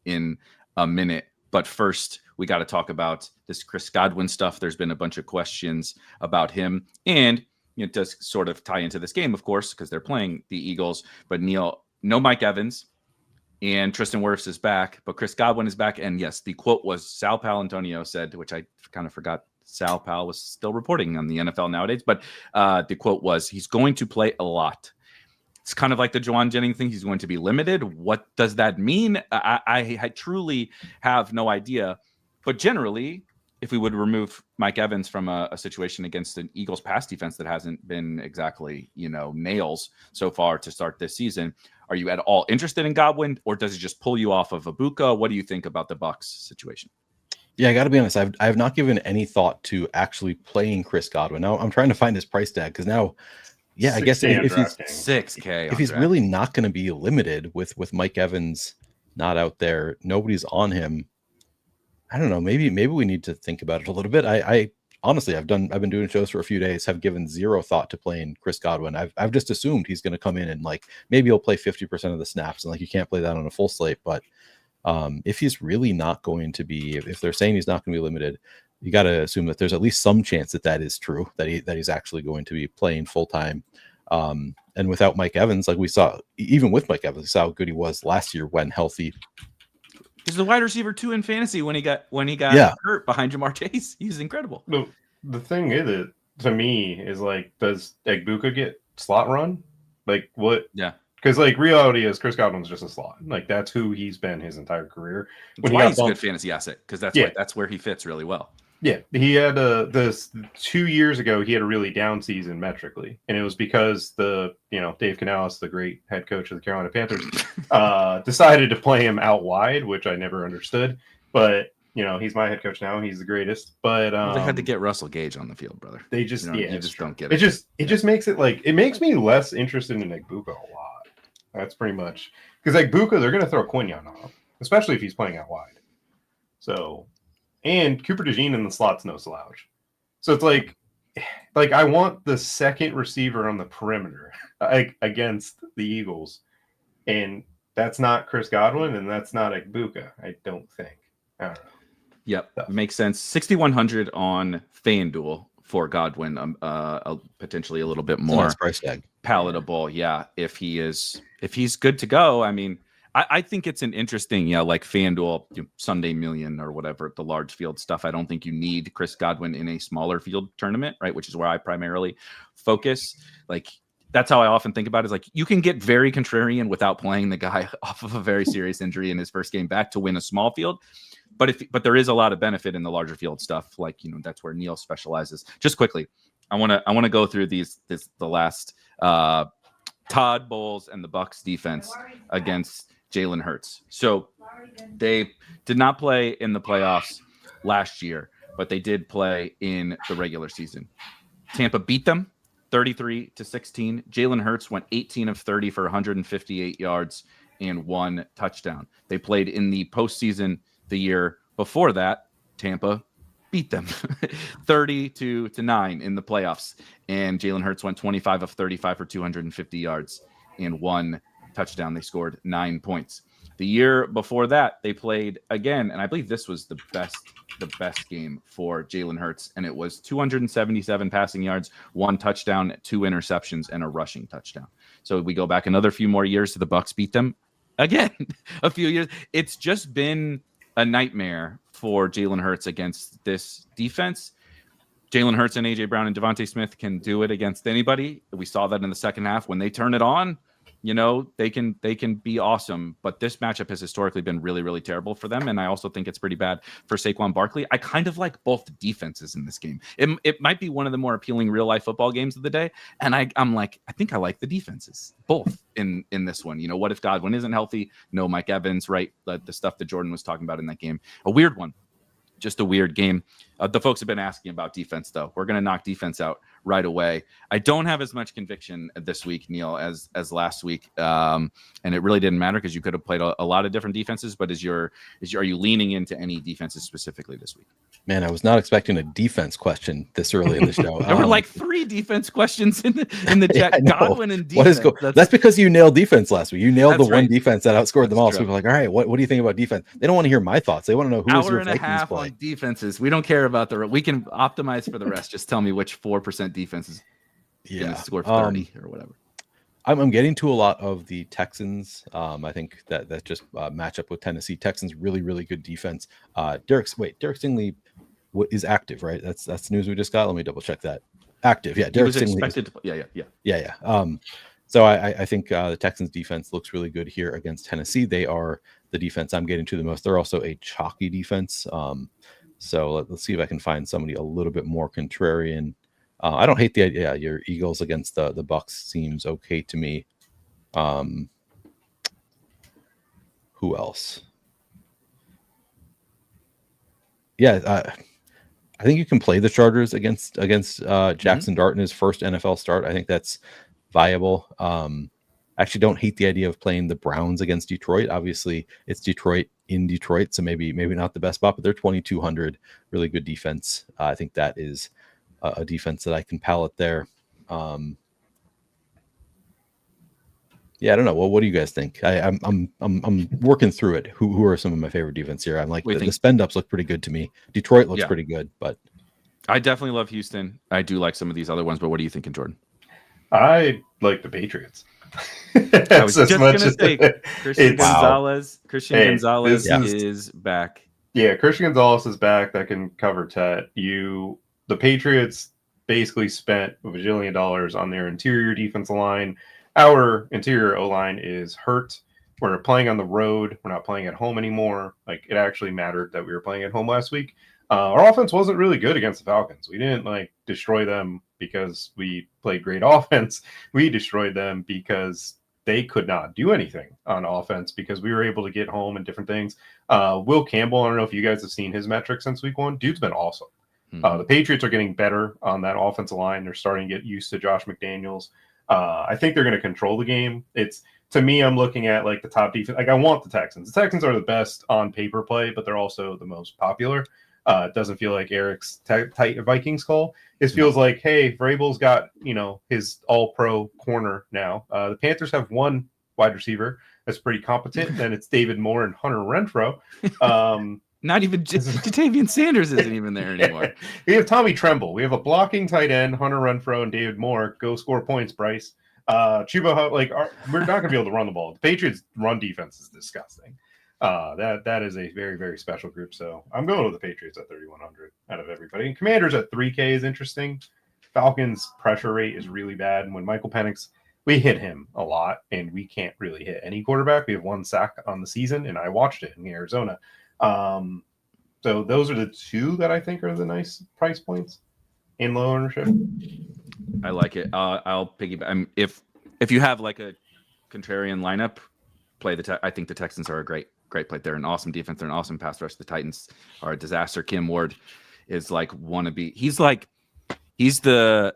in a minute. But first, we got to talk about this Chris Godwin stuff. There's been a bunch of questions about him, and it does sort of tie into this game, of course, because they're playing the Eagles. But Neil, no Mike Evans, and Tristan Wirfs is back, but Chris Godwin is back. And yes, the quote was Sal Paolantonio said, which I kind of forgot Sal Pal was still reporting on the NFL nowadays, but the quote was, he's going to play a lot. It's kind of like the Juwan Jennings thing. He's going to be limited. What does that mean? I truly have no idea. But generally, if we would remove Mike Evans from a situation against an Eagles pass defense that hasn't been exactly, nails so far to start this season, are you at all interested in Godwin, or does it just pull you off of Ibuka? What do you think about the Bucs situation? Yeah, I got to be honest. I have not given any thought to actually playing Chris Godwin. Now I'm trying to find his price tag because now, yeah, I guess if he's $6K, if he's really not going to be limited with Mike Evans not out there, nobody's on him. I don't know. Maybe we need to think about it a little bit. I honestly, I've been doing shows for a few days, have given zero thought to playing Chris Godwin. I've just assumed he's going to come in and like maybe he'll play 50% of the snaps, and like you can't play that on a full slate, but. If he's really not going to be, if they're saying he's not going to be limited, you got to assume that there's at least some chance that is true, that he's actually going to be playing full time. And without Mike Evans, like we saw, even with Mike Evans, we saw how good he was last year when healthy. He's the wide receiver 2 in fantasy when he got hurt behind Jamar Chase. He's incredible. No, the thing is, it to me is like, does Egbuka get slot run? Like what? Yeah. Because like reality is Chris Godwin's just a slot. Like that's who he's been his entire career. That's why he's a good fantasy asset, because that's where he fits really well. Yeah, he had this 2 years ago. He had a really down season metrically, and it was because Dave Canales, the great head coach of the Carolina Panthers, decided to play him out wide, which I never understood. But he's my head coach now. He's the greatest. But they had to get Russell Gage on the field, brother. They just you just don't get it. It just makes it like it makes me less interested in Egbuka a lot. That's pretty much because Egbuka, they're going to throw Quinyon on him, especially if he's playing out wide. So, and Cooper DeJean in the slot's no slouch. So it's like I want the second receiver on the perimeter against the Eagles, and that's not Chris Godwin, and that's not Egbuka. I don't think. I don't know. Yep, makes sense. 6,100 on FanDuel for Godwin, potentially a little bit more nice price tag. Palatable. Yeah, if he's good to go. I mean, I think it's an interesting, like FanDuel Sunday Million or whatever, the large field stuff. I don't think you need Chris Godwin in a smaller field tournament, right? Which is where I primarily focus. Like that's how I often think about it. Is like you can get very contrarian without playing the guy off of a very serious injury in his first game back to win a small field. But there is a lot of benefit in the larger field stuff. Like, that's where Neil specializes. Just quickly, I want to go through the last Todd Bowles and the Bucs defense against Jalen Hurts. So they did not play in the playoffs last year, but they did play in the regular season. Tampa beat them 33-16. Jalen Hurts went 18 of 30 for 158 yards and 1 touchdown. They played in the postseason the year before that. Tampa beat them 32-9 in the playoffs. And Jalen Hurts went 25 of 35 for 250 yards and 1 touchdown. They scored 9 points. The year before that, they played again, and I believe this was the best game for Jalen Hurts, and it was 277 passing yards, 1 touchdown, 2 interceptions, and a rushing touchdown. So we go back another few more years to the Bucs beat them again. A few years. It's just been a nightmare for Jalen Hurts against this defense. Jalen Hurts and A.J. Brown and Devontae Smith can do it against anybody. We saw that in the second half. When they turn it on, you know, they can be awesome. But this matchup has historically been really, really terrible for them. And I also think it's pretty bad for Saquon Barkley. I kind of like both defenses in this game. It might be one of the more appealing real life football games of the day. And I'm like, I think I like the defenses both in this one. You know, what if Godwin isn't healthy? No Mike Evans, right? The stuff that Jordan was talking about in that game. A weird one. Just a weird game. The folks have been asking about defense, though. We're going to knock defense out right away. I don't have as much conviction this week, Neil, as last week, and it really didn't matter because you could have played a lot of different defenses. But are you leaning into any defenses specifically this week? Man, I was not expecting a defense question this early in the show. There were like 3 defense questions in the chat. Yeah, Godwin and defense. That's because you nailed defense last week. You nailed the one defense that outscored them all. True. So people are like, all right, what do you think about defense? They don't want to hear my thoughts. They want to know who was your Vikings play. On defenses. We don't care about we can optimize for the rest. Just tell me which 4% defense is going to score 30 or whatever. I'm getting to a lot of the Texans. I think that just match up with Tennessee. Texans really, really good defense. Derek Stingley is active, right? That's the news we just got. Let me double check that. Active, yeah. Derek Stingley. Yeah. So I think the Texans defense looks really good here against Tennessee. They are the defense I'm getting to the most. They're also a chalky defense. So let's see if I can find somebody a little bit more contrarian. I don't hate the idea. Your Eagles against the Bucs seems okay to me. Who else? Yeah, I think you can play the Chargers against Jackson Dart in his first NFL start. I think that's viable. Actually don't hate the idea of playing the Browns against Detroit. Obviously, it's Detroit in Detroit, so maybe not the best spot, but they're 2,200, really good defense. I think that is a defense that I can pallet there. Yeah, I don't know. Well, what do you guys think? I'm working through it. Who are some of my favorite defense here? I'm like the spend ups look pretty good to me. Detroit looks pretty good, but I definitely love Houston. I do like some of these other ones, but what are you thinking, Jordan? I like the Patriots. I was just going to say Christian Gonzalez. Gonzalez is back. Yeah, Christian Gonzalez is back. That can cover Tet. The Patriots basically spent $1 bajillion on their interior defensive line. Our interior O-line is hurt. We're playing on the road. We're not playing at home anymore. Like, it actually mattered that we were playing at home last week. Our offense wasn't really good against the Falcons. We didn't destroy them because we played great offense. We destroyed them because they could not do anything on offense because we were able to get home and different things. Will Campbell, I don't know if you guys have seen his metrics since week 1. Dude's been awesome. The Patriots are getting better on that offensive line. They're starting to get used to Josh McDaniels. I think they're going to control the game. To me, I'm looking at the top defense. I want the Texans. The Texans are the best on paper play, but they're also the most popular. It doesn't feel like Eric's tight Vikings call. It feels like, hey, Vrabel's got his all-pro corner now. The Panthers have one wide receiver that's pretty competent, and it's David Moore and Hunter Renfrow. Not even Jatavian Sanders isn't even there anymore. We have Tommy Tremble. We have a blocking tight end, Hunter Renfrow and David Moore. Go score points, Bryce. Chuba, we're not going to be able to run the ball. The Patriots' run defense is disgusting. That is a very, very special group. So I'm going with the Patriots at 3,100 out of everybody. And Commanders at 3K is interesting. Falcons' pressure rate is really bad. And when Michael Penix, we hit him a lot, and we can't really hit any quarterback. We have 1 sack on the season, and I watched it in Arizona. So those are the 2 that I think are the nice price points in low ownership. I like it. I'll piggyback. If you have a contrarian lineup, play I think the Texans are a great play. They're an awesome defense. They're an awesome pass rush. The Titans are a disaster. Kim Ward is wannabe. He's the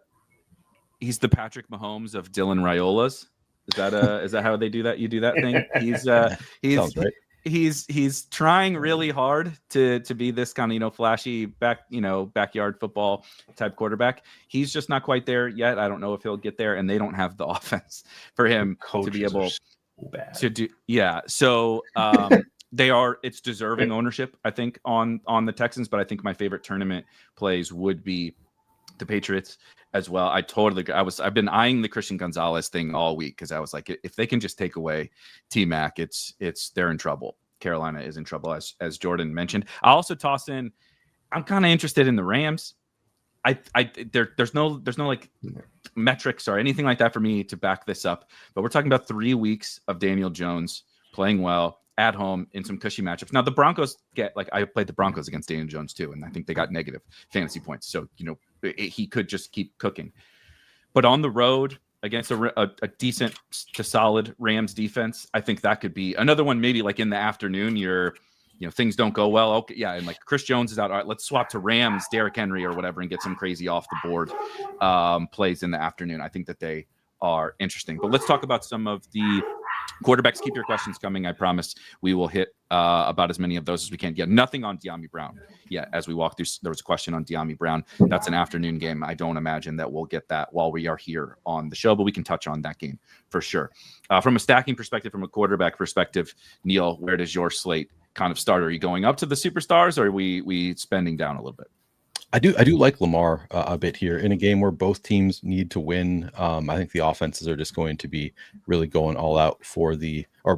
he's the Patrick Mahomes of Dylan Raiola's. Is that how they do that? You do that thing? Sounds right. He's trying really hard to be this kind of, flashy backyard football type quarterback. He's just not quite there yet. I don't know if he'll get there, and they don't have the offense for him to be able to do. Yeah. So it's deserving ownership, I think, on the Texans, but I think my favorite tournament plays would be the Patriots as well. I've been eyeing the Christian Gonzalez thing all week because I was like, if they can just take away T-Mac, they're in trouble. Carolina is in trouble, as Jordan mentioned. I also toss in, I'm kind of interested in the Rams. There's no like metrics or anything like that for me to back this up, but we're talking about 3 weeks of Daniel Jones playing well at home in some cushy matchups. Now the Broncos I played the Broncos against Daniel Jones too, and I think they got negative fantasy points. So, he could just keep cooking. But on the road against a decent to solid Rams defense, I think that could be another one. Maybe like in the afternoon, things don't go well. Okay, yeah, and like Chris Jones is out. All right, let's swap to Rams, Derrick Henry or whatever, and get some crazy off the board plays in the afternoon. I think that they are interesting. But let's talk about some of the quarterbacks. Keep your questions coming. I promise we will hit about as many of those as we can. Yeah, nothing on De'Ami Brown. Yeah, as we walk through, there was a question on De'Ami Brown. That's an afternoon game. I don't imagine that we'll get that while we are here on the show, but we can touch on that game for sure. From a stacking perspective, from a quarterback perspective, Neil, where does your slate kind of start? Are you going up to the superstars, or are we spending down a little bit? I do like Lamar a bit here in a game where both teams need to win. I think the offenses are just going to be really going all out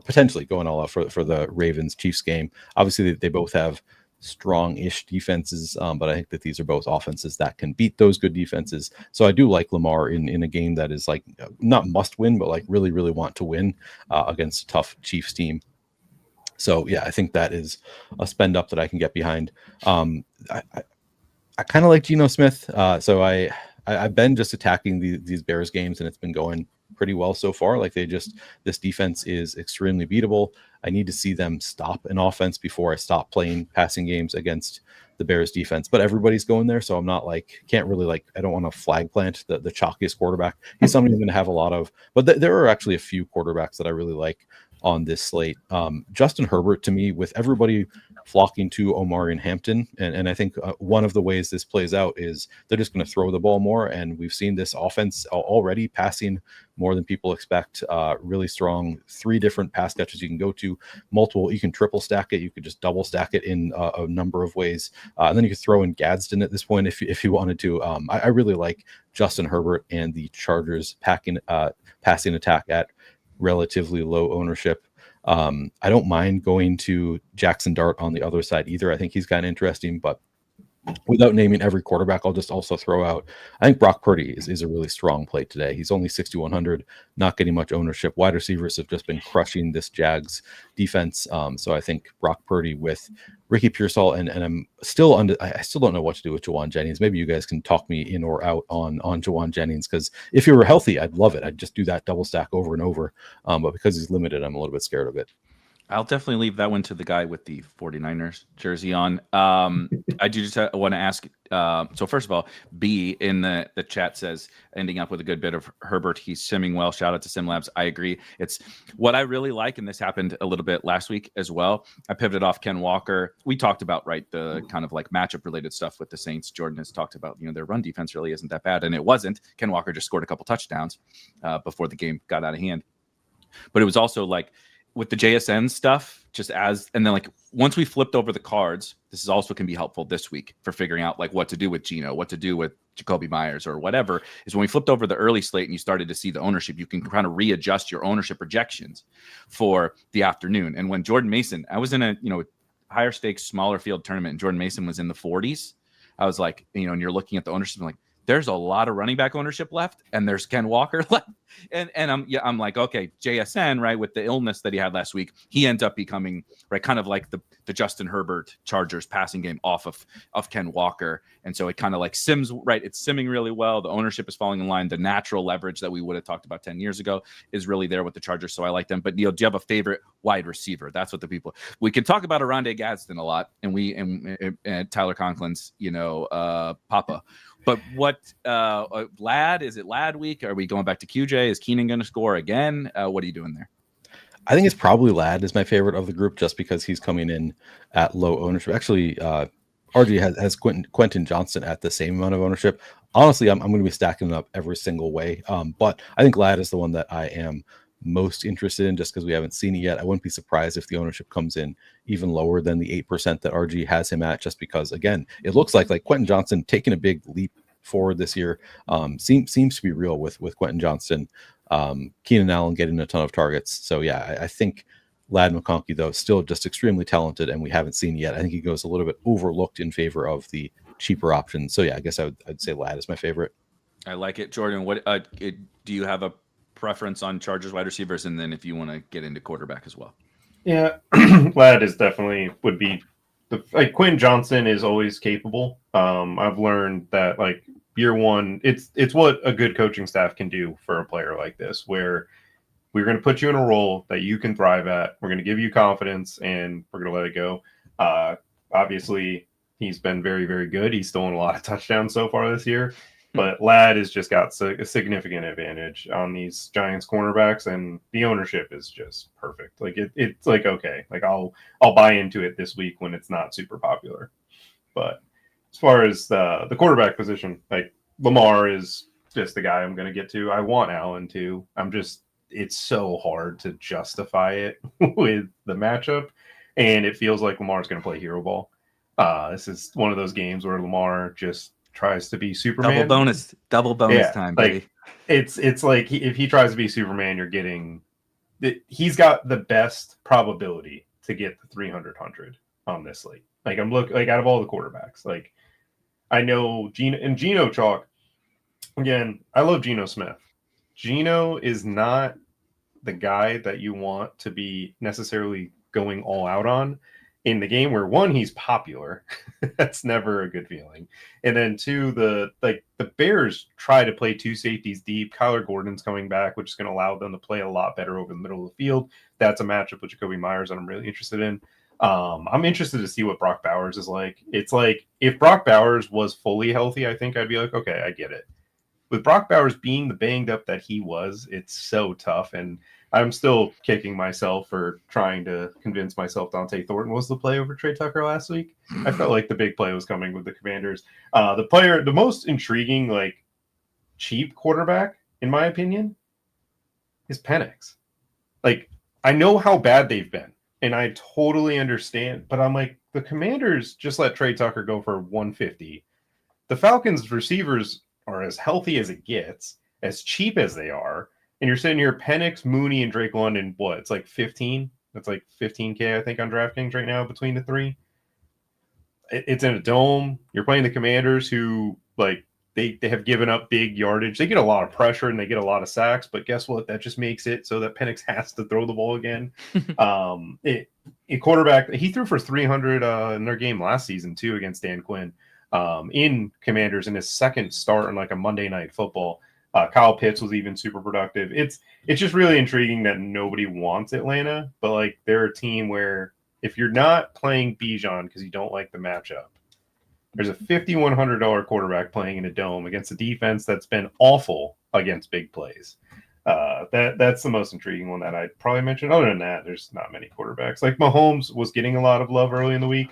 potentially going all out for the Ravens Chiefs game. Obviously, they both have strong-ish defenses, but I think that these are both offenses that can beat those good defenses. So I do like Lamar in a game that is like not must win, but like really, really want to win against a tough Chiefs team. So yeah, I think that is a spend up that I can get behind. I kind of like Geno Smith. So I've been just attacking these Bears games, and it's been going pretty well so far. Like this defense is extremely beatable. I need to see them stop an offense before I stop playing passing games against the Bears defense, but everybody's going there. So I'm not can't really I don't want to flag plant the chalkiest quarterback. He's somebody I'm going to have a lot of, but there are actually a few quarterbacks that I really like on this slate. Justin Herbert, to me, with everybody flocking to Omari and Hampton, and I think one of the ways this plays out is they're just going to throw the ball more, and we've seen this offense already passing more than people expect. Really strong, 3 different pass catches you can go to, multiple. You can triple stack it, you could just double stack it in a number of ways, and then you could throw in Gadsden at this point if you wanted to. I really like Justin Herbert and the Chargers passing attack at relatively low ownership. I don't mind going to Jackson Dart on the other side either. I think he's kind of interesting, but without naming every quarterback, I'll just also throw out, I think Brock Purdy is a really strong play today. He's only 6,100, not getting much ownership. Wide receivers have just been crushing this Jags defense. So I think Brock Purdy with Ricky Pearsall, and I'm still I still don't know what to do with Jawan Jennings. Maybe you guys can talk me in or out on Jawan Jennings, because if he were healthy, I'd love it. I'd just do that double stack over and over. But because he's limited, I'm a little bit scared of it. I'll definitely leave that one to the guy with the 49ers jersey on. I do just want to ask. So first of all, B in the chat says, ending up with a good bit of Herbert. He's simming well. Shout out to SimLabs. I agree. It's what I really like, and this happened a little bit last week as well. I pivoted off Ken Walker. We talked about, the kind of matchup related stuff with the Saints. Jordan has talked about, their run defense really isn't that bad, and it wasn't. Ken Walker just scored a couple touchdowns before the game got out of hand. But it was also with the JSN stuff, and then once we flipped over the cards, this is also can be helpful this week for figuring out what to do with Geno, what to do with Jacoby Myers or whatever, is when we flipped over the early slate and you started to see the ownership, you can kind of readjust your ownership projections for the afternoon. And when Jordan Mason, I was in a, higher stakes, smaller field tournament, and Jordan Mason was in the 40s. I was and you're looking at the ownership, I'm there's a lot of running back ownership left, and there's Ken Walker left. And I'm okay, JSN, right, with the illness that he had last week, he ends up becoming, kind of like the Justin Herbert Chargers passing game off of Ken Walker. And so it kind of sims, right? It's simming really well. The ownership is falling in line. The natural leverage that we would have talked about 10 years ago is really there with the Chargers. So I like them. But Neil, do you have a favorite wide receiver. That's what the people, we can talk about Arondé Gadsden a lot, and Tyler Conklin's, Papa. But what Lad, is it Lad week? Are we going back to QJ? Is Keenan going to score again? What are you doing there? I think it's probably Lad is my favorite of the group, just because he's coming in at low ownership. Actually, RG has Quentin Johnston at the same amount of ownership. Honestly, I'm going to be stacking it up every single way. But I think Lad is the one that I am most interested in, just because we haven't seen it yet. I wouldn't be surprised if the ownership comes in even lower than the 8% that RG has him at, just because, again, it looks like Quentin Johnston taking a big leap forward this year. Seems to be real with Quentin Johnston. Keenan Allen getting a ton of targets. So yeah, I think Ladd McConkey, though, still just extremely talented, and we haven't seen yet. I think he goes a little bit overlooked in favor of the cheaper options. So yeah, I guess I'd say Ladd is my favorite. I like it. Jordan, what do you have a preference on Chargers wide receivers? And then if you want to get into quarterback as well. Yeah, Ladd is definitely would be Quentin Johnston is always capable. I've learned that year one, it's what a good coaching staff can do for a player like this, where we're going to put you in a role that you can thrive at. We're going to give you confidence, and we're going to let it go. Obviously, he's been very, very good. He's stolen a lot of touchdowns so far this year. But Ladd has just got a significant advantage on these Giants cornerbacks, and the ownership is just perfect. It's okay. I'll buy into it this week when it's not super popular. But as far as the quarterback position, Lamar is just the guy I'm going to get to. I want Allen too. It's so hard to justify it with the matchup, and it feels like Lamar's going to play hero ball. This is one of those games where Lamar just tries to be Superman. Double bonus time, baby. It's like if he tries to be Superman, you're getting he's got the best probability to get the 300 on this slate. I'm looking out of all the quarterbacks. I know Geno Chalk. Again, I love Geno Smith. Geno is not the guy that you want to be necessarily going all out on in the game where, one, he's popular. That's never a good feeling. And then two, the Bears try to play two safeties deep. Kyler Gordon's coming back, which is going to allow them to play a lot better over the middle of the field. That's a matchup with Jacoby Myers that I'm really interested in. I'm interested to see what Brock Bowers is like. It's if Brock Bowers was fully healthy, I think I'd be okay, I get it. With Brock Bowers being the banged up that he was, it's so tough. And I'm still kicking myself for trying to convince myself Dante Thornton was the play over Trey Tucker last week. I felt like the big play was coming with the Commanders. The most intriguing, cheap quarterback, in my opinion, is Penix. I know how bad they've been, and I totally understand, but I'm the Commanders just let Trey Tucker go for 150. The Falcons receivers are as healthy as it gets, as cheap as they are, and you're sitting here, Penix, Mooney, and Drake London, what? It's 15? That's $15K, I think, on DraftKings right now between the three. It's in a dome. You're playing the Commanders, who, they have given up big yardage. They get a lot of pressure, and they get a lot of sacks, but guess what? That just makes it so that Penix has to throw the ball again. A quarterback, he threw for 300 in their game last season, too, against Dan Quinn. In Commanders in his second start on a Monday Night Football. Kyle Pitts was even super productive. It's just really intriguing that nobody wants Atlanta, but they're a team where if you're not playing Bijan because you don't like the matchup, there's a $5,100 quarterback playing in a dome against a defense that's been awful against big plays. That's the most intriguing one that I'd probably mention. Other than that, there's not many quarterbacks. Mahomes was getting a lot of love early in the week.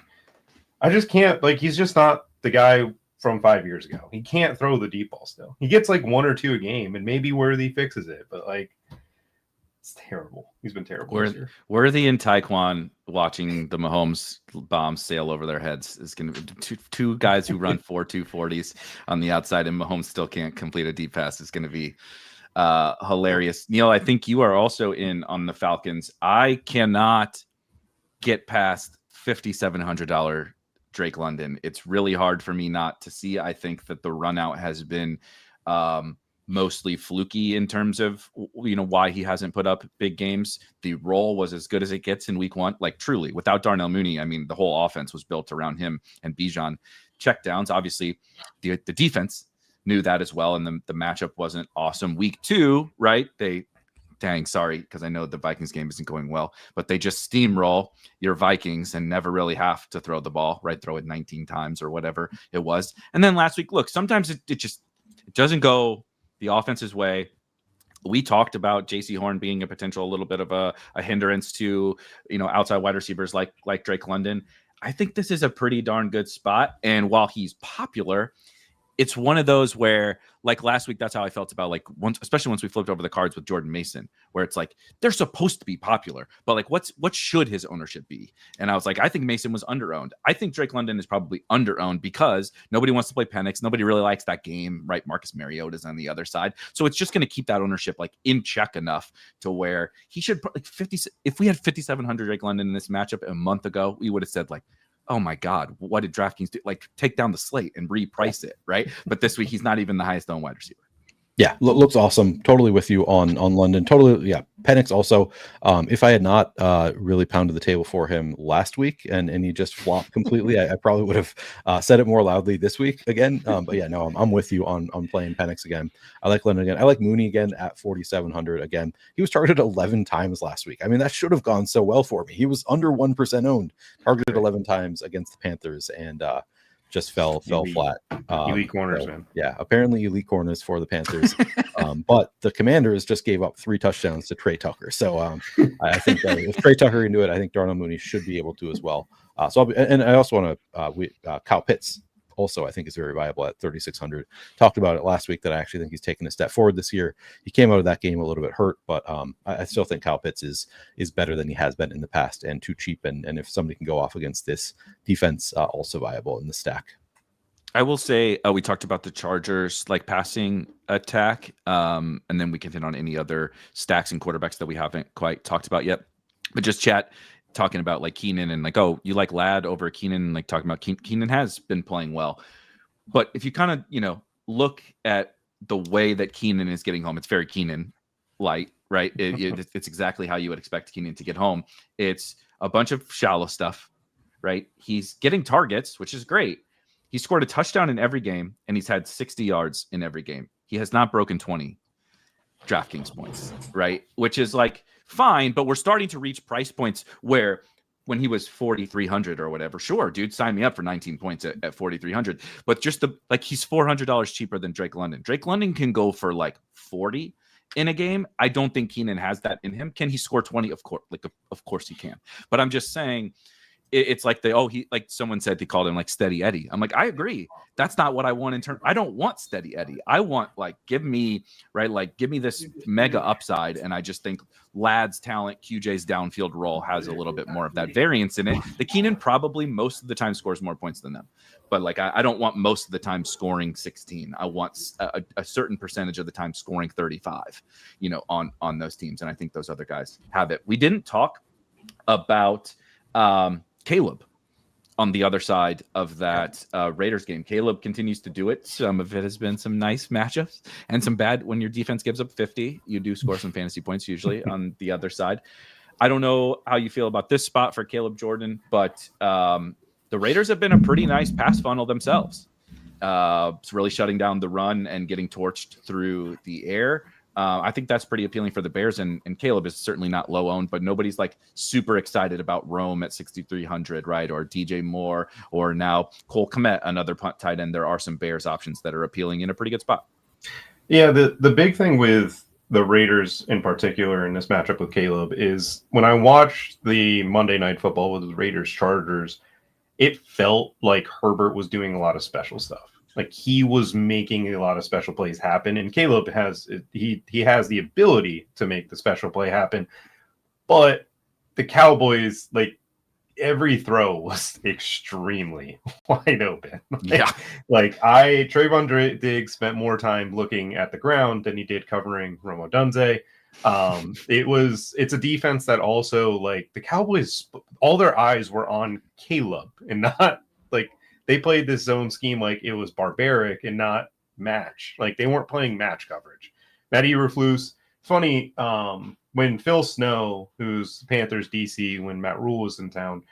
I just can't, he's just not the guy from 5 years ago. He can't throw the deep ball still. He gets one or two a game, and maybe Worthy fixes it, but it's terrible. He's been terrible this year. Worthy and Taekwon watching the Mahomes bombs sail over their heads is going to be two guys who run 4.240s on the outside, and Mahomes still can't complete a deep pass. It's going to be hilarious. Neil, I think you are also in on the Falcons. I cannot get past $5,700 Drake London. It's really hard for me not to see. I think that the run out has been mostly fluky in terms of why he hasn't put up big games. The role was as good as it gets in week one. Truly, without Darnell Mooney, the whole offense was built around him and Bijan. Checkdowns, obviously, the defense knew that as well, and the matchup wasn't awesome. Week two, right? They dang, sorry, because I know the Vikings game isn't going well, but they just steamroll your Vikings and never really have to throw the ball, right? Throw it 19 times or whatever it was. And then last week, look, sometimes it doesn't go the offense's way. We talked about J.C. Horn being a potential, a little bit of a hindrance to, outside wide receivers like Drake London. I think this is a pretty darn good spot. And while he's popular, it's one of those where, like last week, that's how I felt about especially once we flipped over the cards with Jordan Mason, where it's like they're supposed to be popular, but like what should his ownership be? And I was like, I think Mason was underowned. I think Drake London is probably underowned because nobody wants to play Penix. Nobody really likes that game, right? Marcus Mariota's on the other side, so it's just going to keep that ownership like in check enough to where he should like 50. If we had 5,700 Drake London in this matchup a month ago, we would have said like, oh my God, what did DraftKings do? Like take down the slate and reprice it, right? But this week he's not even the highest owned wide receiver. Yeah, looks awesome. Totally with you on London. Totally, yeah. Penix also. If I had not really pounded the table for him last week and he just flopped completely, I probably would have said it more loudly this week again. But yeah, no, I'm with you on playing Penix again. I like London again. I like Mooney again at 4,700 again. He was targeted 11 times last week. I mean, that should have gone so well for me. He was under 1% owned, targeted 11 times against the Panthers, and just fell flat. Elite corners, man. Yeah, apparently elite corners for the Panthers. But the Commanders just gave up 3 touchdowns to Trey Tucker. So I think that if Trey Tucker can do it, I think Darnell Mooney should be able to as well. And I also want to Kyle Pitts also I think is very viable at 3,600. Talked about it last week that I actually think he's taken a step forward this year. He came out of that game a little bit hurt, but I still think Kyle Pitts is better than he has been in the past and too cheap. And if somebody can go off against this defense, also viable in the stack. I will say we talked about the Chargers like passing attack, and then we can hit on any other stacks and quarterbacks that we haven't quite talked about yet. But just talking about like Keenan and like, oh, you like Ladd over Keenan, like talking about Keenan has been playing well. But if you kind of, look at the way that Keenan is getting home, it's very Keenan light, right? It's exactly how you would expect Keenan to get home. It's a bunch of shallow stuff, right? He's getting targets, which is great. He scored a touchdown in every game, and he's had 60 yards in every game. He has not broken 20 DraftKings points, right? Which is like fine, but we're starting to reach price points where when he was 4,300 or whatever, sure, dude, sign me up for 19 points at 4,300. But just he's $400 cheaper than Drake London. Drake London can go for like 40 in a game. I don't think Keenan has that in him. Can he score 20? Of course, of course he can. But I'm just saying, it's like he like someone said he called him like Steady Eddie. I'm like, I agree. That's not what I want in turn. I don't want Steady Eddie. I want give me this mega upside. And I just think Ladd's talent, QJ's downfield role has a little bit more of that variance in it. The Keenan probably most of the time scores more points than them, but I don't want most of the time scoring 16. I want a certain percentage of the time scoring 35, on those teams. And I think those other guys have it. We didn't talk about Caleb on the other side of that Raiders game. Caleb continues to do it. Some of it has been some nice matchups and some bad. When your defense gives up 50, you do score some fantasy points usually on the other side. I don't know how you feel about this spot for Caleb Jordan, but the Raiders have been a pretty nice pass funnel themselves. It's really shutting down the run and getting torched through the air. I think that's pretty appealing for the Bears, and Caleb is certainly not low owned, but nobody's super excited about Rome at 6,300, right? Or DJ Moore, or now Cole Kmet, another punt tight end. There are some Bears options that are appealing in a pretty good spot. Yeah, the big thing with the Raiders in particular in this matchup with Caleb is when I watched the Monday Night Football with the Raiders Chargers, it felt like Herbert was doing a lot of special stuff. He was making a lot of special plays happen, and Caleb has the ability to make the special play happen. But the Cowboys, every throw was extremely wide open. Trayvon Diggs spent more time looking at the ground than he did covering Rome Odunze. It's a defense that also the Cowboys, all their eyes were on Caleb and not they played this zone scheme like it was barbaric and not match. They weren't playing match coverage. Matt Eberflus, funny, when Phil Snow, who's the Panthers DC when Matt Rule was in town,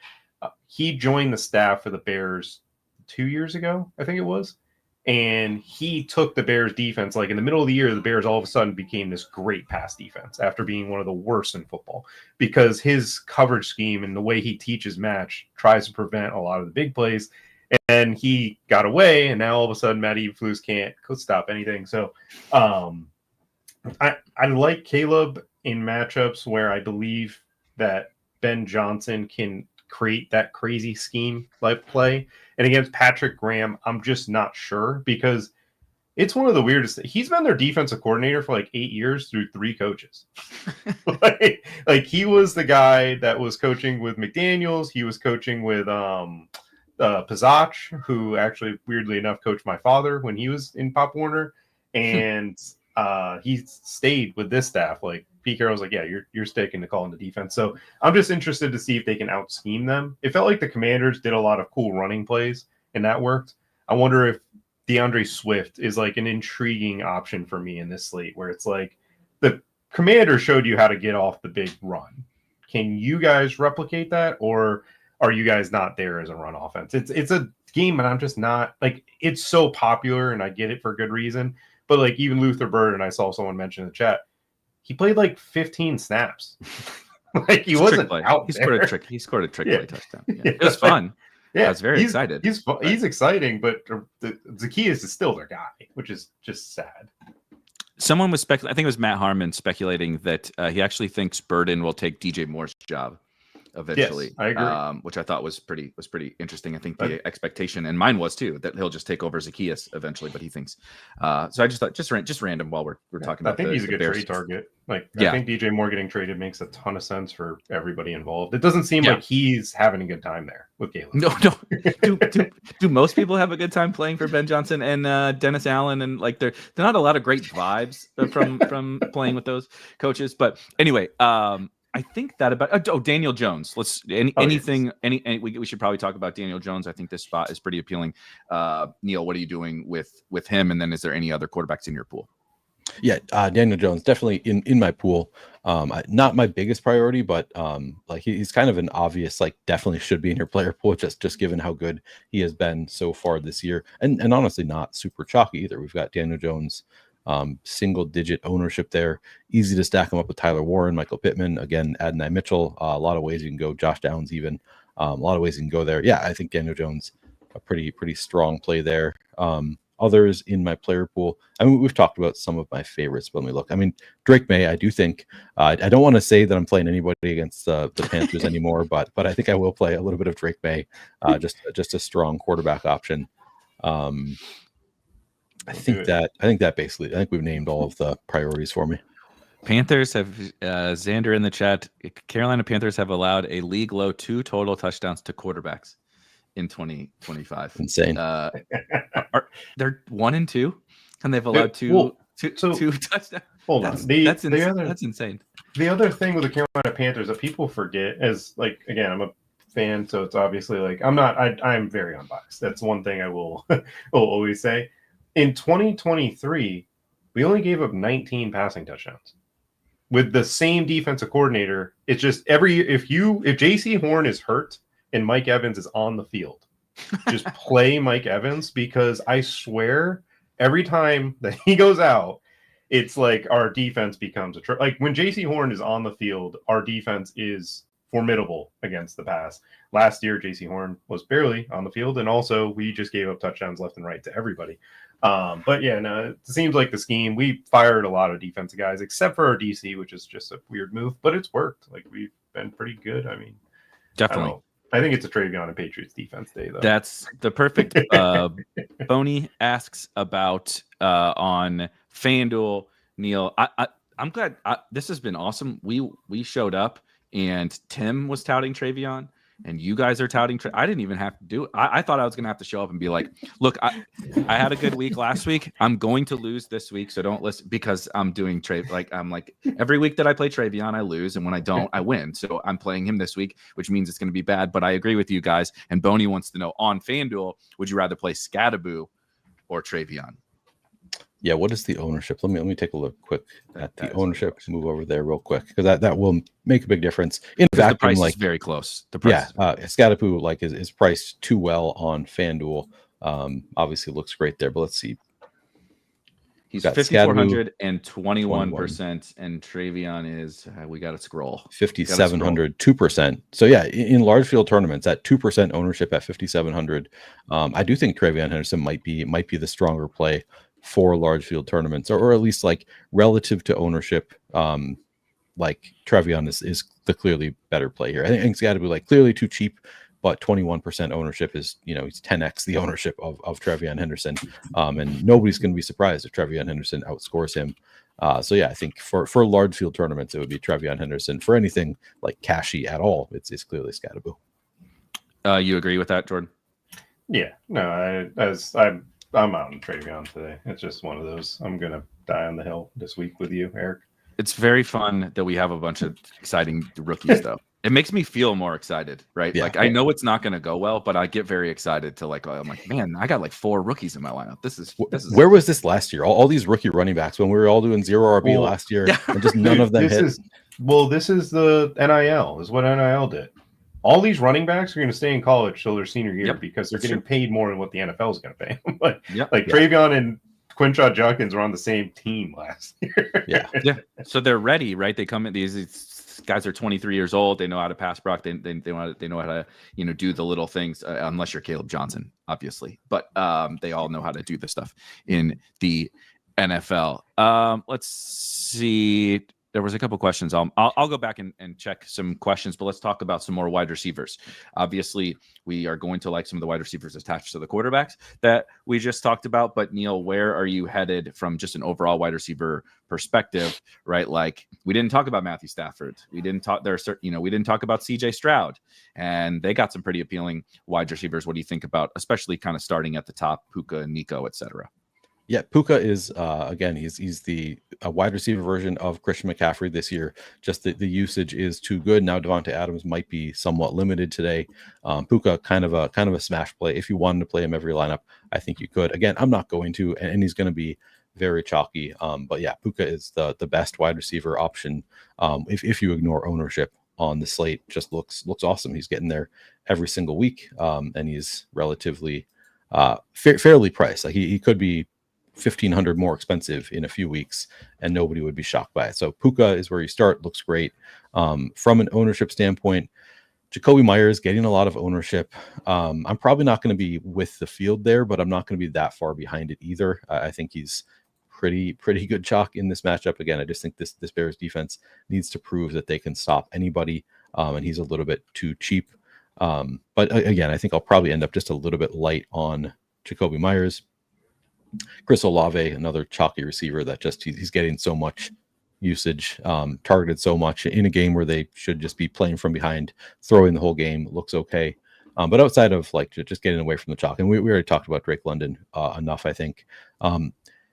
he joined the staff for the Bears 2 years ago, I think it was. And he took the Bears defense, like in the middle of the year, the Bears all of a sudden became this great pass defense after being one of the worst in football, because his coverage scheme and the way he teaches match tries to prevent a lot of the big plays. And he got away, and now all of a sudden Matt Eberflus can't stop anything. So I like Caleb in matchups where I believe that Ben Johnson can create that crazy scheme like play. And against Patrick Graham, I'm just not sure, because it's one of the weirdest. He's been their defensive coordinator for like 8 years through 3 coaches. like he was the guy that was coaching with McDaniels. He was coaching with Pizach, who actually, weirdly enough, coached my father when he was in Pop Warner. And he stayed with this staff. Like Pete Carroll's like, yeah, you're sticking to calling the defense. So I'm just interested to see if they can out scheme them. It felt like the Commanders did a lot of cool running plays, and that worked. I wonder if DeAndre Swift is like an intriguing option for me in this slate, where it's like the Commanders showed you how to get off the big run. Can you guys replicate that, or are you guys not there as a run offense? It's a game, and I'm just not like, it's so popular, and I get it for good reason. But like even Luther Bird, and I saw someone mention in the chat, he played like 15 snaps. Like he wasn't out there. He scored a trick play touchdown. Yeah. It was fun. Yeah, I was very excited. He's exciting, but Zacchaeus is still their guy, which is just sad. Someone was I think it was Matt Harmon speculating that he actually thinks Burden will take DJ Moore's job eventually. Yes, I agree. Which I thought was pretty interesting. I think the expectation, and mine was too, that he'll just take over Zacchaeus eventually. But he thinks. So I just thought just random while we're talking about. I think he's a good trade target. Like I think DJ Moore getting traded makes a ton of sense for everybody involved. It doesn't seem like he's having a good time there with Caleb. No. Do most people have a good time playing for Ben Johnson and Dennis Allen, and like they're not a lot of great vibes from playing with those coaches. But anyway, I think that about Daniel Jones. We should probably talk about Daniel Jones. I think this spot is pretty appealing. Neil, what are you doing with him? And then is there any other quarterbacks in your pool? Yeah, Daniel Jones definitely in my pool. Not my biggest priority, but like he's kind of an obvious, like definitely should be in your player pool just given how good he has been so far this year, and honestly not super chalky either. We've got Daniel Jones. Single digit ownership there, easy to stack him up with Tyler Warren, Michael Pittman, again, Adonai Mitchell, a lot of ways you can go, Josh Downs even, a lot of ways you can go there. Yeah, I think Daniel Jones, a pretty strong play there. Others in my player pool, I mean, we've talked about some of my favorites when we look. I mean, Drake May, I do think, I don't want to say that I'm playing anybody against the Panthers anymore, but I think I will play a little bit of Drake May, just a strong quarterback option. I think we've named all of the priorities for me. Panthers have Xander in the chat. Carolina Panthers have allowed a league low 2 total touchdowns to quarterbacks in 2025. Insane. They're 1-2, and they've allowed two touchdowns. Hold on. That's insane. The other thing with the Carolina Panthers that people forget is, like, again, I'm a fan, so it's obviously like I'm very unbiased. That's one thing I will always say. In 2023, we only gave up 19 passing touchdowns with the same defensive coordinator. It's just if JC Horn is hurt and Mike Evans is on the field, just play Mike Evans, because I swear every time that he goes out, it's like our defense becomes like when JC Horn is on the field, our defense is formidable against the pass. Last year, JC Horn was barely on the field, and also we just gave up touchdowns left and right to everybody. But yeah, no, it seems like the scheme, we fired a lot of defensive guys except for our DC, which is just a weird move, but it's worked. Like, we've been pretty good. I mean, definitely. I think it's a Travion and Patriots defense day, though. That's the perfect. Boney asks about on FanDuel. Neil, I'm glad this has been awesome. We showed up and Tim was touting Travion, and you guys are touting. I didn't even have to do it. I thought I was going to have to show up and be like, look, I had a good week last week. I'm going to lose this week, so don't listen, because I'm doing trade. Like, I'm like, every week that I play Travion, I lose, and when I don't, I win. So I'm playing him this week, which means it's going to be bad. But I agree with you guys. And Boney wants to know, on FanDuel, would you rather play Scadaboo or Travion? Yeah, what is the ownership? Let me take a look quick at the ownership. Move over there real quick, because that will make a big difference. In fact, the price is very close. The price, Scadaboo is priced too well on FanDuel. Obviously looks great there, but let's see. He's 5,400 and 21%, and Travion is, we got to scroll. 5,700, 2%. So yeah, in large field tournaments at 2% ownership at 5,700, I do think Travion Henderson might be the stronger play for large field tournaments, or at least like relative to ownership. Like Travion is the clearly better play here. I think it's got to be like clearly too cheap, but 21% ownership is, he's 10x the ownership of Travion Henderson. And nobody's going to be surprised if Travion Henderson outscores him. So yeah, I think for large field tournaments, it would be Travion Henderson. For anything like cashy at all, it's clearly Scatterboo. You agree with that, Jordan? Yeah, no, I'm out on Travion today. It's just one of those. I'm going to die on the hill this week with you, Eric. It's very fun that we have a bunch of exciting rookies, though. It makes me feel more excited, right? Yeah. Like I know it's not going to go well, but I get very excited to I'm like, man, I got like 4 rookies in my lineup. This is. Where was this last year? All these rookie running backs when we were all doing 0 RB last year, and just none of them hit. This is the NIL. Is what NIL did. All these running backs are going to stay in college till their senior year because they're getting paid more than what the NFL is going to pay. Travion and Quinshot Judkins were on the same team last year. Yeah. So they're ready, right? They come in. These guys are 23 years old. They know how to pass block. They know how to do the little things. Unless you're Caleb Johnson, obviously, but they all know how to do this stuff in the NFL. Let's see. There was a couple questions. I'll go back and check some questions, but let's talk about some more wide receivers. Obviously, we are going to like some of the wide receivers attached to the quarterbacks that we just talked about. But Neil, where are you headed from just an overall wide receiver perspective? Right, like we didn't talk about Matthew Stafford. We didn't talk we didn't talk about CJ Stroud, and they got some pretty appealing wide receivers. What do you think about, especially kind of starting at the top, Puka and Nico, etc.? Yeah, Puka is again, he's the wide receiver version of Christian McCaffrey this year. Just the usage is too good. Now Devontae Adams might be somewhat limited today. Puka kind of a smash play. If you wanted to play him every lineup, I think you could. Again, I'm not going to, and he's going to be very chalky. But yeah, Puka is the best wide receiver option. If you ignore ownership on the slate, just looks awesome. He's getting there every single week, and he's relatively fairly priced. Like he could be $1,500 more expensive in a few weeks, and nobody would be shocked by it. So Puka is where you start. Looks great. From an ownership standpoint, Jacoby Myers getting a lot of ownership. I'm probably not going to be with the field there, but I'm not going to be that far behind it either. I think he's pretty good chalk in this matchup. Again, I just think this Bears defense needs to prove that they can stop anybody, and he's a little bit too cheap. But again, I think I'll probably end up just a little bit light on Jacoby Myers. Chris Olave, another chalky receiver that just he's getting so much usage, targeted so much in a game where they should just be playing from behind, throwing the whole game. Looks okay. But outside of like just getting away from the chalk, and we already talked about Drake London enough, I think.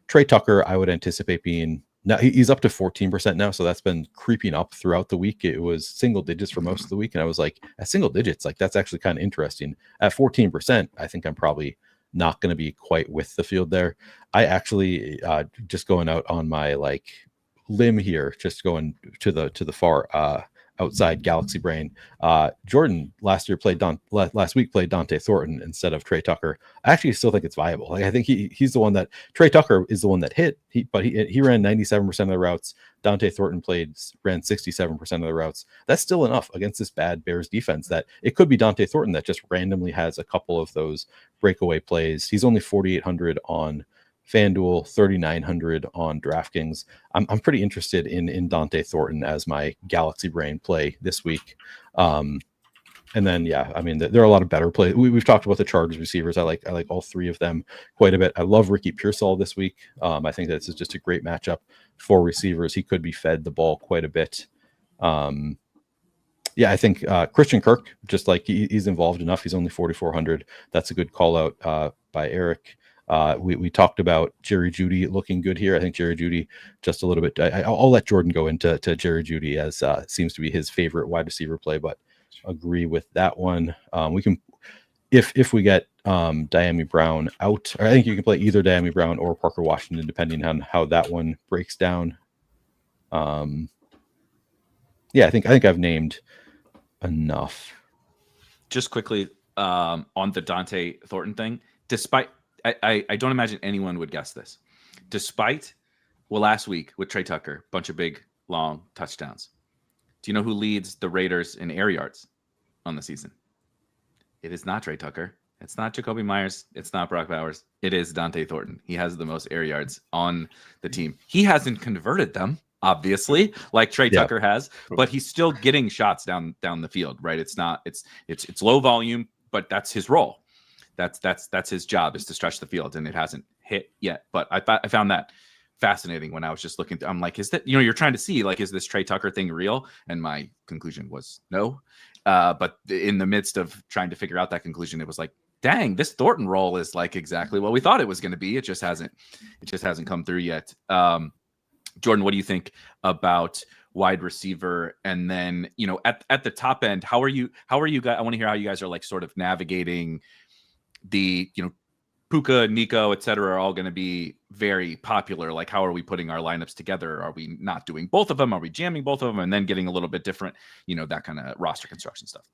Trey Tucker, I would anticipate being, now he's up to 14% now, so that's been creeping up throughout the week. It was single digits for most of the week, and I was like, at single digits, like that's actually kind of interesting. At 14%, I think I'm probably not going to be quite with the field there. I actually just going out on my like limb here, just going to the far outside galaxy brain. Jordan last week played Dante Thornton instead of Trey Tucker. I actually still think it's viable. Like, I think he's the one that Trey Tucker is the one that hit. But he ran 97% of the routes. Dante Thornton ran 67% of the routes. That's still enough against this bad Bears defense that it could be Dante Thornton that just randomly has a couple of those breakaway plays. He's only 4,800 on FanDuel, 3,900 on DraftKings. I'm pretty interested in Dante Thornton as my Galaxy Brain play this week. And then, yeah, I mean, there are a lot of better plays. We've talked about the Chargers receivers. I like all three of them quite a bit. I love Ricky Pearsall this week. I think this is just a great matchup for receivers. He could be fed the ball quite a bit. Yeah, I think Christian Kirk, just like he's involved enough. He's only 4,400. That's a good call out by Eric. We talked about Jerry Jeudy looking good here. I think Jerry Jeudy just a little bit. I'll let Jordan go into Jerry Jeudy as seems to be his favorite wide receiver play, but agree with that one. We can, if we get Diami Brown out, or I think you can play either Diami Brown or Parker Washington, depending on how that one breaks down. Yeah, I think I've named enough. Just quickly on the Dante Thornton thing. despite I don't imagine anyone would guess this. Despite last week with Trey Tucker, bunch of big long touchdowns. Do you know who leads the Raiders in air yards on the season? It is not Trey Tucker. It's not Jacoby Myers. It's not Brock Bowers. It is Dante Thornton. He has the most air yards on the team. He hasn't converted them, obviously, like Trey Tucker has, but he's still getting shots down the field, right? It's low volume, but that's his role. That's his job, is to stretch the field, and it hasn't hit yet. But I found that fascinating when I was just looking. I'm like, is that, you're trying to see, like, is this Trey Tucker thing real? And my conclusion was no. But in the midst of trying to figure out that conclusion, it was like, dang, this Thornton role is like exactly what we thought it was going to be. It just hasn't come through yet. Jordan, what do you think about wide receiver? And then, at the top end, how are you guys? I want to hear how you guys are like sort of navigating the, Puka, Nico, et cetera, are all going to be very popular. Like, how are we putting our lineups together? Are we not doing both of them? Are we jamming both of them and then getting a little bit different, that kind of roster construction stuff?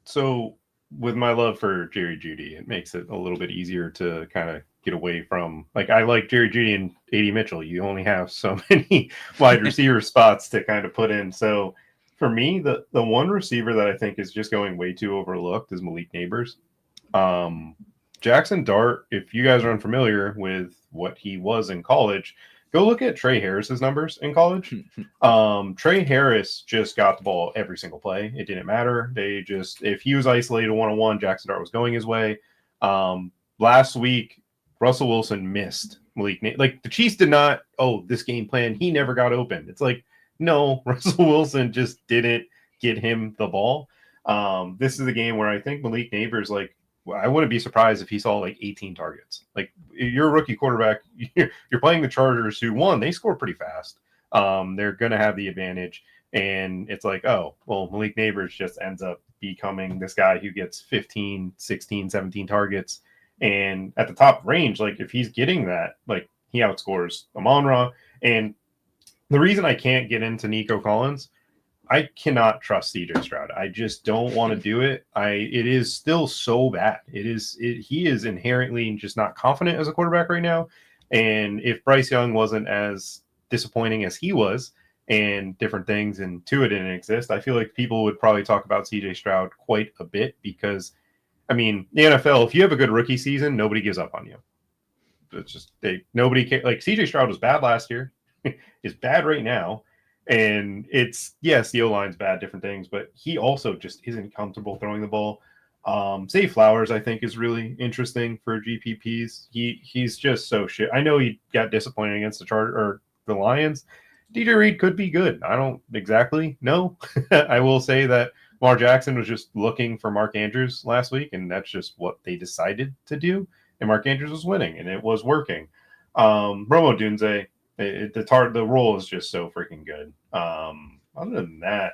So with my love for Jerry Jeudy, it makes it a little bit easier to kind of get away from, like, I like Jerry Jeudy and A.D. Mitchell. You only have so many wide receiver spots to kind of put in. So for me, the one receiver that I think is just going way too overlooked is Malik Neighbors. Jackson Dart, if you guys are unfamiliar with what he was in college, go look at Trey Harris's numbers in college. Trey Harris just got the ball every single play. It didn't matter. If he was isolated one-on-one, Jackson Dart was going his way. Last week, Russell Wilson missed Malik. Like, the Chiefs did not, this game plan, he never got open. It's like, no, Russell Wilson just didn't get him the ball. This is the game where I think Malik Neighbors, like, I wouldn't be surprised if he saw like 18 targets. Like, you're a rookie quarterback. You're playing the Chargers, who won. They score pretty fast. They're going to have the advantage. And it's like, Malik Neighbors just ends up becoming this guy who gets 15, 16, 17 targets. And at the top range, like, if he's getting that, like, he outscores Amon-Ra. And the reason I can't get into Nico Collins, I cannot trust CJ Stroud. I just don't want to do it. It is still so bad. He is inherently just not confident as a quarterback right now. And if Bryce Young wasn't as disappointing as he was and different things, and Tua didn't exist, I feel like people would probably talk about CJ Stroud quite a bit, because, I mean, the NFL, if you have a good rookie season, nobody gives up on you. It's just, nobody cares. Like, CJ Stroud was bad last year. Is bad right now. And it's, yes, the O-line's bad, different things, but he also just isn't comfortable throwing the ball. Zay Flowers, I think, is really interesting for GPPs. He's just so shit. I know he got disappointed against the Lions. DJ Reed could be good. I don't exactly know. I will say that Lamar Jackson was just looking for Mark Andrews last week, and that's just what they decided to do. And Mark Andrews was winning, and it was working. Romo Dunze, the role is just so freaking good. Other than that,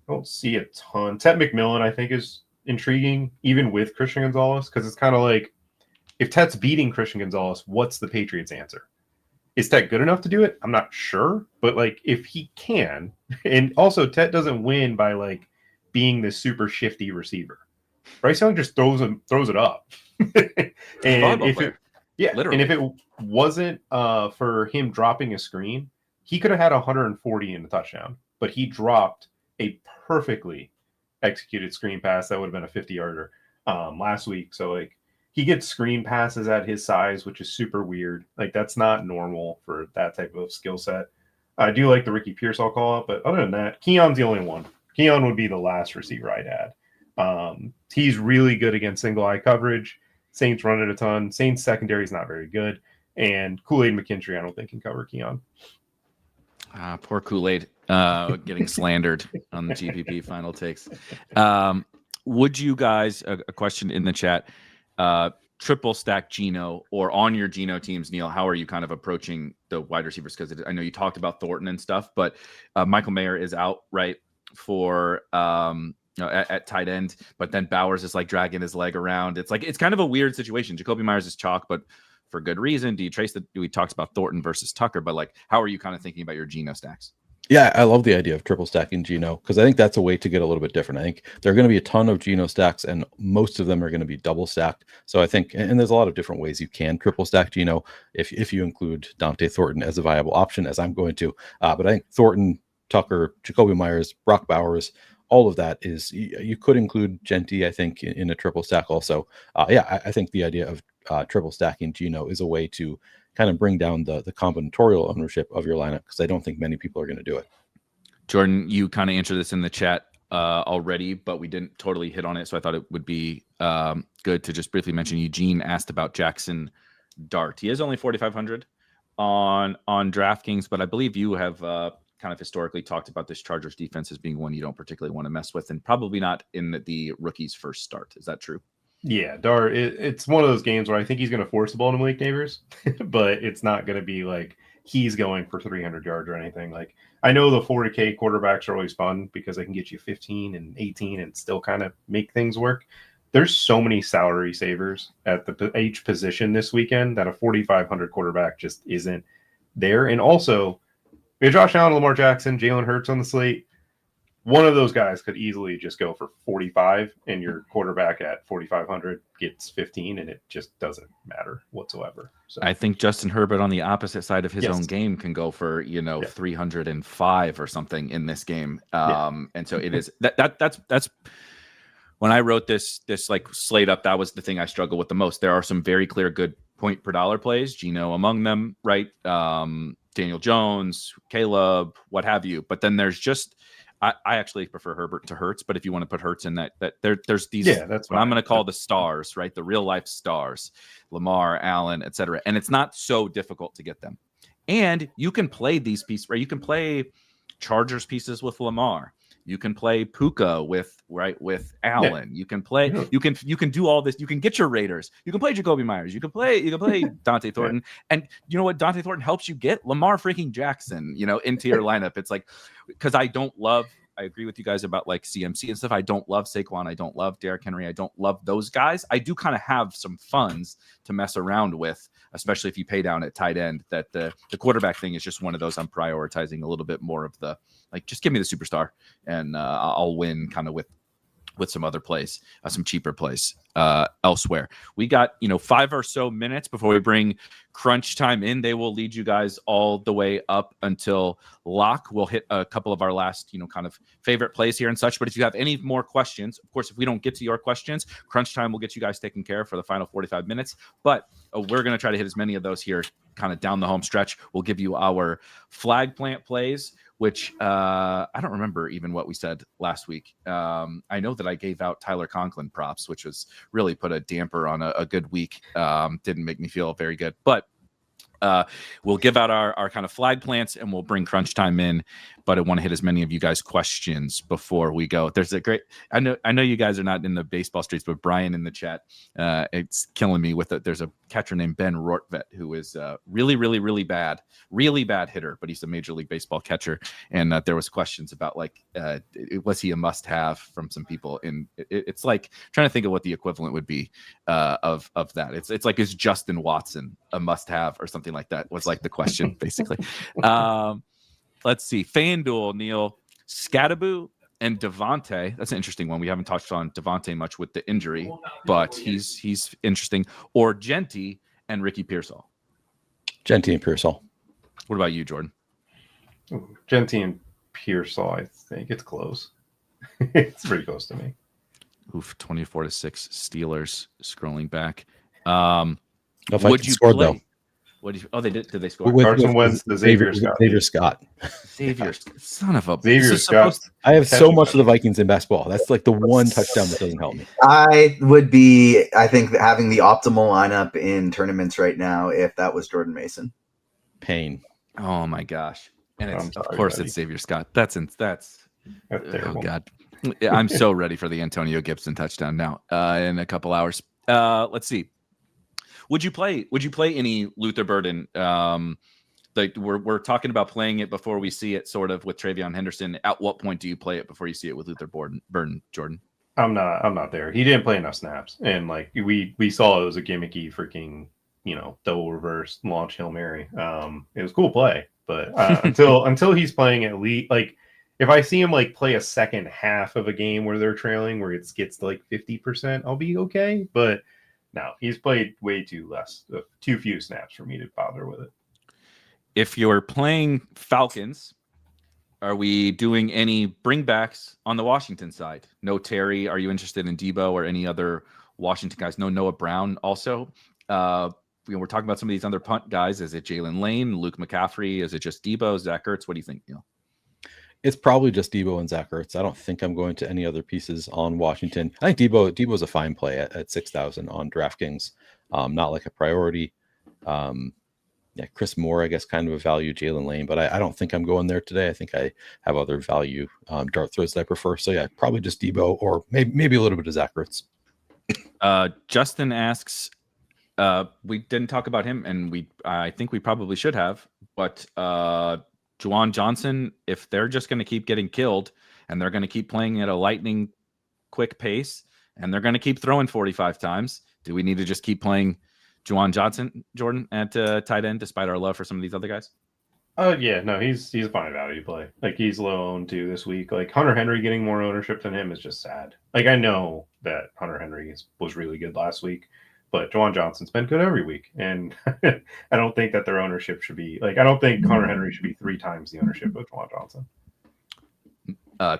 I don't see a ton. Ted McMillan, I think, is intriguing, even with Christian Gonzalez, because it's kind of like, if Ted's beating Christian Gonzalez, what's the Patriots' answer? Is Ted good enough to do it? I'm not sure, but like, if he can, and also Ted doesn't win by like being this super shifty receiver. Bryce Young just throws it up, and if it, literally. And if it wasn't for him dropping a screen, he could have had 140 in the touchdown, but he dropped a perfectly executed screen pass that would have been a 50-yarder last week. So like, he gets screen passes at his size, which is super weird. Like, that's not normal for that type of skill set. I do like the Ricky Pearsall call out, but other than that, Keon's the only one. Keon would be the last receiver I'd add. He's really good against single eye coverage. Saints run it a ton. Saints secondary is not very good. And Kool-Aid McKinstry, I don't think, can cover Keon. Poor Kool-Aid getting slandered on the GPP Final Takes. Would you guys, a question in the chat, triple stack Geno, or on your Geno teams, Neil, how are you kind of approaching the wide receivers? Because I know you talked about Thornton and stuff, but Michael Mayer is out, right, for at tight end, but then Bowers is like dragging his leg around. It's like, it's kind of a weird situation. Jacoby Myers is chalk, but for good reason. We talked about Thornton versus Tucker, but like, how are you kind of thinking about your Geno stacks? Yeah, I love the idea of triple stacking Geno because I think that's a way to get a little bit different. I think there are going to be a ton of Geno stacks, and most of them are going to be double stacked. So I think, and there's a lot of different ways you can triple stack Geno if you include Dante Thornton as a viable option, as I'm going to. But I think Thornton, Tucker, Jacoby Myers, Brock Bowers, all of that is, you could include Genty, I think, in a triple stack also. I think the idea of triple stacking Geno is a way to kind of bring down the combinatorial ownership of your lineup, because I don't think many people are going to do it. Jordan, you kind of answered this in the chat already, but we didn't totally hit on it. So I thought it would be good to just briefly mention. Eugene asked about Jackson Dart. He is only 4,500 on DraftKings, but I believe you have kind of historically talked about this Chargers defense as being one you don't particularly want to mess with, and probably not in the rookie's first start. Is that true? Yeah, Dart, it's one of those games where I think he's going to force the ball to Malik Neighbors, but it's not going to be like he's going for 300 yards or anything. Like, I know the 40K quarterbacks are always fun because they can get you 15 and 18 and still kind of make things work. There's so many salary savers at each position this weekend that a 4,500 quarterback just isn't there. And also, we have Josh Allen, Lamar Jackson, Jalen Hurts on the slate. One of those guys could easily just go for 45, and your quarterback at 4,500 gets 15, and it just doesn't matter whatsoever. So I think Justin Herbert on the opposite side of his own game can go for 305 or something in this game. And so it is that's when I wrote this like slate up, that was the thing I struggle with the most. There are some very clear good point per dollar plays, Geno among them, right? Daniel Jones, Caleb, what have you. But then there's just, I actually prefer Herbert to Hurts, but if you want to put Hurts in that there's these, that's what I'm going to call the stars, right? The real life stars, Lamar, Allen, etc. And it's not so difficult to get them. And you can play these pieces, right? You can play Chargers pieces with Lamar. You can play Puka with Allen. Yeah. You can play. You can do all this. You can get your Raiders. You can play Jacoby Myers. You can play Dante Thornton. And you know what? Dante Thornton helps you get Lamar freaking Jackson. Into your lineup. It's like, because I agree with you guys about like CMC and stuff. I don't love Saquon. I don't love Derrick Henry. I don't love those guys. I do kind of have some funds to mess around with, especially if you pay down at tight end. That the quarterback thing is just one of those I'm prioritizing a little bit more of the, like, just give me the superstar and I'll win kind of with some other plays, some cheaper plays elsewhere. We got 5 or so minutes before we bring crunch time in. They will lead you guys all the way up until lock. We'll hit a couple of our last kind of favorite plays here and such. But if you have any more questions, of course, if we don't get to your questions, crunch time will get you guys taken care of for the final 45 minutes. But we're going to try to hit as many of those here kind of down the home stretch. We'll give you our flag plant plays, which I don't remember even what we said last week. I know that I gave out Tyler Conklin props, which was really put a damper on a good week. Didn't make me feel very good. But we'll give out our kind of flag plants and we'll bring crunch time in. But I want to hit as many of you guys' questions before we go. There's a great, I know you guys are not in the baseball streets, but Brian in the chat, it's killing me with it. There's a catcher named Ben Rortvet who is really bad hitter, but he's a Major League Baseball catcher. And there was questions about like, was he a must have from some people? And it's like trying to think of what the equivalent would be of that. It's like, is Justin Watson a must have or something like that was like the question basically. Let's see. FanDuel, Neil, Scadaboo and Devontae. That's an interesting one. We haven't touched on Devontae much with the injury, but he's interesting. Or Genty and Ricky Pearsall. Genty and Pearsall. What about you, Jordan? Ooh, Genty and Pearsall, I think it's close. It's pretty close to me. Oof, 24-6 Steelers. Scrolling back. Would you scored, play? Though. What do you? Oh, they did. Did they score? Carson Wentz, the Xavier Scott. Xavier, son of a Xavier Scott. I have so much of the Vikings in basketball. That's like the one touchdown that doesn't help me. I think having the optimal lineup in tournaments right now if that was Jordan Mason. Pain. Oh my gosh! And it's of course it's Xavier Scott. That's oh god. I'm so ready for the Antonio Gibson touchdown now in a couple hours. Let's see. Would you play any Luther Burden? Like we're talking about playing it before we see it, sort of with Travion Henderson. At what point do you play it before you see it with Luther Burden, Jordan? I'm not there. He didn't play enough snaps, and like we saw, it was a gimmicky freaking double reverse launch Hail Mary. It was a cool play, But until he's playing at least, like, if I see him like play a second half of a game where they're trailing, where it gets to like 50%, I'll be okay. But no, he's played way too few snaps for me to bother with it. If you're playing Falcons, are we doing any bringbacks on the Washington side? No Terry. Are you interested in Debo or any other Washington guys? No Noah Brown also. We're talking about some of these other punt guys. Is it Jalen Lane, Luke McCaffrey? Is it just Debo, Zach Ertz? What do you think, Neil? It's probably just Debo and Zach Ertz. I don't think I'm going to any other pieces on Washington. I think Debo's a fine play at 6,000 on DraftKings. Not like a priority. Chris Moore, I guess, kind of a value. Jalen Lane, but I don't think I'm going there today. I think I have other value dart throws that I prefer. So yeah, probably just Debo or maybe a little bit of Zach Ertz. Justin asks, we didn't talk about him, and I think we probably should have, but Juwan Johnson, if they're just going to keep getting killed and they're going to keep playing at a lightning quick pace and they're going to keep throwing 45 times, do we need to just keep playing Juwan Johnson, Jordan, at tight end, despite our love for some of these other guys? Yeah, no, he's a fine value play. Like, he's low owned too this week. Like, Hunter Henry getting more ownership than him is just sad. Like, I know that Hunter Henry was really good last week, but Juwan Johnson's been good every week. And I don't think that their ownership should be, like, I don't think Hunter Henry should be 3 times the ownership of Juwan Johnson.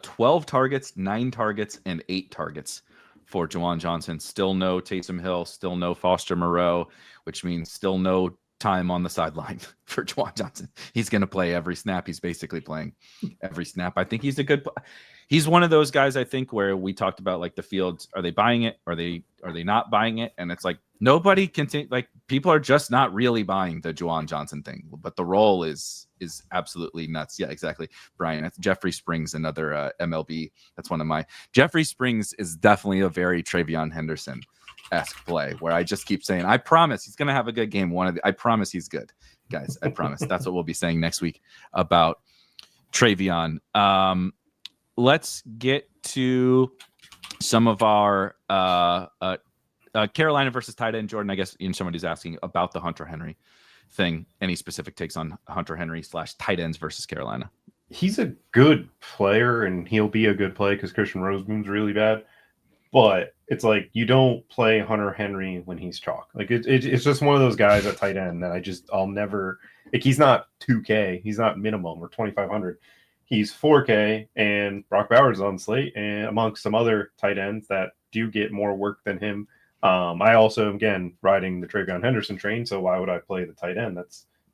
12 targets, 9 targets, and 8 targets for Juwan Johnson. Still no Taysom Hill, still no Foster Moreau, which means still no time on the sideline for Juwan Johnson. He's going to play every snap. He's basically playing every snap. I think he's one of those guys, I think, where we talked about, like, the fields. Are they buying it? Are they not buying it? And it's like, nobody can like, people are just not really buying the Juwan Johnson thing, but the role is absolutely nuts. Yeah, exactly. Brian, that's Jeffrey Springs, another MLB. That's one of my. Jeffrey Springs is definitely a very Travion Henderson-esque play, where I just keep saying, I promise he's going to have a good game. I promise he's good, guys. I promise. That's what we'll be saying next week about Travion. Let's get to some of our Carolina versus tight end. Jordan, I guess somebody's asking about the Hunter Henry thing. Any specific takes on Hunter Henry / tight ends versus Carolina? He's a good player, and he'll be a good play because Christian Rosemoon's really bad. But it's like, you don't play Hunter Henry when he's chalk. Like, it's just one of those guys at tight end that I'll never, like, he's not 2K, he's not minimum or 2,500. He's 4K, and Brock Bowers on Slate, and amongst some other tight ends that do get more work than him. I also, again, riding the Travion Henderson train, so why would I play the tight end?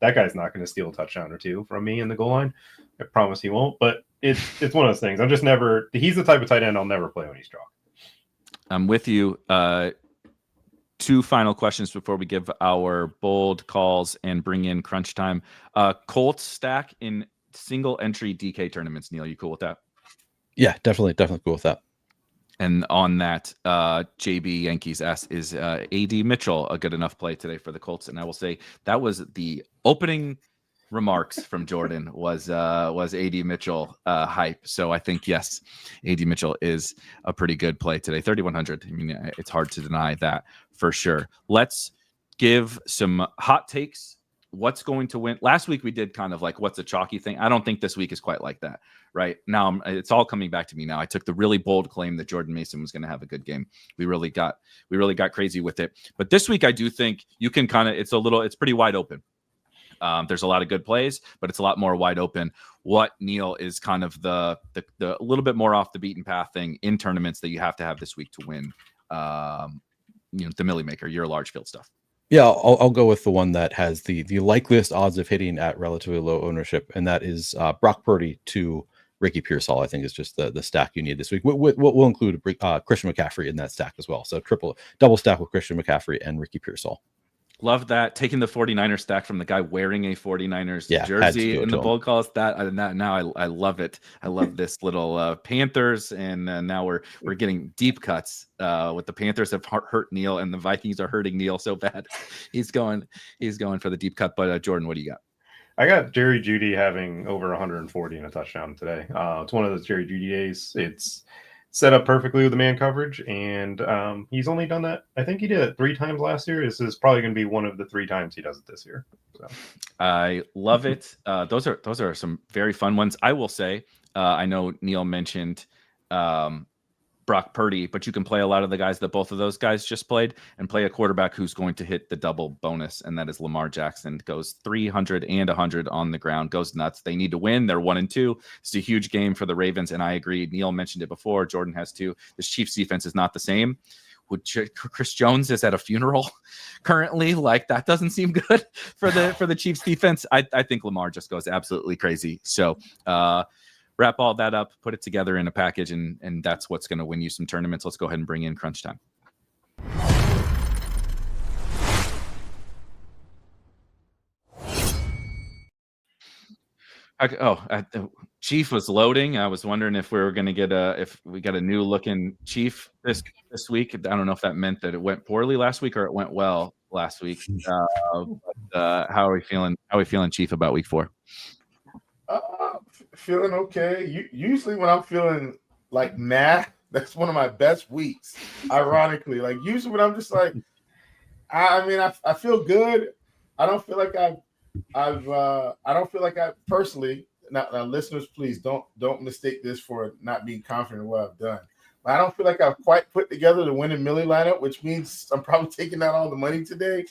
That guy's not going to steal a touchdown or two from me in the goal line. I promise he won't, but it's one of those things. He's the type of tight end I'll never play when he's chalk. I'm with you. 2 final questions before we give our bold calls and bring in crunch time. Colts stack in single entry DK tournaments. Neil, you cool with that? Yeah, definitely cool with that. And on that, JB Yankees asks, is AD Mitchell a good enough play today for the Colts? And I will say that was the opening remarks from Jordan was AD Mitchell hype. So I think, yes, AD Mitchell is a pretty good play today. 3,100. I mean, it's hard to deny that for sure. Let's give some hot takes. What's going to win? Last week we did kind of like, what's a chalky thing? I don't think this week is quite like that. Right now, it's all coming back to me now. I took the really bold claim that Jordan Mason was going to have a good game. We really got crazy with it. But this week, I do think you can kind of, it's pretty wide open. There's a lot of good plays, but it's a lot more wide open. What, Neil, is kind of the little bit more off the beaten path thing in tournaments that you have to have this week to win? The Millie Maker, your large field stuff. Yeah, I'll go with the one that has the likeliest odds of hitting at relatively low ownership, and that is Brock Purdy to Ricky Pearsall. I think is just the stack you need this week. We'll include Christian McCaffrey in that stack as well. So double stack with Christian McCaffrey and Ricky Pearsall. Love that. Taking the 49ers stack from the guy wearing a 49ers jersey in the bold calls. Now I love it. I love this little Panthers, and now we're getting deep cuts. With the Panthers have hurt Neil, and the Vikings are hurting Neil so bad. He's going for the deep cut. But Jordan, what do you got? I got Jerry Jeudy having over 140 and a touchdown today. It's one of those Jerry Jeudy days. It's set up perfectly with the man coverage, and he's only done that. I think he did it 3 times last year. This is probably going to be one of the 3 times he does it this year. So. I love it. Those are some very fun ones. I will say, I know Neil mentioned Brock Purdy, but you can play a lot of the guys that both of those guys just played and play a quarterback who's going to hit the double bonus, and that is Lamar Jackson. Goes 300 and 100 on the ground, goes nuts. They need to win. They're 1-2. It's a huge game for the Ravens, and I agree. Neil mentioned it before. Jordan has too. This Chiefs defense is not the same. Chris Jones is at a funeral currently. Like, that doesn't seem good for the Chiefs defense. I think Lamar just goes absolutely crazy. So, wrap all that up, put it together in a package, and that's what's going to win you some tournaments. Let's go ahead and bring in crunch time. Chief was loading. I was wondering if we were going to get if we got a new looking Chief this week. I don't know if that meant that it went poorly last week or it went well last week. How are we feeling? How are we feeling, Chief, about week 4? Feeling okay. Usually when I'm feeling like that's one of my best weeks. Ironically, like usually when I'm just like, I feel good. I don't feel like I don't feel like I personally. Now, listeners, please don't mistake this for not being confident in what I've done. But I don't feel like I've quite put together the win and Millie lineup, which means I'm probably taking out all the money today.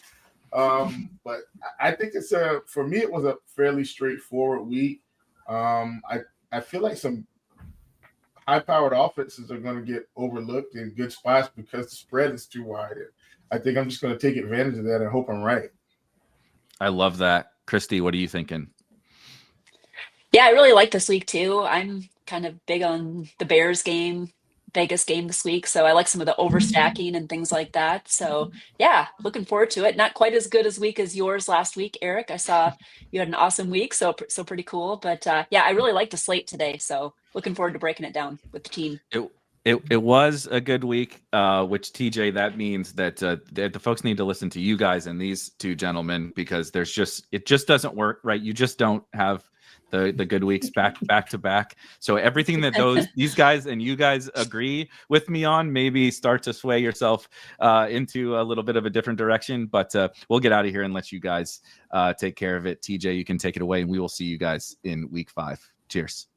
But I think for me, it was a fairly straightforward week. I feel like some high-powered offenses are going to get overlooked in good spots because the spread is too wide. I think I'm just going to take advantage of that and hope I'm right. I love that. Kristi, what are you thinking? Yeah, I really like this week too. I'm kind of big on the Bears game, Vegas game this week. So I like some of the overstacking and things like that. So yeah, looking forward to it. Not quite as good as week as yours last week, Erik. I saw you had an awesome week. So pretty cool. But yeah, I really like the slate today. So looking forward to breaking it down with the team. It was a good week, which TJ, that means that the folks need to listen to you guys and these 2 gentlemen, because it just doesn't work, right? You just don't have the good weeks back to back. So everything that these guys and you guys agree with me on, maybe start to sway yourself into a little bit of a different direction. But we'll get out of here and let you guys take care of it. TJ, you can take it away, and we will see you guys in week 5. Cheers.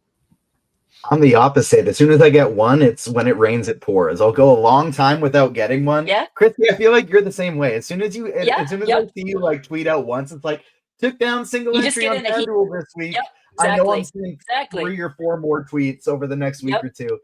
I'm the opposite. As soon as I get one, it's when it rains, it pours. I'll go a long time without getting one. Yeah. Kristi, I feel like you're the same way. As soon as I see you like tweet out once, it's like, took down single entry on FanDuel this week. Yep, exactly. I know I'm seeing 3 or 4 more tweets over the next week or 2.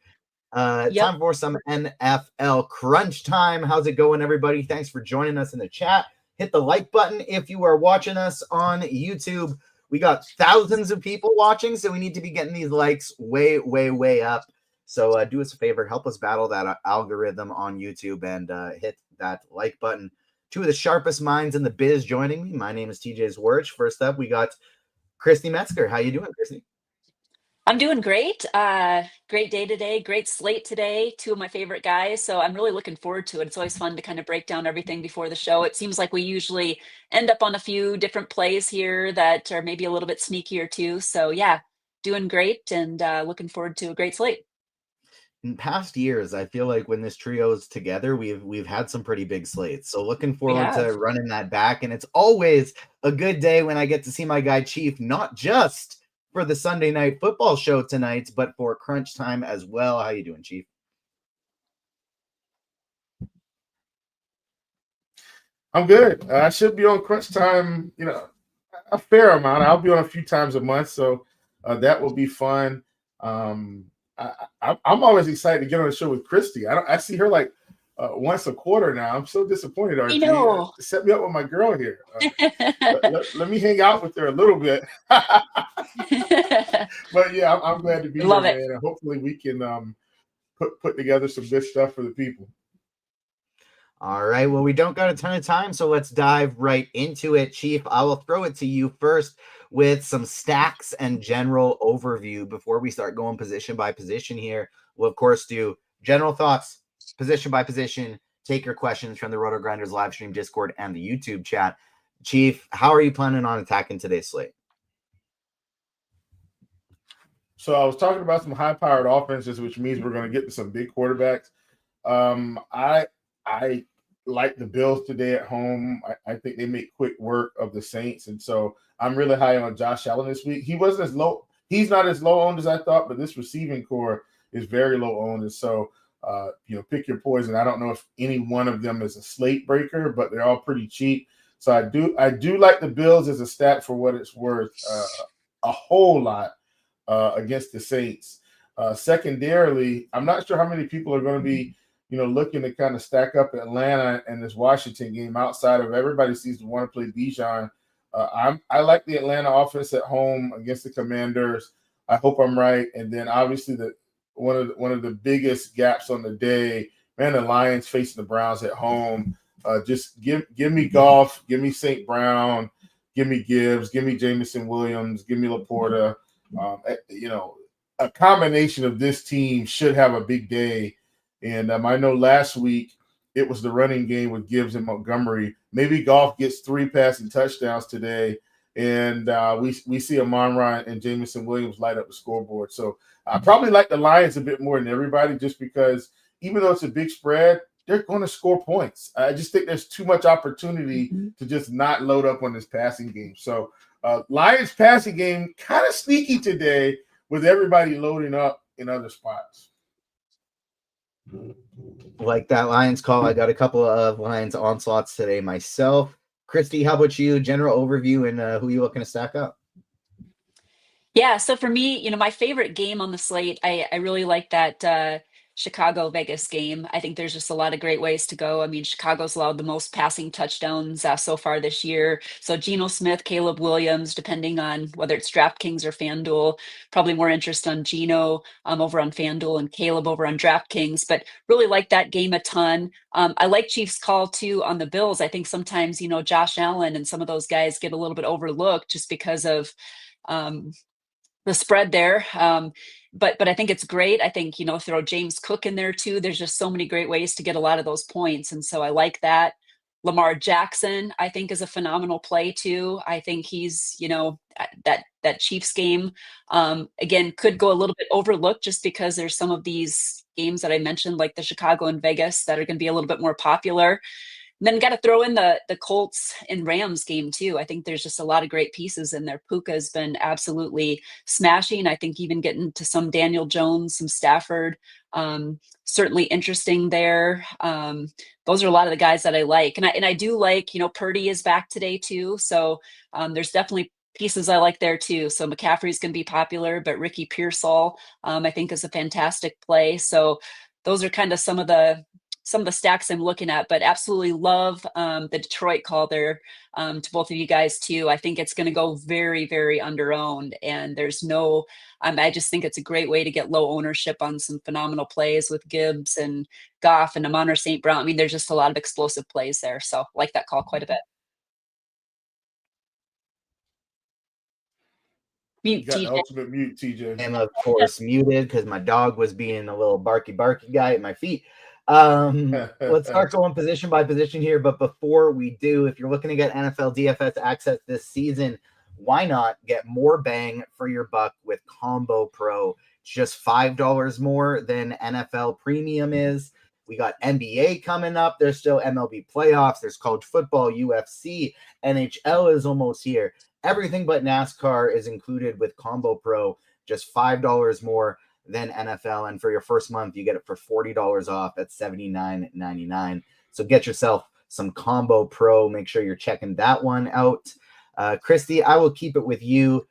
Time for some NFL crunch time. How's it going, everybody? Thanks for joining us in the chat. Hit the like button if you are watching us on YouTube. We got thousands of people watching, so we need to be getting these likes way, way, way up. So do us a favor, help us battle that algorithm on YouTube and hit that like button. 2 of the sharpest minds in the biz joining me. My name is TJ Zwarych. First up, we got Kristi Metzger. How you doing, Kristi? I'm doing great. Great day today. Great slate today. 2 of my favorite guys. So I'm really looking forward to it. It's always fun to kind of break down everything before the show. It seems like we usually end up on a few different plays here that are maybe a little bit sneakier too. So yeah, doing great and looking forward to a great slate. In past years, I feel like when this trio is together, we've had some pretty big slates. So looking forward to running that back. And it's always a good day when I get to see my guy Chief, not just for the Sunday night football show tonight, but for crunch time as well. How you doing, Chief? I'm good. I should be on crunch time, a fair amount. I'll be on a few times a month, so that will be fun. I'm always excited to get on the show with Kristi. I see her like once a quarter now. I'm so disappointed. RG. I know. Set me up with my girl here. Let me hang out with her a little bit. But yeah, I'm glad to be here, man. And hopefully we can put together some good stuff for the people. All right. Well, we don't got a ton of time, so let's dive right into it. Chief, I will throw it to you first with some stacks and general overview before we start going position by position here. We'll, of course, do general thoughts, position by position, take your questions from the RotoGrinders live stream Discord and the YouTube chat. Chief, how are you planning on attacking today's slate? So I was talking about some high-powered offenses, which means we're going to get to some big quarterbacks. I like the Bills today at home. I think they make quick work of the Saints, and so I'm really high on Josh Allen this week. He wasn't as low. He's not as low owned as I thought, but this receiving core is very low owned, and so pick your poison. I don't know if any one of them is a slate breaker, but they're all pretty cheap. So I do like the Bills as a stat for what it's worth, a whole lot against the Saints. Secondarily, I'm not sure how many people are going to be looking to kind of stack up Atlanta and this Washington game outside of everybody seems to want to play Bijan. I like the Atlanta offense at home against the Commanders. I hope I'm right. And then obviously one of the biggest gaps on the day, man, the Lions facing the Browns at home. Just give me Goff, give me St. Brown, give me Gibbs, give me Jameson Williams, give me Laporta. A combination of this team should have a big day. And I know last week it was the running game with Gibbs and Montgomery. Maybe Goff gets 3 passing touchdowns today, and we see Amon-Ra and Jameson Williams light up the scoreboard. So I probably like the Lions a bit more than everybody just because even though it's a big spread, they're going to score points. I just think there's too much opportunity to just not load up on this passing game. So Lions passing game kind of sneaky today with everybody loading up in other spots. Like that Lions call. I got a couple of Lions onslaughts today myself. Kristi, how about you? General overview and who you looking to stack up? Yeah, so for me, my favorite game on the slate, I really like that Chicago Vegas game. I think there's just a lot of great ways to go. I mean, Chicago's allowed the most passing touchdowns so far this year. So Geno Smith, Caleb Williams, depending on whether it's DraftKings or FanDuel, probably more interest on Geno over on FanDuel and Caleb over on DraftKings, but really like that game a ton. I like Chiefs call too on the Bills. I think sometimes, Josh Allen and some of those guys get a little bit overlooked just because of the spread there. But I think it's great. I think, throw James Cook in there too. There's just so many great ways to get a lot of those points. And so I like that. Lamar Jackson, I think, is a phenomenal play too. I think he's, that Chiefs game, again, could go a little bit overlooked just because there's some of these games that I mentioned, like the Chicago and Vegas, that are going to be a little bit more popular. And then got to throw in the Colts and Rams game too. I think there's just a lot of great pieces in there. Puka's been absolutely smashing. I think even getting to some Daniel Jones, some Stafford, certainly interesting there. Those are a lot of the guys that I like. And I do like, Purdy is back today too. So there's definitely pieces I like there too. So McCaffrey's going to be popular, but Ricky Pearsall, I think, is a fantastic play. So those are kind of some of the stacks I'm looking at, but absolutely love the Detroit call there to both of you guys too. I think it's going to go very, very underowned, and there's no, I just think it's a great way to get low ownership on some phenomenal plays with Gibbs and Goff and Amon-Ra St. Brown. I mean, there's just a lot of explosive plays there. So I like that call quite a bit. Mute, TJ. Ultimate mute, TJ. I'm of course muted because my dog was being a little barky guy at my feet. Let's start going position by position here. But before we do, if you're looking to get NFL DFS access this season, why not get more bang for your buck with Combo Pro? It's just $5 more than NFL Premium is. We got NBA coming up. There's still MLB playoffs. There's college football, UFC, NHL is almost here. Everything but NASCAR is included with Combo Pro, just $5 more than NFL. And for your first month, you get it for $40 off at $79.99. So get yourself some Combo Pro. Make sure you're checking that one out. Kristi, I will keep it with you.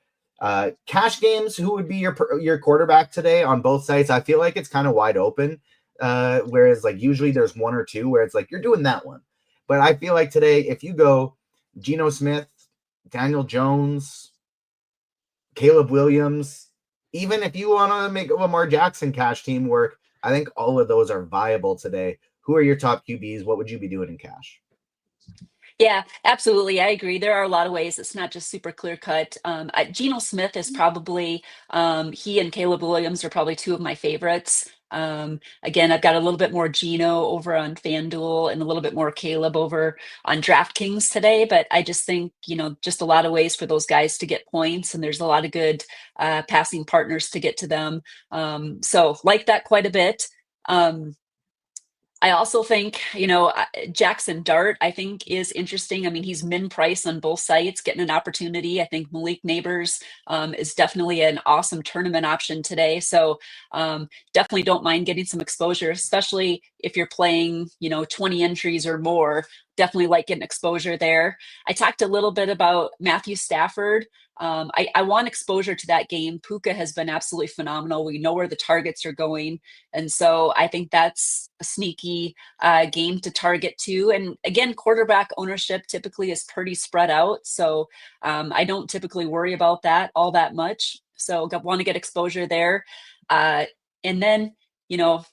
Cash games, who would be your quarterback today on both sites? I feel like it's kind of wide open. Whereas like usually there's one or two where it's like you're doing that one. But I feel like today, if you go Geno Smith, Daniel Jones, Caleb Williams, even if you want to make a Lamar Jackson cash team work, I think all of those are viable today. Who are your top QBs? What would you be doing in cash? Yeah, absolutely. I agree. There are a lot of ways. It's not just super clear cut. Geno Smith is probably, he and Caleb Williams are probably two of my favorites. Again, I've got a little bit more Gino over on FanDuel and a little bit more Caleb over on DraftKings today. But I just think, just a lot of ways for those guys to get points. And there's a lot of good passing partners to get to them. So like that quite a bit. I also think, Jackson Dart, I think, is interesting. I mean, he's min price on both sites, getting an opportunity. I think Malik Neighbors is definitely an awesome tournament option today. So definitely don't mind getting some exposure, especially if you're playing, 20 entries or more. Definitely like getting exposure there. I talked a little bit about Matthew Stafford. I want exposure to that game. Puka has been absolutely phenomenal. We know where the targets are going. And so I think that's a sneaky game to target too. And again, quarterback ownership typically is pretty spread out. So I don't typically worry about that all that much. So want to get exposure there. And then,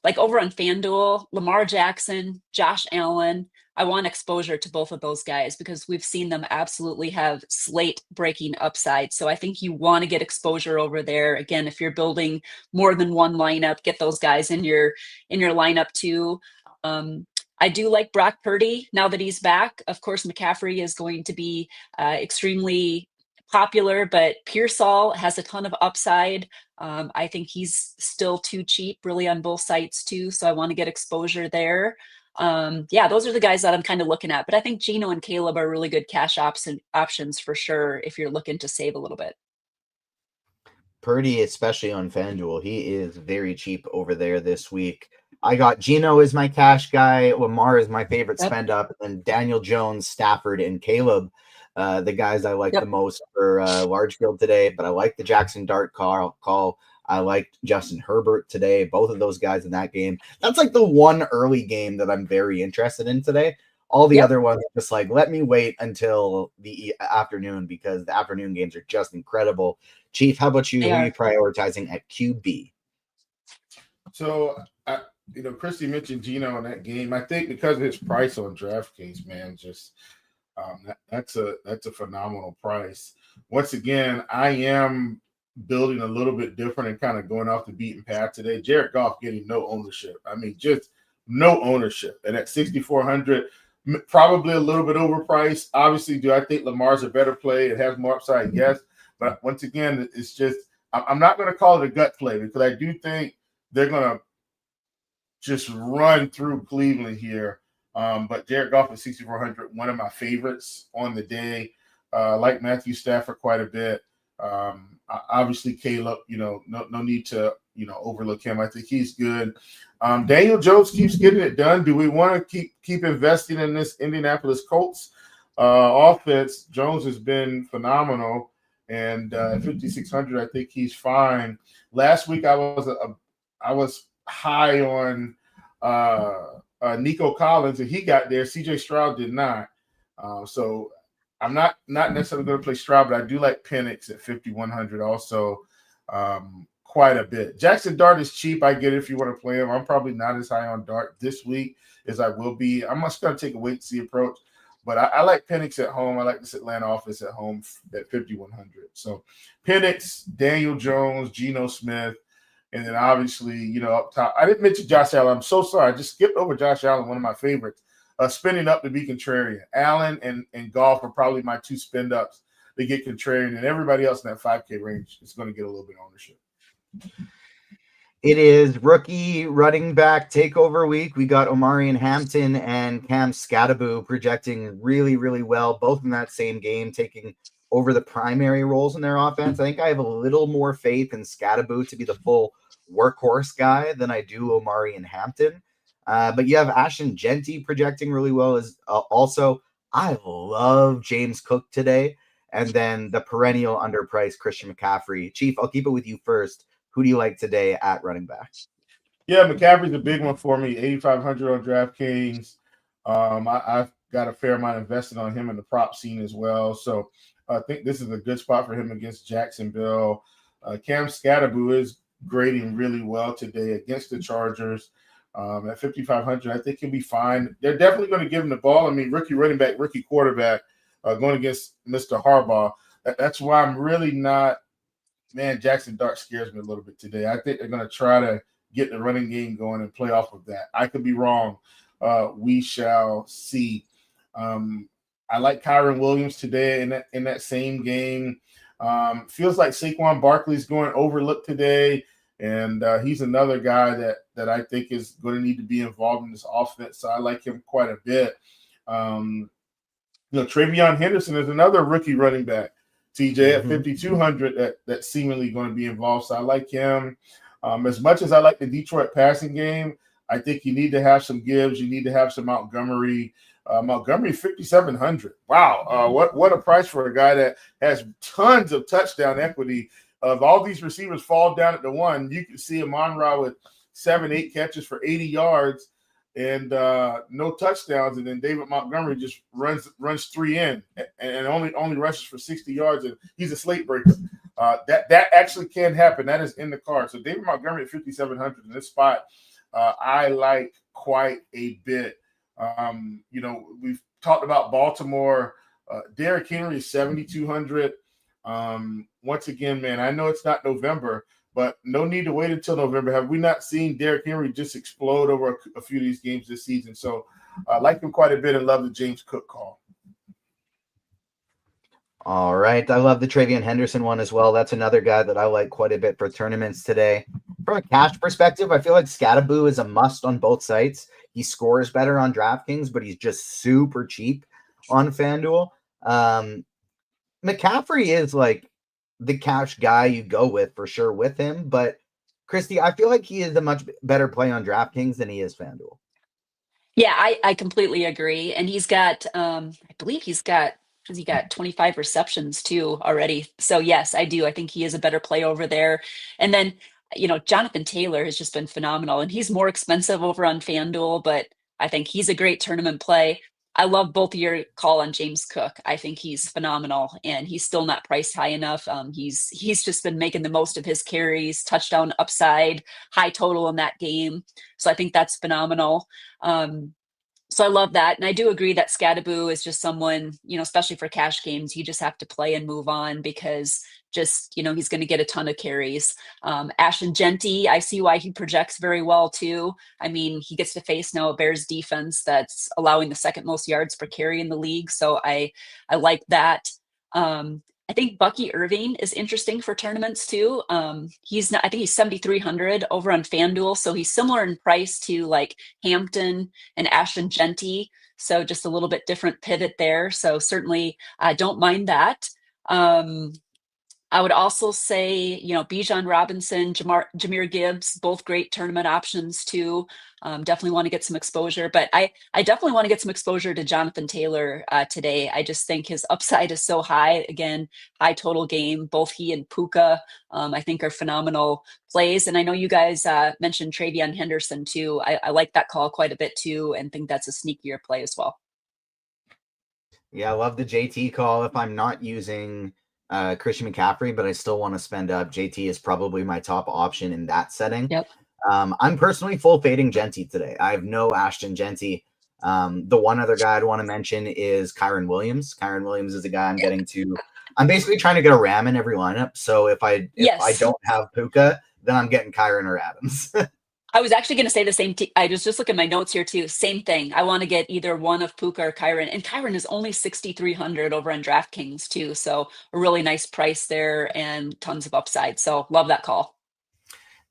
like over on FanDuel, Lamar Jackson, Josh Allen, I want exposure to both of those guys because we've seen them absolutely have slate breaking upside. So I think you want to get exposure over there. Again, if you're building more than one lineup, get those guys in your lineup too. I do like Brock Purdy now that he's back. Of course, McCaffrey is going to be extremely popular, but Pearsall has a ton of upside. I think he's still too cheap really on both sites too. So I want to get exposure there. Those are the guys that I'm kind of looking at, but I think Gino and Caleb are really good cash options for sure if you're looking to save a little bit. Purdy, especially on FanDuel, he is very cheap over there this week. I got Gino as my cash guy, Lamar is my favorite spend up, and Daniel Jones, Stafford, and Caleb, the guys I like the most for large field today. But I like the Jackson Dart call. I liked Justin Herbert today. Both of those guys in that game. That's like the one early game that I'm very interested in today. All the other ones, just like, let me wait until the afternoon because the afternoon games are just incredible. Chief, how about you? Who are you prioritizing at QB? So, Kristi mentioned Gino in that game. I think because of his price on DraftKings, man, just that's a phenomenal price. Once again, I am building a little bit different and kind of going off the beaten path today. Jared Goff getting no ownership. I mean, just no ownership. And at 6,400, probably a little bit overpriced. Obviously, do I think Lamar's a better play? It has more upside, yes. But once again, it's just I'm not going to call it a gut play because I do think they're going to just run through Cleveland here. But Jared Goff at 6,400, one of my favorites on the day. I like Matthew Stafford quite a bit. Obviously, Caleb, no need to, overlook him. I think he's good. Daniel Jones keeps getting it done. Do we want to keep investing in this Indianapolis Colts offense? Jones has been phenomenal, and at 5,600, I think he's fine. Last week, I was high on Nico Collins, and he got there. C.J. Stroud did not. So I'm not necessarily going to play Stroud, but I do like Penix at 5,100 also quite a bit. Jackson Dart is cheap. I get it if you want to play him. I'm probably not as high on Dart this week as I will be. I'm just going to take a wait-and-see approach. But I like Penix at home. I like this Atlanta offense at home at 5,100. So Penix, Daniel Jones, Geno Smith, and then obviously, up top. I didn't mention Josh Allen. I'm so sorry. I just skipped over Josh Allen, one of my favorites. Spending up to be contrarian. Allen and Goff are probably my two spend ups to get contrarian, and everybody else in that 5K range is going to get a little bit of ownership. It is rookie running back takeover week. We got Omarion Hampton and Cam Scattaboo projecting really, really well, both in that same game, taking over the primary roles in their offense. I think I have a little more faith in Scattaboo to be the full workhorse guy than I do Omarion Hampton. But you have Ashton Genty projecting really well. As also, I love James Cook today. And then the perennial underpriced Christian McCaffrey. Chief, I'll keep it with you first. Who do you like today at running back? Yeah, McCaffrey's a big one for me. 8,500 on DraftKings. I've got a fair amount invested on him in the prop scene as well. So I think this is a good spot for him against Jacksonville. Cam Scattaboo is grading really well today against the Chargers. At 5,500, I think he'll be fine. They're definitely going to give him the ball. I mean, rookie running back, rookie quarterback going against Mr. Harbaugh. That's why I'm really not – man, Jackson Dart scares me a little bit today. I think they're going to try to get the running game going and play off of that. I could be wrong. We shall see. I like Kyren Williams today in that same game. Feels like Saquon Barkley's going overlooked today, and he's another guy that I think is going to need to be involved in this offense. So I like him quite a bit. Travion Henderson is another rookie running back. TJ at 5,200 that's seemingly going to be involved. So I like him. As much as I like the Detroit passing game, I think you need to have some Gibbs. You need to have some Montgomery. Montgomery 5,700. Wow, what a price for a guy that has tons of touchdown equity. Of all these receivers fall down at the one, you can see Amon-Ra with 7-8 catches for 80 yards and no touchdowns, and then David Montgomery just runs 3 in and only rushes for 60 yards, and he's a slate breaker. That actually can happen. That is in the card. So David Montgomery at 5,700 in this spot, I like quite a bit. We've talked about Baltimore. Derrick Henry is 7,200. Once again, man, I know it's not November, but no need to wait until November. Have we not seen Derrick Henry just explode over a few of these games this season? So I like him quite a bit and love the James Cook call. All right. I love the Travion Henderson one as well. That's another guy that I like quite a bit for tournaments today. From a cash perspective, I feel like Scattaboo is a must on both sites. He scores better on DraftKings, but he's just super cheap on FanDuel. McCaffrey is like the cash guy you go with for sure with him. But Kristi, I feel like he is a much better play on DraftKings than he is FanDuel. Yeah, I completely agree. And he's got, I believe he got 25 receptions too already. So yes, I do. I think he is a better play over there. And then, Jonathan Taylor has just been phenomenal, and he's more expensive over on FanDuel, but I think he's a great tournament play. I love both of your call on James Cook. I think he's phenomenal, and he's still not priced high enough. He's just been making the most of his carries, touchdown upside, high total in that game. So I think that's phenomenal. So I love that. And I do agree that Scattaboo is just someone, especially for cash games, you just have to play and move on because he's going to get a ton of carries. Ashton Genty, I see why he projects very well too. I mean, he gets to face now a Bears defense that's allowing the second most yards per carry in the league. So I like that. I think Bucky Irving is interesting for tournaments too. I think he's 7,300 over on FanDuel. So he's similar in price to like Hampton and Ashton Genty. So just a little bit different pivot there. So certainly I don't mind that. I would also say, Bijan Robinson, Jahmyr Gibbs, both great tournament options too. Definitely want to get some exposure, but I definitely want to get some exposure to Jonathan Taylor today. I just think his upside is so high. Again, high total game. Both he and Puka, I think, are phenomenal plays. And I know you guys mentioned Travion Henderson too. I like that call quite a bit too, and think that's a sneakier play as well. Yeah, I love the JT call. If I'm not using Christian McCaffrey, but I still want to spend up, JT is probably my top option in that setting. Yep. I'm personally full fading Genty today. I have no Ashton Genty. The one other guy I'd want to mention is Kyren Williams. Kyren Williams is a guy I'm basically trying to get a Ram in every lineup. So if I don't have Puka, then I'm getting Kyren or Adams. I was actually going to say the same. I was just looking at my notes here too. Same thing. I want to get either one of Puka or Kyren, and Kyren is only 6,300 over on DraftKings too. So a really nice price there and tons of upside. So love that call.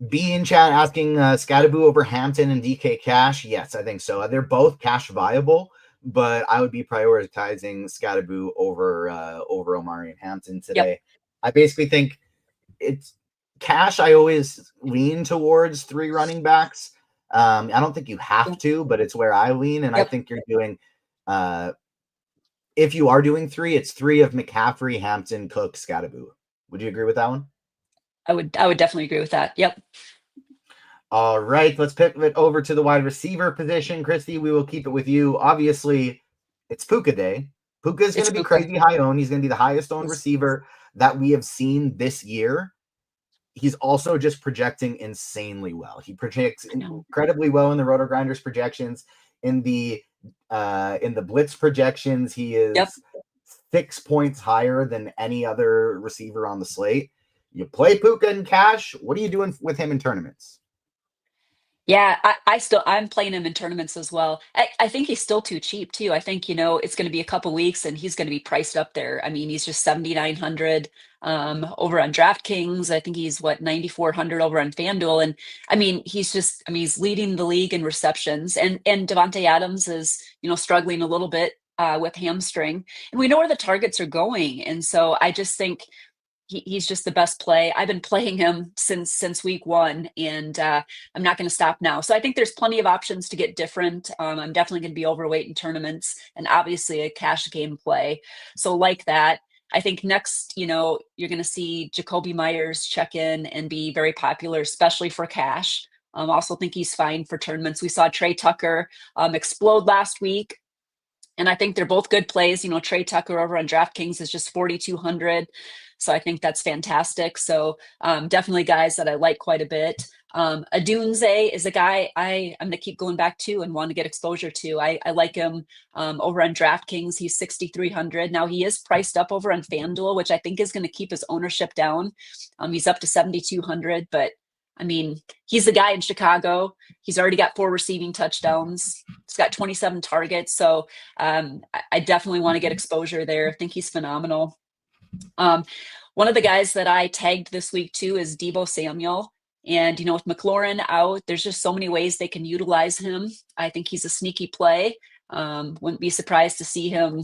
B in chat asking Scattaboo over Hampton and DK Cash. Yes, I think so. They're both cash viable, but I would be prioritizing Scattaboo over Omari and Hampton today. Yep. I basically think it's cash. I always lean towards 3 running backs. I don't think you have to, but it's where I lean. And I think you're doing, if you are doing 3, it's 3 of McCaffrey, Hampton, Cook, Scattaboo. Would you agree with that one? I would definitely agree with that. Yep. All right, let's pivot over to the wide receiver position. Kristi, we will keep it with you. Obviously, it's Puka day. Puka is going to be crazy high owned. He's going to be the highest owned receiver that we have seen this year. He's also just projecting insanely well. He projects incredibly well in the RotoGrinders projections. In the blitz projections, he is 6 points higher than any other receiver on the slate. You play Puka in cash. What are you doing with him in tournaments? Yeah, I'm playing him in tournaments as well. I think he's still too cheap too. I think, it's going to be a couple weeks and he's going to be priced up there. I mean, he's just 7,900 over on DraftKings. I think he's 9,400 over on FanDuel. And I mean, he's leading the league in receptions, and Davante Adams is, struggling a little bit with hamstring, and we know where the targets are going. And so I just think he's just the best play. I've been playing him since week one, and I'm not going to stop now. So I think there's plenty of options to get different. I'm definitely going to be overweight in tournaments, and obviously a cash game play. So like that, I think next, you're going to see Jacoby Myers check in and be very popular, especially for cash. Also think he's fine for tournaments. We saw Trey Tucker explode last week, and I think they're both good plays. Trey Tucker over on DraftKings is just 4,200. So I think that's fantastic. So definitely guys that I like quite a bit. Adunze is a guy I'm going to keep going back to and want to get exposure to. I like him over on DraftKings. He's 6,300. Now he is priced up over on FanDuel, which I think is going to keep his ownership down. He's up to 7,200, but I mean, he's the guy in Chicago. He's already got 4 receiving touchdowns. He's got 27 targets. So I definitely want to get exposure there. I think he's phenomenal. One of the guys that I tagged this week too is Deebo Samuel. And, with McLaurin out, there's just so many ways they can utilize him. I think he's a sneaky play. Wouldn't be surprised to see him,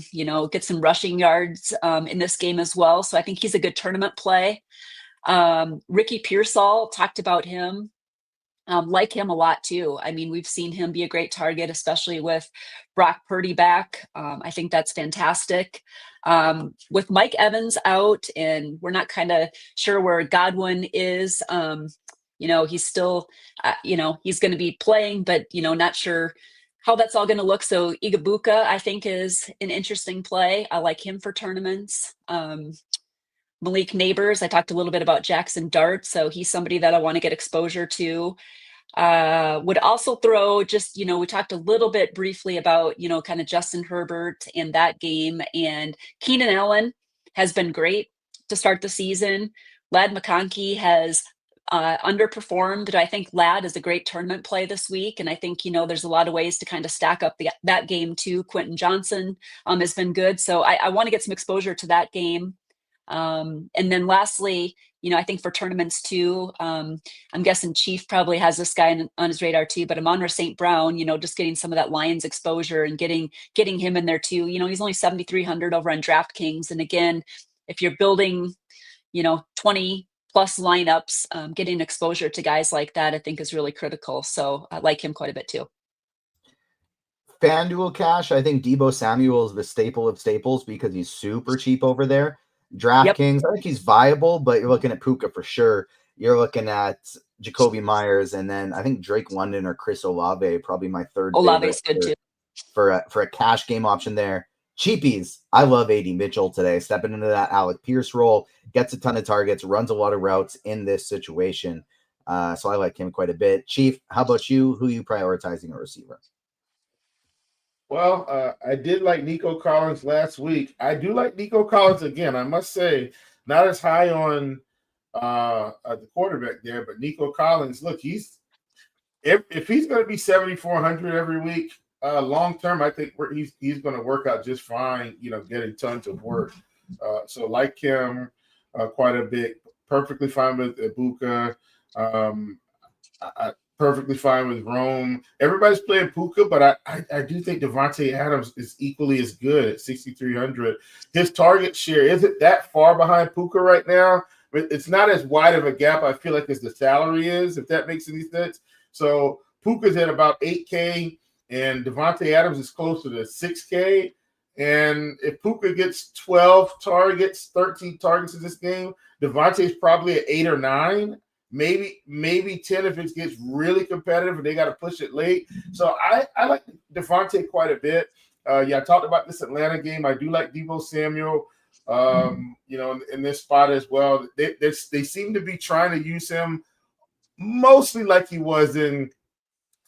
get some rushing yards in this game as well. So I think he's a good tournament play. Ricky Pearsall, talked about him. Like him a lot too. I mean, we've seen him be a great target, especially with Brock Purdy back. I think that's fantastic. With Mike Evans out, and we're not kind of sure where Godwin is. He's still, he's going to be playing, but not sure how that's all going to look. So Igabuka, I think, is an interesting play. I like him for tournaments. Malik Neighbors, I talked a little bit about Jackson Dart, so he's somebody that I want to get exposure to. Would also throw just, we talked a little bit briefly about, kind of Justin Herbert and that game, and Keenan Allen has been great to start the season. Ladd McConkey has underperformed, but I think Ladd is a great tournament play this week. And I think, there's a lot of ways to kind of stack up that game too. Quentin Johnson has been good. So I want to get some exposure to that game. And then lastly, I think for tournaments too, I'm guessing Chief probably has this guy on his radar too, but Amon-Ra St. Brown, just getting some of that Lions exposure and getting him in there too. He's only 7,300 over on DraftKings. And again, if you're building, 20 plus lineups, getting exposure to guys like that, I think is really critical. So I like him quite a bit too. FanDuel cash, I think Deebo Samuel is the staple of staples because he's super cheap over there. DraftKings, I think he's viable, but you're looking at Puka for sure. You're looking at Jacoby Myers, and then I think Drake London or Chris Olave, probably my third. Olave's good too. For a cash game option there. Cheapies, I love AD Mitchell today. Stepping into that Alec Pierce role, gets a ton of targets, runs a lot of routes in this situation. So I like him quite a bit. Chief, how about you? Who are you prioritizing a receiver? Well, I did like Nico Collins last week. I do like Nico Collins again. I must say, not as high on the quarterback there, but Nico Collins, look, if he's going to be 7,400 every week, long term, I think he's going to work out just fine. Getting tons of work. So like him quite a bit. Perfectly fine with Ibuka. Perfectly fine with Rome. Everybody's playing Puka, but I do think Davante Adams is equally as good at 6,300. His target share isn't that far behind Puka right now, but it's not as wide of a gap, I feel like, as the salary is, if that makes any sense. So Puka's at about 8K, and Davante Adams is closer to 6K. And if Puka gets 12 targets, 13 targets in this game, Davante's probably at 8 or 9. Maybe 10 if it gets really competitive and they got to push it late. So I like Davante quite a bit. I talked about this Atlanta game. I do like Deebo Samuel, in this spot as well. They seem to be trying to use him mostly like he was in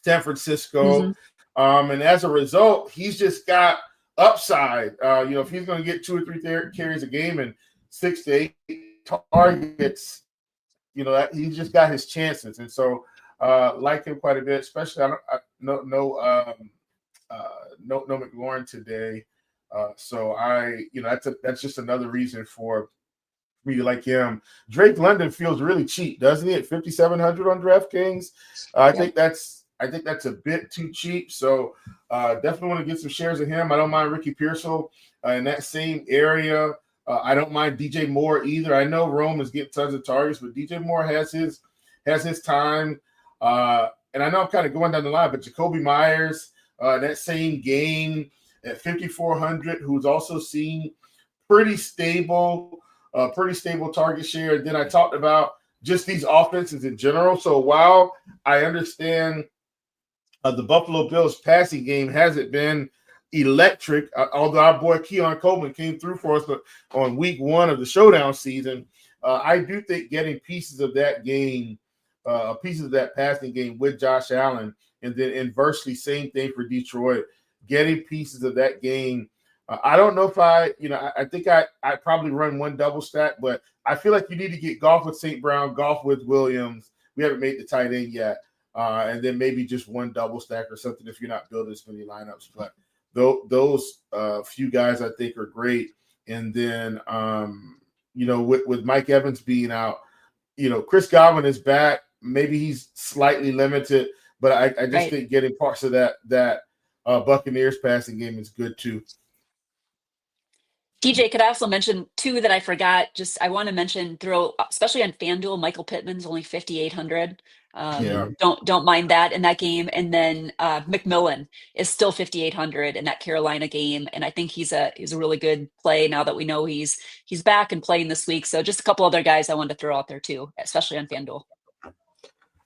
San Francisco. Mm-hmm. And as a result, he's just got upside. If he's going to get 2 or 3 carries a game and 6 to 8 targets, he just got his chances. And so Like him quite a bit, especially no McLaurin today. So that's just another reason for me to like him. Drake London feels really cheap, doesn't he? At 5,700 on DraftKings. I think that's a bit too cheap. So definitely want to get some shares of him. I don't mind Ricky Pearsall in that same area. I don't mind DJ Moore either. I know Rome is getting tons of targets, but DJ Moore has his time. And I know I'm kind of going down the line, but Jacoby Myers, that same game at 5,400, who's also seen pretty stable target share. And then I talked about just these offenses in general. So while I understand the Buffalo Bills passing game hasn't been electric, although our boy Keon Coleman came through for us on week 1 of the showdown season, I do think getting pieces of that game, pieces of that passing game with Josh Allen, and then inversely, same thing for Detroit, getting pieces of that game. I don't know if I think I probably run one double stack, but I feel like you need to get Goff with St. Brown, Goff with Williams. We haven't made the tight end yet. And then maybe just one double stack or something if you're not building as many lineups. But those few guys I think are great. And then, with Mike Evans being out, Chris Godwin is back. Maybe he's slightly limited, but I just think getting parts of that Buccaneers passing game is good too. TJ, could I also mention two that I forgot? I want to mention especially on FanDuel, Michael Pittman's only 5,800. Don't mind that in that game. And then McMillan is still 5,800 in that Carolina game, and I think he's a really good play now that we know he's back and playing this week. So just a couple other guys I wanted to throw out there too, especially on FanDuel.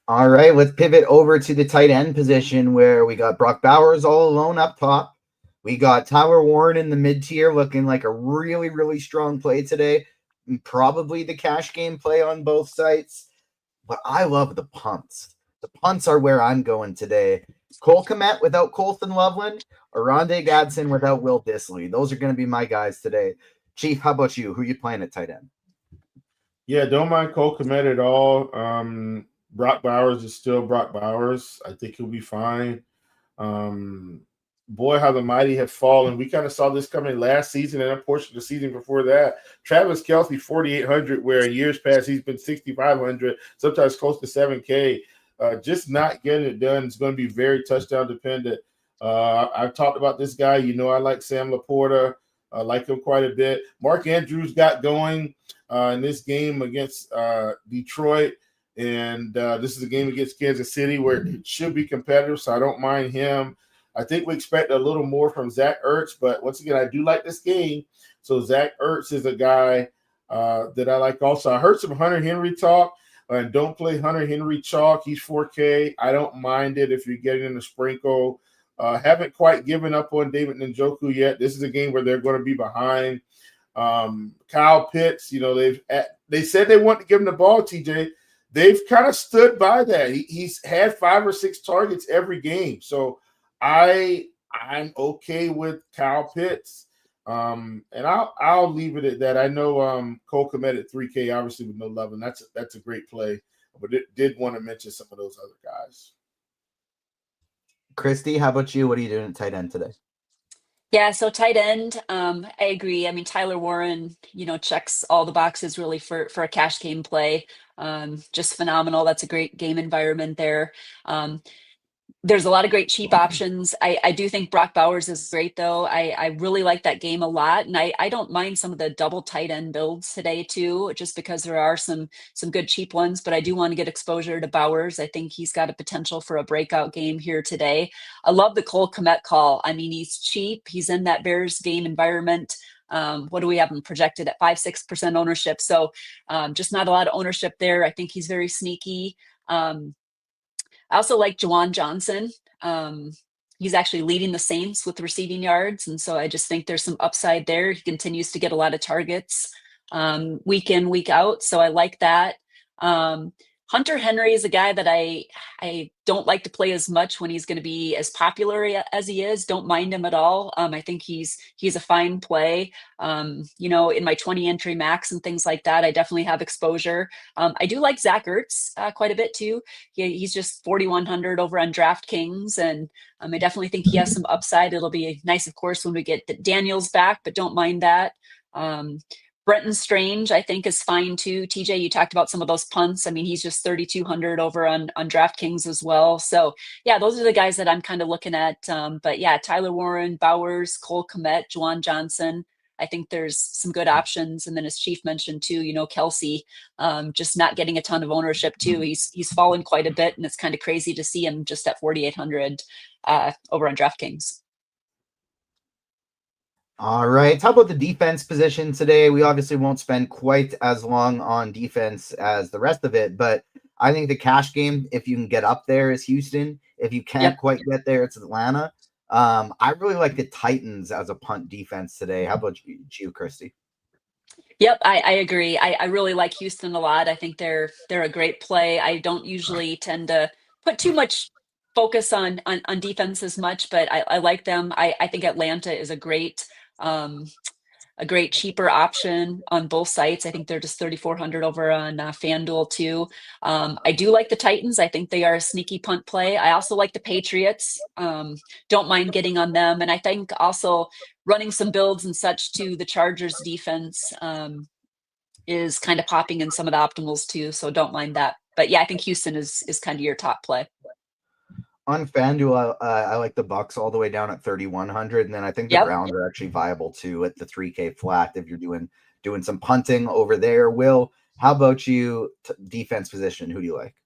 All right, let's pivot over to the tight end position where we got Brock Bowers all alone up top. We got Tyler Warren in the mid-tier looking like a really, really strong play today. Probably the cash game play on both sites. But I love the punts. The punts are where I'm going today. Cole Kmet without Colton Loveland, or Rondé Gadsden without Will Dissly. Those are going to be my guys today. Chief, how about you? Who are you playing at tight end? Yeah, don't mind Cole Kmet at all. Brock Bowers is still Brock Bowers. I think he'll be fine. Boy, how the mighty have fallen. We kind of saw this coming last season and a portion of the season before that. Travis Kelce, 4,800, where in years past he's been 6,500, sometimes close to 7K. Just not getting it done. It's going to be very touchdown dependent. I've talked about this guy. I like Sam Laporta. I like him quite a bit. Mark Andrews got going in this game against Detroit. And this is a game against Kansas City where it should be competitive, so I don't mind him. I think we expect a little more from Zach Ertz, but once again, I do like this game. So Zach Ertz is a guy that I like also. I heard some Hunter Henry talk, and don't play Hunter Henry chalk. He's 4K. I don't mind it if you're getting in a sprinkle. Haven't quite given up on David Njoku yet. This is a game where they're going to be behind. Kyle Pitts, they said they want to give him the ball, TJ. They've kind of stood by that. He's had 5 or 6 targets every game. So I'm okay with Kyle Pitts. And I'll leave it at that. I know Cole Kmet at 3K, obviously with no love, and that's a great play. But did want to mention some of those other guys. Kristi, how about you? What are you doing at tight end today? Yeah, so tight end, I agree. I mean, Tyler Warren, checks all the boxes really for a cash game play. Just phenomenal. That's a great game environment there. There's a lot of great cheap options. I do think Brock Bowers is great, though. I really like that game a lot. And I don't mind some of the double tight end builds today, too, just because there are some good cheap ones. But I do want to get exposure to Bowers. I think he's got a potential for a breakout game here today. I love the Cole Kmet call. I mean, he's cheap. He's in that Bears game environment. What do we have him projected at 5-6% ownership? So just not a lot of ownership there. I think he's very sneaky. I also like Juwan Johnson. He's actually leading the Saints with receiving yards. And so I just think there's some upside there. He continues to get a lot of targets week in, week out. So I like that. Hunter Henry is a guy that I don't like to play as much when he's going to be as popular as he is. Don't mind him at all. I think he's a fine play. In my 20 entry max and things like that, I definitely have exposure. I do like Zach Ertz quite a bit too. He's just 4,100 over on DraftKings, and I definitely think he has some upside. It'll be nice, of course, when we get Daniels back, but don't mind that. Brenton Strange, I think, is fine too. TJ, you talked about some of those punts. I mean, he's just 3,200 over on DraftKings as well. So yeah, those are the guys that I'm kind of looking at. But yeah, Tyler Warren, Bowers, Cole Kmet, Juwan Johnson. I think there's some good options. And then as Chief mentioned too, Kelsey, just not getting a ton of ownership too. He's fallen quite a bit, and it's kind of crazy to see him just at 4,800 over on DraftKings. All right. How about the defense position today? We obviously won't spend quite as long on defense as the rest of it, but I think the cash game, if you can get up there, is Houston. If you can't quite get there, it's Atlanta. I really like the Titans as a punt defense today. How about you, Kristi? Yep, I agree. I really like Houston a lot. I think they're a great play. I don't usually tend to put too much focus on defense as much, but I like them. I think Atlanta is a great cheaper option on both sites. I think they're just 3,400 over on FanDuel too. I do like the Titans. I think they are a sneaky punt play. I also like the Patriots. Don't mind getting on them. And I think also running some builds and such to the Chargers defense is kind of popping in some of the optimals too. So don't mind that. But yeah, I think Houston is kind of your top play. On FanDuel, I like the Bucks all the way down at 3,100, and then I think the Browns are actually viable too at the 3K flat if you're doing some punting over there. Will, how about you? Defense position, who do you like?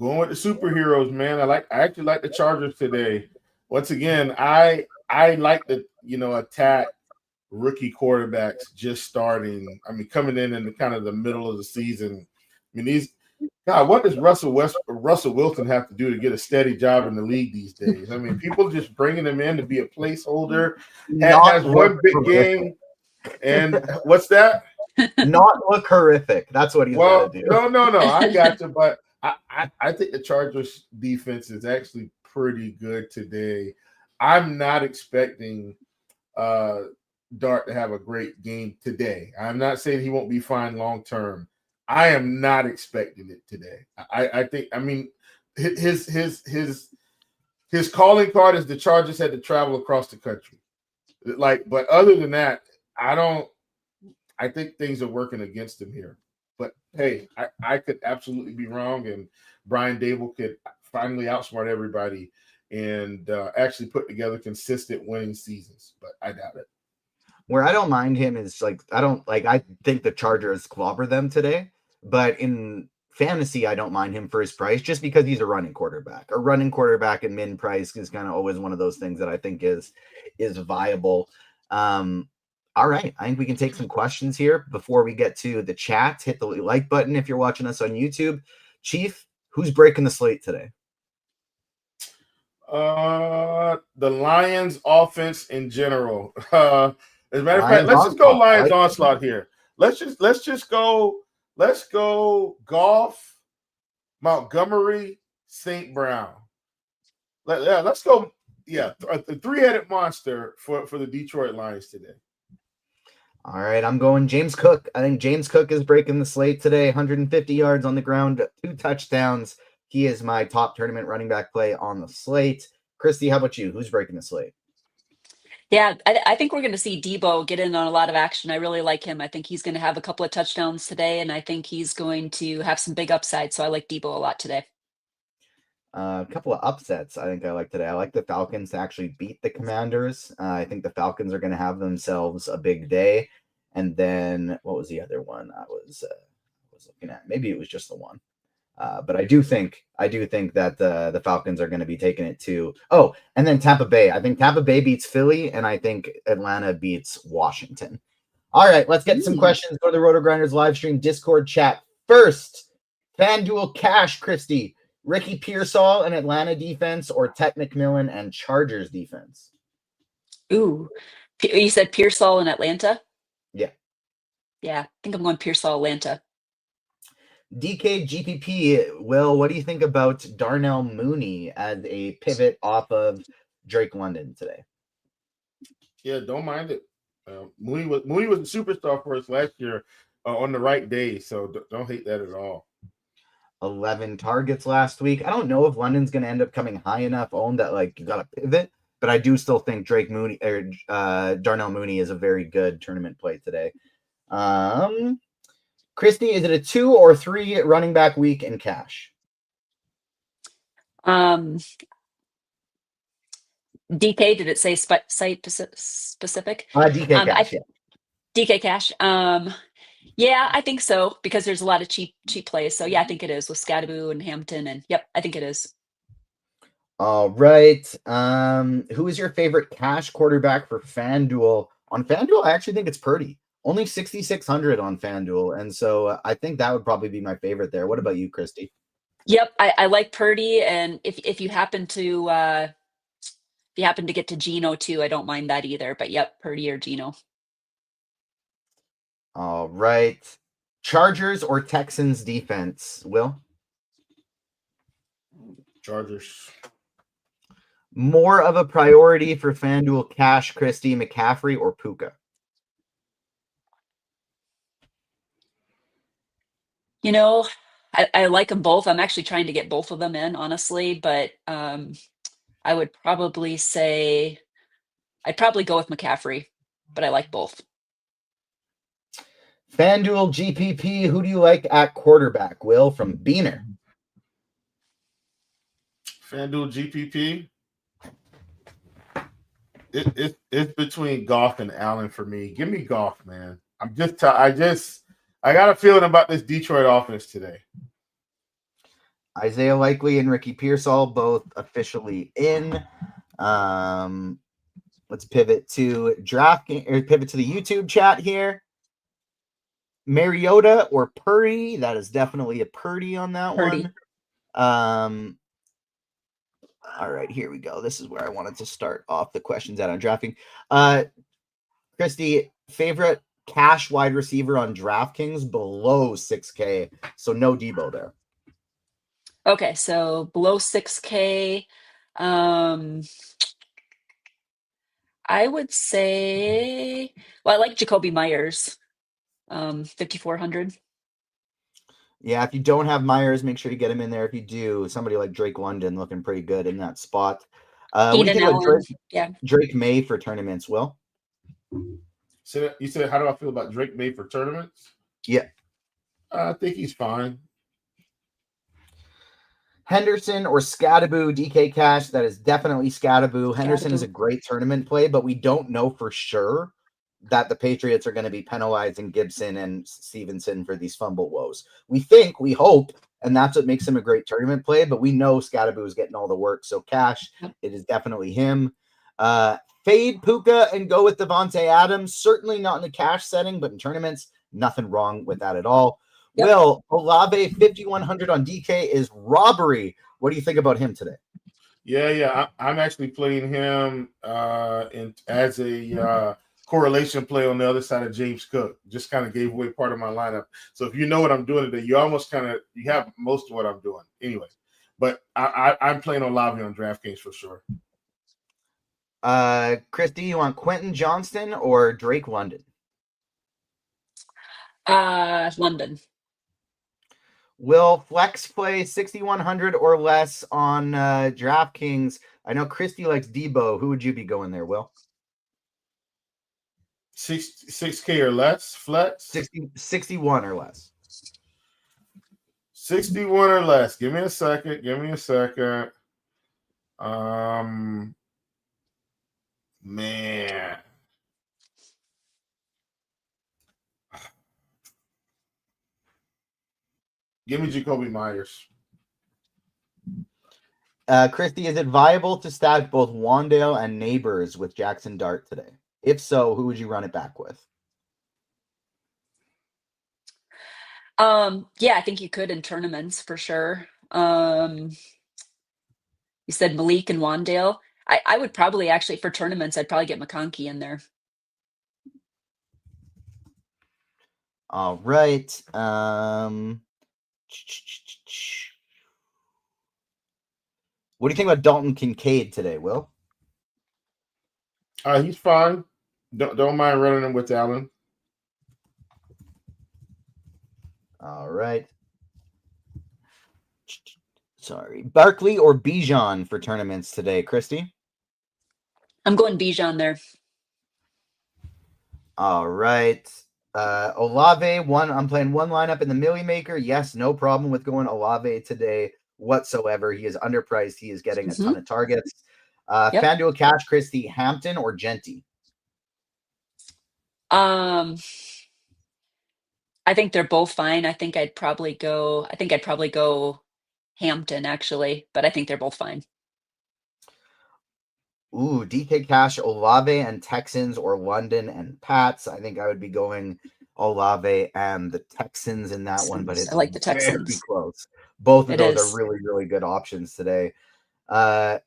Going with the superheroes, man. I actually like the Chargers today. Once again, I like the attack rookie quarterbacks just starting. I mean, coming in the kind of the middle of the season. I mean, God, what does Russell Wilson have to do to get a steady job in the league these days? I mean, people just bringing him in to be a placeholder. Has one big game, and what's that? Not look horrific. That's what he's got to do. No. I got you, but I think the Chargers defense is actually pretty good today. I'm not expecting Dart to have a great game today. I'm not saying he won't be fine long term. I am not expecting it today. I think, I mean, his calling card is the Chargers had to travel across the country. But other than that, I think things are working against him here. But hey, I could absolutely be wrong, and Brian Dable could finally outsmart everybody and actually put together consistent winning seasons. But I doubt it. Where I don't mind him is I think the Chargers clobber them today. But in fantasy, I don't mind him for his price just because he's a running quarterback. A running quarterback in min price is kind of always one of those things that I think is viable. All right. I think we can take some questions here before we get to the chat. Hit the like button if you're watching us on YouTube. Chief, who's breaking the slate today? The Lions offense in general. As a matter of fact, let's just go Lions onslaught here. Let's just go. Let's go Goff, Montgomery, St. Brown. Let's go. Yeah, a three-headed monster for the Detroit Lions today. All right, I'm going James Cook. I think James Cook is breaking the slate today. 150 yards on the ground, 2 touchdowns. He is my top tournament running back play on the slate. Kristi, how about you? Who's breaking the slate? Yeah, I think we're going to see Debo get in on a lot of action. I really like him. I think he's going to have a couple of touchdowns today, and I think he's going to have some big upside. So I like Debo a lot today. A couple of upsets I think I like today. I like the Falcons to actually beat the Commanders. I think the Falcons are going to have themselves a big day. And then what was the other one I was looking at? Maybe it was just the one. But I do think that the Falcons are going to be taking it to. Oh, and then Tampa Bay. I think Tampa Bay beats Philly, and I think Atlanta beats Washington. All right, let's get some questions. Go to the RotoGrinders live stream Discord chat first. FanDuel cash, Kristi. Ricky Pearsall and Atlanta defense, or Tet McMillan and Chargers defense? Ooh, you said Pearsall in Atlanta? Yeah. Yeah, I think I'm going Pearsall Atlanta. DK GPP, Will, what do you think about Darnell Mooney as a pivot off of Drake London today? Yeah, don't mind it. Mooney was a superstar for us last year on the right day, so don't hate that at all. 11 targets last week. I don't know if London's going to end up coming high enough owned that like you got to pivot, but I do still think Drake Mooney or Darnell Mooney is a very good tournament play today. Kristi, is it a 2 or 3 running back week in cash? DK, did it say site specific? DK cash, yeah. DK cash. Yeah, I think so, because there's a lot of cheap plays. So yeah, I think it is with Scadaboo and Hampton, and yep, I think it is. All right. Who is your favorite cash quarterback for FanDuel? On FanDuel, I actually think it's Purdy. Only 6,600 on FanDuel, and so I think that would probably be my favorite there. What about you, Kristi? Yep, I like Purdy, and if you happen to get to Geno too, I don't mind that either. But yep, Purdy or Geno. All right. Chargers or Texans defense, Will? Chargers. More of a priority for FanDuel cash, Kristi, McCaffrey or Puka? You know, I like them both. I'm actually trying to get both of them in, honestly, but I would probably say I'd probably go with McCaffrey, but I like both. FanDuel GPP, who do you like at quarterback, Will, from Beaner? FanDuel GPP. It's between Goff and Allen for me. Give me Goff, man. I got a feeling about this Detroit offense today. Isaiah Likely and Ricky Pearsall both officially in. Let's pivot to pivot to the YouTube chat here. Mariota or Purdy? That is definitely a Purdy on that one. All right, here we go. This is where I wanted to start off the questions out on drafting. Kristi, favorite cash wide receiver on DraftKings below 6K, so no Debo there. Okay, so below 6K, I would say, well, I like Jacoby Myers, 5,400. Yeah, if you don't have Myers, make sure to get him in there. If you do, somebody like Drake London looking pretty good in that spot. What do you think about Drake May for tournaments, Will? So you said, how do I feel about Drake May for tournaments? Yeah. I think he's fine. Henderson or Scadaboo, DK Cash? That is definitely Scadaboo. Henderson is a great tournament play, but we don't know for sure that the Patriots are going to be penalizing Gibson and Stevenson for these fumble woes. We hope, and that's what makes him a great tournament play, but we know Scadaboo is getting all the work. So Cash, it is definitely him. Fade Puka and go with Devontae Adams. Certainly not in the cash setting, but in tournaments, nothing wrong with that at all. Yep. Will, Olave 5,100 on DK is robbery. What do you think about him today? Yeah. I'm actually playing him as a correlation play on the other side of James Cook. Just kind of gave away part of my lineup. So if you know what I'm doing today, you have most of what I'm doing anyway. But I'm playing Olave on DraftKings for sure. Kristi, you want Quentin Johnston or Drake London? London. Will flex play 6,100 or less on DraftKings? I know Kristi likes Debo. Who would you be going there, Will? 6K or less flex? 61 or less. 61 or less. Give me a second. Man. Give me Jacoby Myers. Kristi, is it viable to stack both Wandale and Neighbors with Jackson Dart today? If so, who would you run it back with? Yeah, I think you could in tournaments for sure. You said Malik and Wandale. I would probably actually, for tournaments, I'd probably get McConkey in there. All right. What do you think about Dalton Kincaid today, Will? He's fine. Don't mind running him with Allen. All right. Sorry. Barkley or Bijan for tournaments today, Kristi? I'm going Bijan there. All right. Olave, I'm playing one lineup in the Millie Maker. Yes, no problem with going Olave today whatsoever. He is underpriced. He is getting a ton of targets. Yep. FanDuel Cash, Kristi, Hampton or Genty? I think they're both fine. I think I'd probably go Hampton actually, but I think they're both fine. Ooh, DK Cash, Olave and Texans or London and Pats. I think I would be going Olave and the Texans in that one, but it's I like the Texans. very close. Both of those is. are really, really good options today. I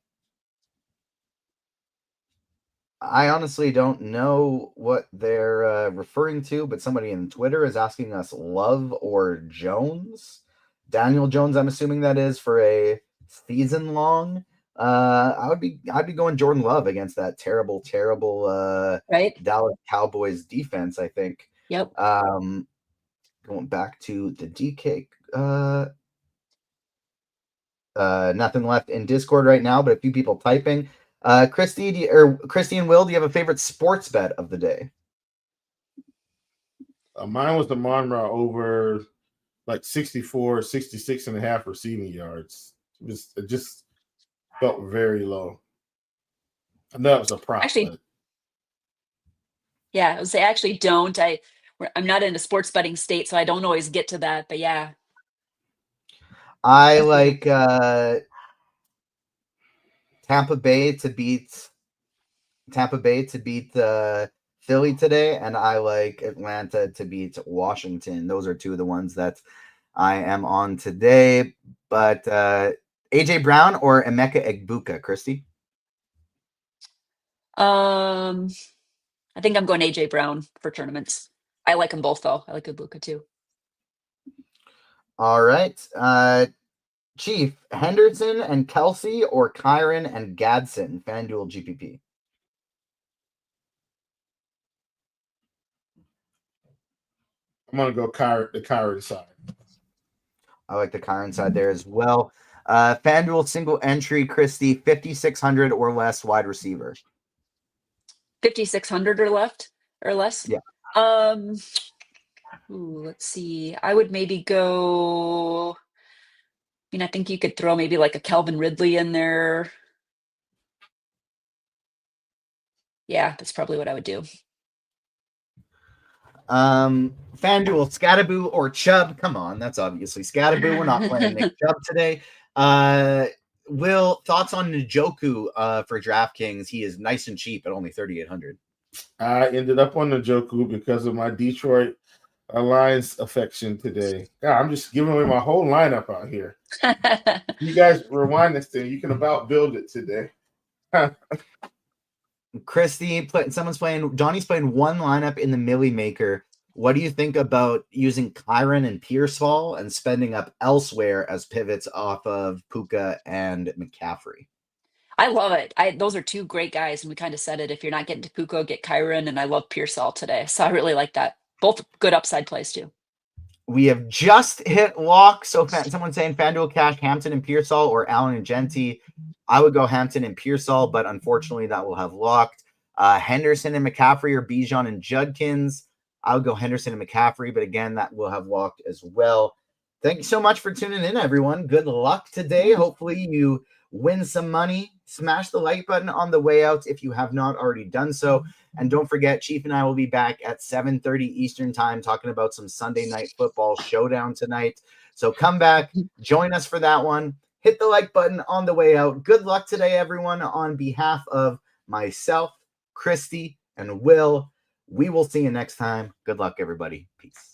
honestly don't know what they're referring to, but somebody in Twitter is asking us Love or Jones. Daniel Jones, I'm assuming that is for a season long. I'd be going Jordan Love against that terrible right Dallas Cowboys defense, I think. Yep. Going back to the DK, nothing left in Discord right now, but a few people typing. Kristi and Will, do you have a favorite sports bet of the day? Mine was the Monroe over like 64, 66 and a half receiving yards. It just felt very low. I know it was a prop. Actually, yeah, I would say I actually don't. I'm not in a sports betting state, so I don't always get to that. But yeah, I like Tampa Bay to beat Philly today, and I like Atlanta to beat Washington. Those are two of the ones that I am on today. But AJ Brown or Emeka Egbuka, Kristi? I think I'm going AJ Brown for tournaments. I like them both though. I like Egbuka too. All right. Chief, Henderson and Kelsey or Kyron and Gadsden, FanDuel GPP? I'm going to go the Kyron side. I like the Kyron side there as well. FanDuel single entry, Kristi, 5,600 or less wide receiver. 5,600 or less? Yeah. Let's see. I would maybe go. I mean, I think you could throw maybe like a Calvin Ridley in there. Yeah, that's probably what I would do. FanDuel, Scatterboo or Chubb? Come on, that's obviously Scatterboo. We're not playing Nick Chubb today. Will, thoughts on Njoku for DraftKings? He is nice and cheap at only 3,800. I ended up on Njoku because of my Detroit Lions affection today. Yeah, I'm just giving away my whole lineup out here. You guys rewind this thing. You can about build it today. Kristi, Johnny's playing one lineup in the Millie Maker. What do you think about using Kyron and Pearsall and spending up elsewhere as pivots off of Puka and McCaffrey? I love it. Those are two great guys, and we kind of said it. If you're not getting to Puka, get Kyron, and I love Pearsall today. So I really like that. Both good upside plays too. We have just hit lock. So someone's saying FanDuel Cash, Hampton and Pearsall or Allen and Genty. I would go Hampton and Pearsall, but unfortunately that will have locked. Henderson and McCaffrey or Bijan and Judkins. I would go Henderson and McCaffrey, but again, that will have locked as well. Thank you so much for tuning in, everyone. Good luck today. Hopefully you win some money. Smash the like button on the way out if you have not already done so. And don't forget, Chief and I will be back at 7:30 Eastern time talking about some Sunday Night Football showdown tonight. So come back, join us for that one. Hit the like button on the way out. Good luck today, everyone. On behalf of myself, Kristi, and Will, we will see you next time. Good luck, everybody. Peace.